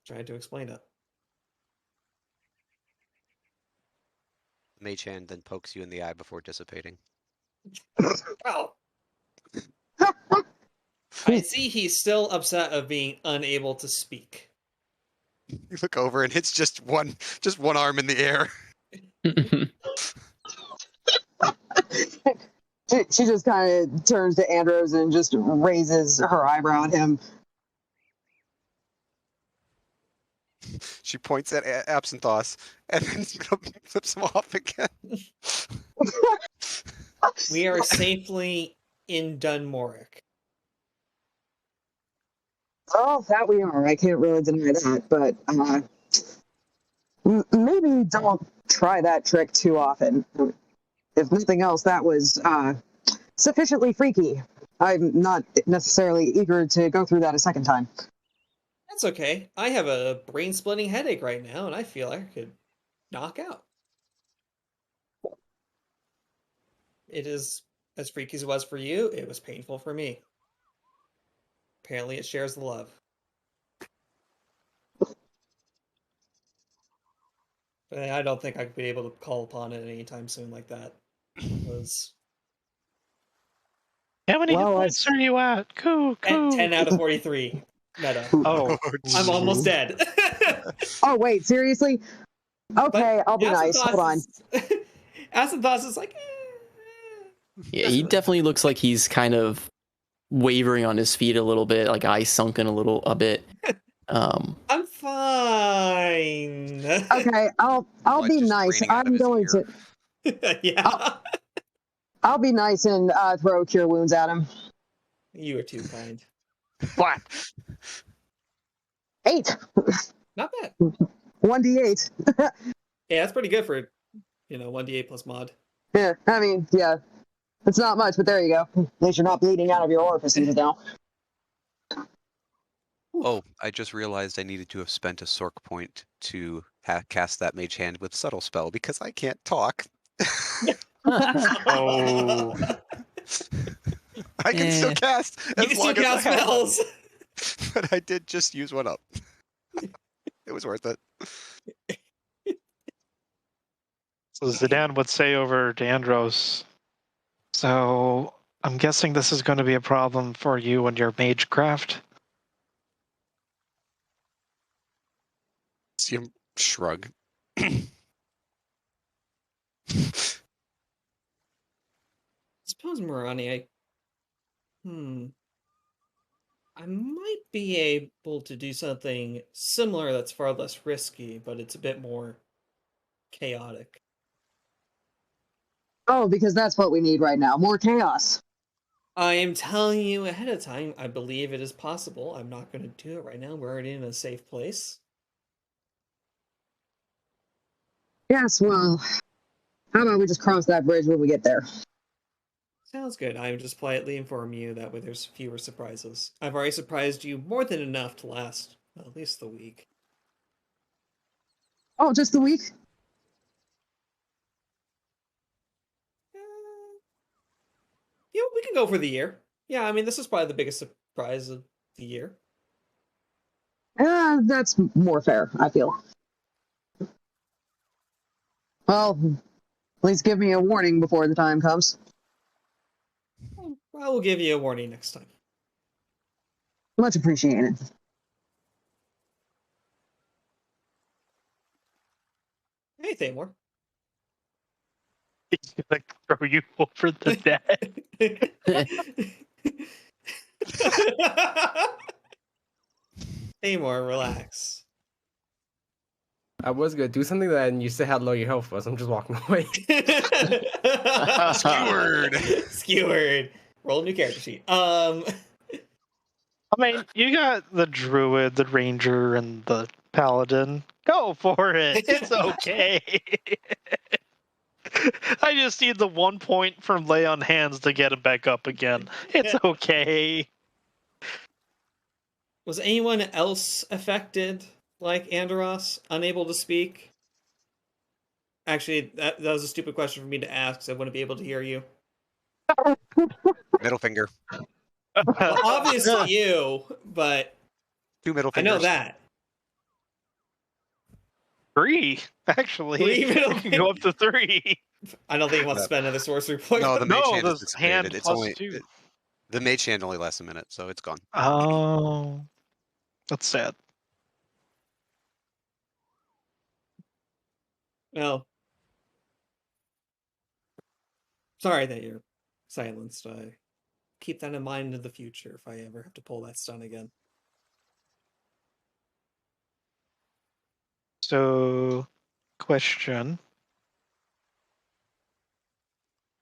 S2: Trying to explain it.
S4: Mage hand then pokes you in the eye before dissipating.
S2: Oh. I see he's still upset of being unable to speak.
S4: You look over and it's just one arm in the air.
S3: She just kind of turns to Andros and just raises her eyebrow at him.
S4: She points at Absinthoss and then flips him off again.
S2: We are safely in Dunmoric.
S3: Oh, that we are. I can't really deny that, but maybe don't try that trick too often. If nothing else, that was sufficiently freaky. I'm not necessarily eager to go through that a second time.
S2: That's okay. I have a brain-splitting headache right now, and I feel like I could knock out. It is as freaky as it was for you. It was painful for me. Apparently, it shares the love. But I don't think I could be able to call upon it anytime soon like that. Was
S5: How many hit
S3: Well,
S5: points are you at? Coo, coo.
S2: 10 out of 43 meta.
S5: Oh,
S2: I'm almost dead.
S3: Oh, wait, seriously? Okay, I'll be nice. Hold on.
S2: Asymptosis is like,
S1: Yeah, he definitely looks like he's kind of wavering on his feet a little bit, like eyes sunken a bit.
S2: I'm fine.
S3: Okay, I'll
S4: Blood
S3: be
S4: just
S3: nice.
S4: draining out of
S3: I'm
S4: his
S3: going
S4: ear.
S3: to.
S2: Yeah.
S3: I'll be nice and throw cure wounds at him.
S2: You are too kind.
S5: what?
S3: 8.
S2: Not bad.
S3: 1d8.
S2: Yeah, that's pretty good for 1d8 plus mod.
S3: Yeah, I mean, yeah. It's not much, but there you go. At least you're not bleeding out of your orifices now.
S4: Oh, I just realized I needed to have spent a Sork point to cast that Mage Hand with Subtle Spell because I can't talk.
S5: Oh.
S4: I can still cast
S2: You
S4: as
S2: can still
S4: long as I
S2: cast
S4: have one.
S2: spells.
S4: But I did just use one up. It was worth it.
S5: So Zidane would say over to Andros, so I'm guessing this is going to be a problem for you and your magecraft.
S4: See him shrug.
S2: Suppose Marani, I might be able to do something similar that's far less risky, but it's a bit more chaotic.
S3: Oh, because that's what we need right now. More chaos.
S2: I am telling you ahead of time, I believe it is possible. I'm not going to do it right now. We're already in a safe place.
S3: Yes, well, how about we just cross that bridge when we get there?
S2: Sounds good. I would just politely inform you that way there's fewer surprises. I've already surprised you more than enough to last at least the week.
S3: Oh, just the week?
S2: Yeah, we can go for the year. Yeah, I mean, this is probably the biggest surprise of the year.
S3: That's more fair, I feel. Well, at least give me a warning before the time comes.
S2: I will give you a warning next time.
S3: Much appreciated.
S2: Hey, Thamor.
S5: He's going to throw you over the deck.
S2: Thamor, relax.
S8: I was gonna do something, then you said how low your health was. I'm just walking away.
S4: Skewered.
S2: Skewered. Roll a new character sheet.
S5: I mean, you got the druid, the ranger, and the paladin. Go for it. It's okay. I just need the 1 point from lay on hands to get him back up again. It's okay.
S2: Was anyone else affected, like Andoros, unable to speak? Actually, that was a stupid question for me to ask, so I wouldn't be able to hear you.
S4: Middle finger.
S2: Well, obviously you, but
S4: 2 middle
S2: I
S4: fingers.
S2: know that.
S5: 3, actually.
S2: 3 middle
S5: You can go up to 3.
S2: I don't think he wants to spend another sorcery point.
S4: No, the mage
S5: No,
S4: hand is
S5: this hand
S4: dissipated. It's
S5: plus
S4: only
S5: 2.
S4: the mage hand only lasts a minute, so it's gone.
S5: Oh, that's sad.
S2: Well, sorry that you're silenced. I keep that in mind in the future if I ever have to pull that stun again.
S5: So, question.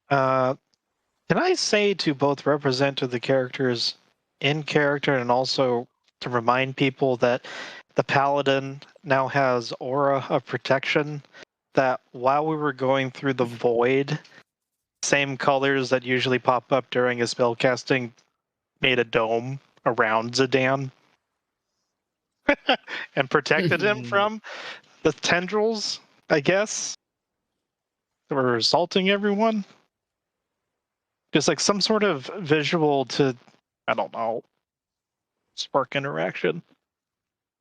S5: Can I say to both represent to the characters in character and also to remind people that the paladin now has aura of protection, that while we were going through the void, same colors that usually pop up during a spell casting made a dome around Zidane and protected him from the tendrils, I guess, that were assaulting everyone. Just like some sort of visual to, I don't know, spark interaction.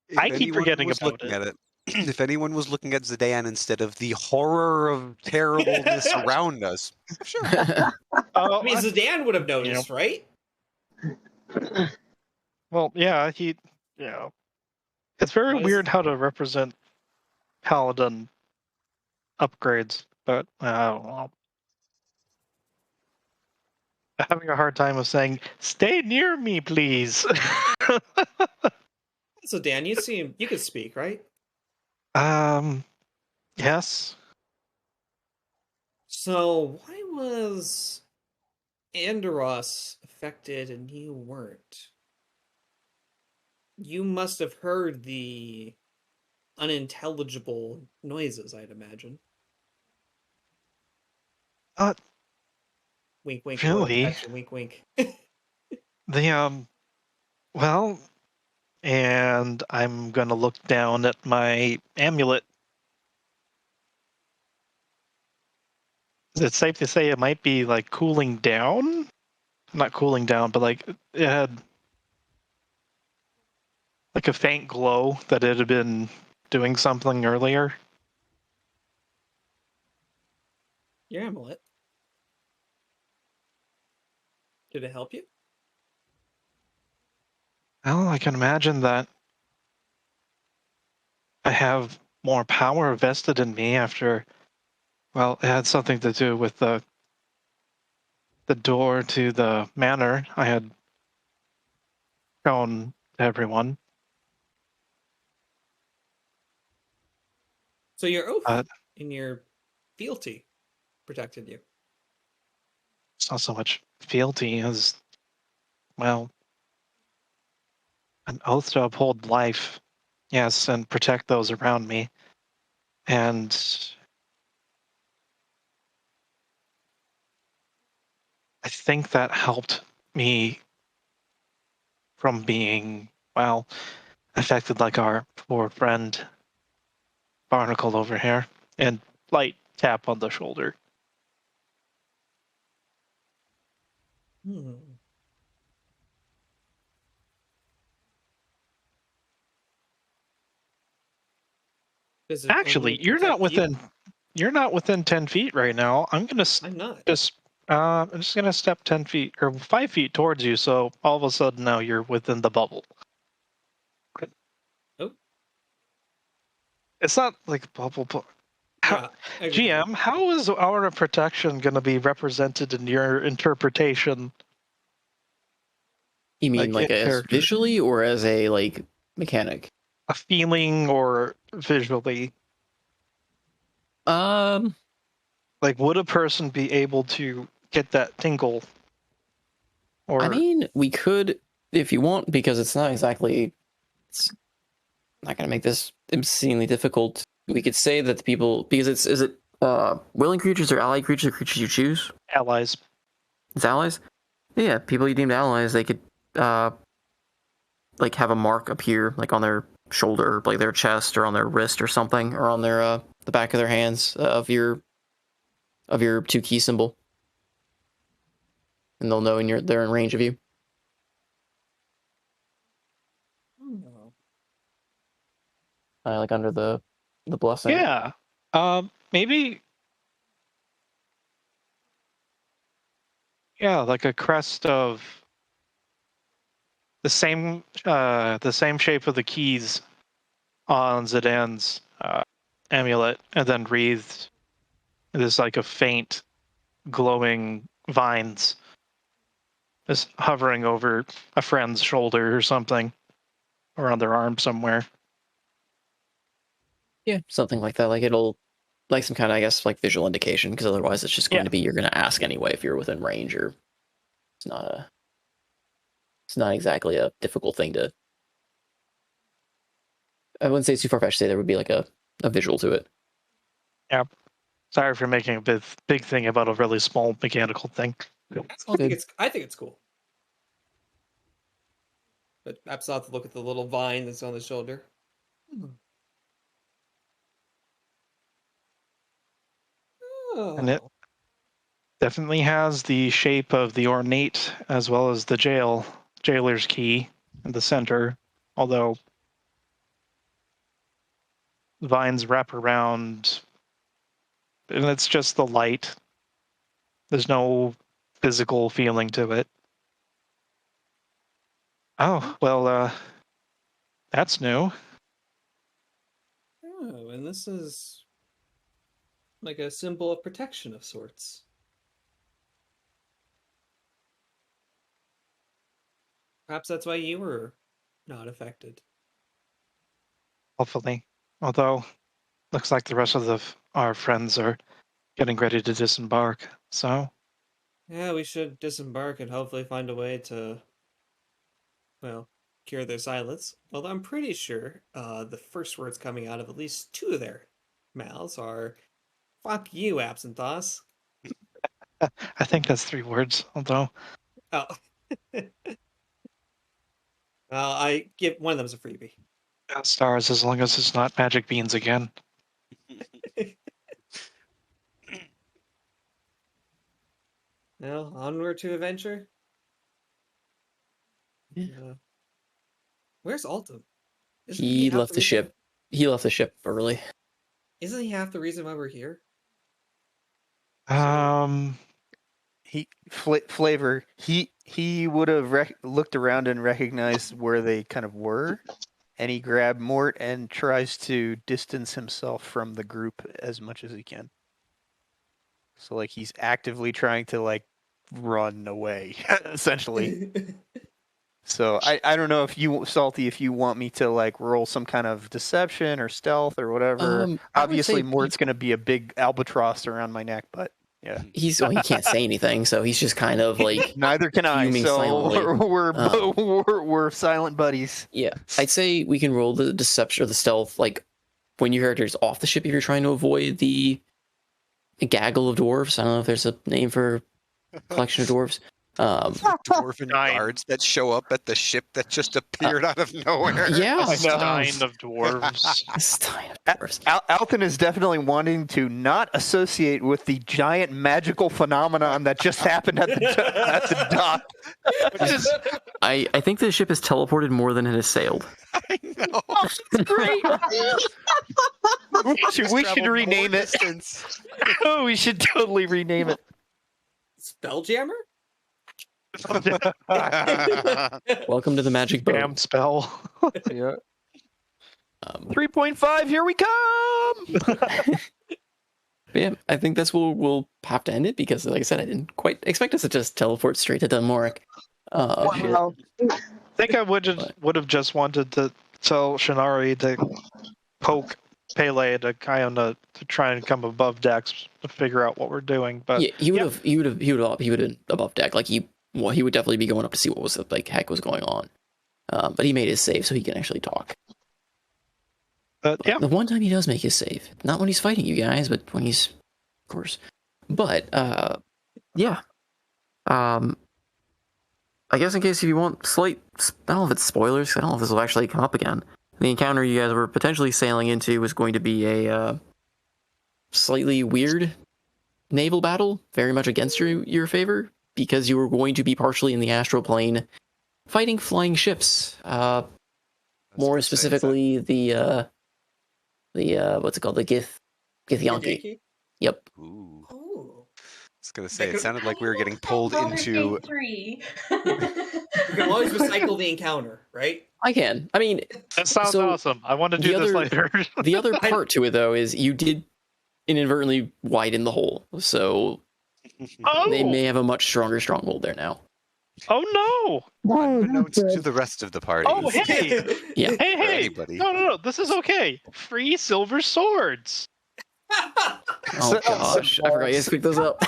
S4: If
S5: I keep
S4: anyone
S5: forgetting
S4: was
S5: about
S4: looking
S5: it.
S4: at it, if anyone was looking at Zidane instead of the horror of terribleness around us, sure.
S5: Oh,
S2: I mean, Zidane would have noticed, right?
S5: Well, yeah, it's very
S2: Why does-
S5: weird how to represent Paladin upgrades, but I don't know. I'm having a hard time of saying, "Stay near me, please."
S2: So Dan, you could speak, right?
S5: Yes.
S2: So why was Andros affected and you weren't? You must have heard the unintelligible noises, I'd imagine.
S5: Uh,
S2: Wink, wink, Royal
S5: really?
S2: protection. Wink, wink.
S5: The well, and I'm gonna look down at my amulet. Is it safe to say it might be like cooling down? Not cooling down, but like it had like a faint glow that it had been doing something earlier.
S2: Your amulet. Did it help you?
S5: Well, I can imagine that I have more power vested in me after. Well, it had something to do with the door to the manor I had shown to everyone.
S2: So your oath
S5: But
S2: and your fealty protected you.
S5: it's not so much fealty as, well, an oath to uphold life, yes, and protect those around me. And I think that helped me from being, well, affected like our poor friend Barnacle over here. And light tap on the shoulder.
S2: Hmm. Does it only
S5: Actually,
S2: protect you?
S5: you're not within 10 feet right now. I'm gonna
S2: I'm not.
S5: just I'm just gonna step 10 feet or 5 feet towards you, so all of a sudden now you're within the bubble.
S2: Oh,
S5: It's not like bubble, but
S2: yeah. I agree.
S5: GM, how is aura protection going to be represented in your interpretation?
S1: You mean
S5: Like in
S1: like as
S5: character,
S1: visually or as a like mechanic?
S5: a feeling or visually?
S1: Um,
S5: Like, would a person be able to get that tingle?
S1: I
S5: Or
S1: mean, we could if you want, because it's not exactly. It's not going to make this obscenely difficult. We could say that the people, because it's is it willing creatures or allied creatures or creatures you choose?
S5: allies?
S1: It's allies. Yeah, people you deemed allies, they could like have a mark appear like on their shoulder, like their chest, or on their wrist or something, or on their the back of their hands of your two key symbol, and they'll know they're in range of you.
S2: Oh.
S1: Like under the blessing.
S5: Yeah. Maybe. Yeah, like a crest of the same shape of the keys on Zidane's amulet, and then wreathed. There's like a faint glowing vines just hovering over a friend's shoulder or something, or on their arm somewhere.
S1: Yeah, something like that. Like it'll like some kind of, I guess, like visual indication, because otherwise it's just going
S5: Yeah.
S1: to be, you're going to ask anyway if you're within range, or it's not a it's not exactly a difficult thing to. I wouldn't say it's too far fetched to say there would be like a visual to it.
S5: Yeah. Sorry for making a big thing about a really small mechanical thing.
S1: All good.
S2: I think it's cool. but perhaps not to look at the little vine that's on the shoulder.
S5: And it
S2: Oh.
S5: definitely has the shape of the ornate as well as the jailer's key in the center, although vines wrap around, and it's just the light. There's no physical feeling to it. Oh, well, that's new.
S2: Oh, and this is like a symbol of protection of sorts. Perhaps that's why you were not affected.
S5: Hopefully. Although, looks like the rest of our friends are getting ready to disembark, so...
S2: Yeah, we should disembark and hopefully find a way to, well, cure their silence. Although I'm pretty sure the first words coming out of at least two of their mouths are, fuck you, Absinthoss.
S5: I think that's 3 words, although...
S2: Oh. Well, I give one of them as a freebie.
S5: Stars, as long as it's not magic beans again.
S2: Well, onward to adventure.
S1: Yeah.
S2: Where's Altum?
S1: He left the ship. He left the ship early.
S2: Isn't he half the reason why we're here?
S7: Flavor. He would have looked around and recognized where they kind of were, and he grabbed Mort and tries to distance himself from the group as much as he can. So like he's actively trying to like run away, essentially. So I don't know if you, Salty, if you want me to like roll some kind of deception or stealth or whatever. Obviously, Mort's going to be a big albatross around my neck, but yeah.
S1: He can't say anything, so he's just kind of like
S7: neither can I. So we're silent buddies.
S1: Yeah, I'd say we can roll the deception or the stealth like when your character's off the ship if you're trying to avoid the gaggle of dwarves. I don't know if there's a name for a collection of dwarves.
S4: Dwarven guards that show up at the ship that just appeared out of nowhere.
S1: Yeah,
S5: a stein of dwarves.
S1: A stein of dwarves.
S7: Alton is definitely wanting to not associate with the giant magical phenomenon that just happened at the dock.
S1: I think the ship has teleported more than it has sailed.
S4: I know.
S7: Great. we should rename it. Oh, we should totally rename it.
S2: Spelljammer?
S1: Welcome to the magic boat.
S5: Damn spell.
S7: Yeah. 3.5, here we come!
S1: Yeah, I think that's where we'll have to end it because, like I said, I didn't quite expect us to just teleport straight to Dunmoric.
S3: Wow.
S5: I think I would have just wanted to tell Shinari to poke Pele to kind of to try and come above decks to figure out what we're doing. But
S1: yeah, he would have been above deck. Like he would definitely be going up to see what was heck was going on. But he made his save so he can actually talk.
S5: Yeah,
S1: the one time he does make his save, not when he's fighting you guys, but when he's, of course. But yeah. I guess in case if you want slight, I don't know if it's spoilers. I don't know if this will actually come up again. The encounter you guys were potentially sailing into was going to be a slightly weird naval battle, very much against your favor, because you were going to be partially in the astral plane, fighting flying ships. More specifically, the what's it called? The Githyanki. Yep.
S4: Ooh.
S2: Oh.
S4: I was gonna say it sounded like we were getting pulled into.
S6: You
S2: You can always recycle the encounter, right?
S1: I can. I mean,
S5: that sounds
S1: so
S5: awesome. I want to do this later.
S1: The other part to it, though, is you did inadvertently widen the hole, so they may have a much stronger stronghold there now.
S5: Oh no!
S4: Unbeknownst to the rest of the party.
S5: Oh hey!
S1: Yeah.
S5: Hey!
S4: Anybody.
S5: No! This is okay. Free silver swords.
S1: Oh gosh, I forgot you guys picked those up.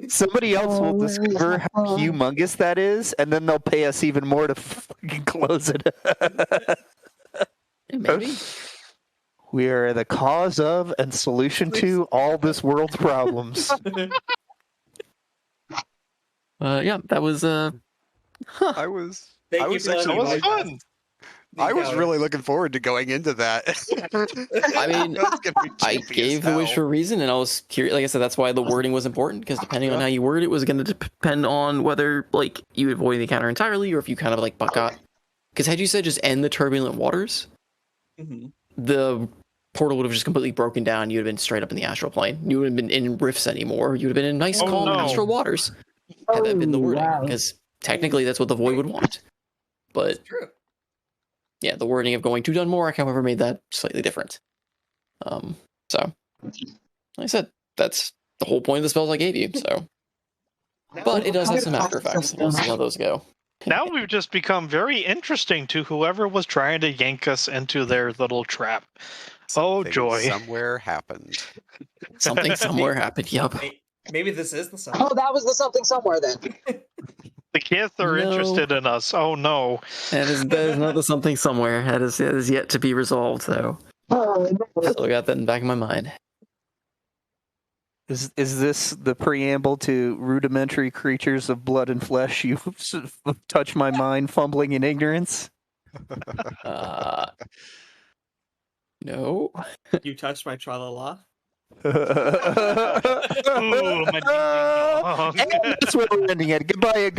S7: Somebody else will discover how humongous that is, and then they'll pay us even more to fucking close it.
S1: Maybe.
S7: We are the cause of and solution to all this world's problems.
S1: Yeah, that was
S4: I was
S2: Thank
S4: I
S2: you
S4: was
S2: for letting
S5: That
S2: me
S5: was
S2: bypass
S5: fun.
S2: the
S4: I was
S2: encounter.
S4: really looking forward to going into that.
S1: I mean,
S4: That's gonna be
S1: I
S4: cheapy
S1: gave
S4: as
S1: the wish
S4: hell.
S1: for a reason, and I was curious. Like I said, that's why the wording was important, because depending on
S4: Yeah.
S1: how you word it was going to depend on whether like you avoid the encounter entirely or if you kind of like got. Because had you said just end the turbulent waters,
S2: Mhm.
S1: the portal would have just completely broken down. You would have been straight up in the astral plane. You wouldn't have been in rifts anymore. You would have been in nice,
S5: Oh,
S1: calm
S5: no.
S1: astral waters. Had that been the wording,
S3: wow.
S1: because technically that's what the void would want. But
S2: It's true.
S1: yeah, the wording of going to Dunmore, however, made that slightly different. So, like I said, that's the whole point of the spells I gave you. So, but it does have some after effects. We'll see how those go.
S5: Now we've just become very interesting to whoever was trying to yank us into their little trap. Oh,
S4: Something
S5: joy.
S4: somewhere happened.
S1: Something somewhere happened. Yup.
S2: Maybe this is the song.
S3: Oh, that was the something somewhere then.
S5: The kids are
S1: No.
S5: interested in us. Oh, no.
S1: That is not the something somewhere. That is yet to be resolved, though.
S3: Oh, no.
S1: Still got that in the back of my mind.
S7: Is this the preamble to rudimentary creatures of blood and flesh? You touch my mind, fumbling in ignorance.
S1: No.
S2: You touched my tra-la-la.
S5: Ooh, my ding ding dong.
S7: And that's where we're ending it. Goodbye.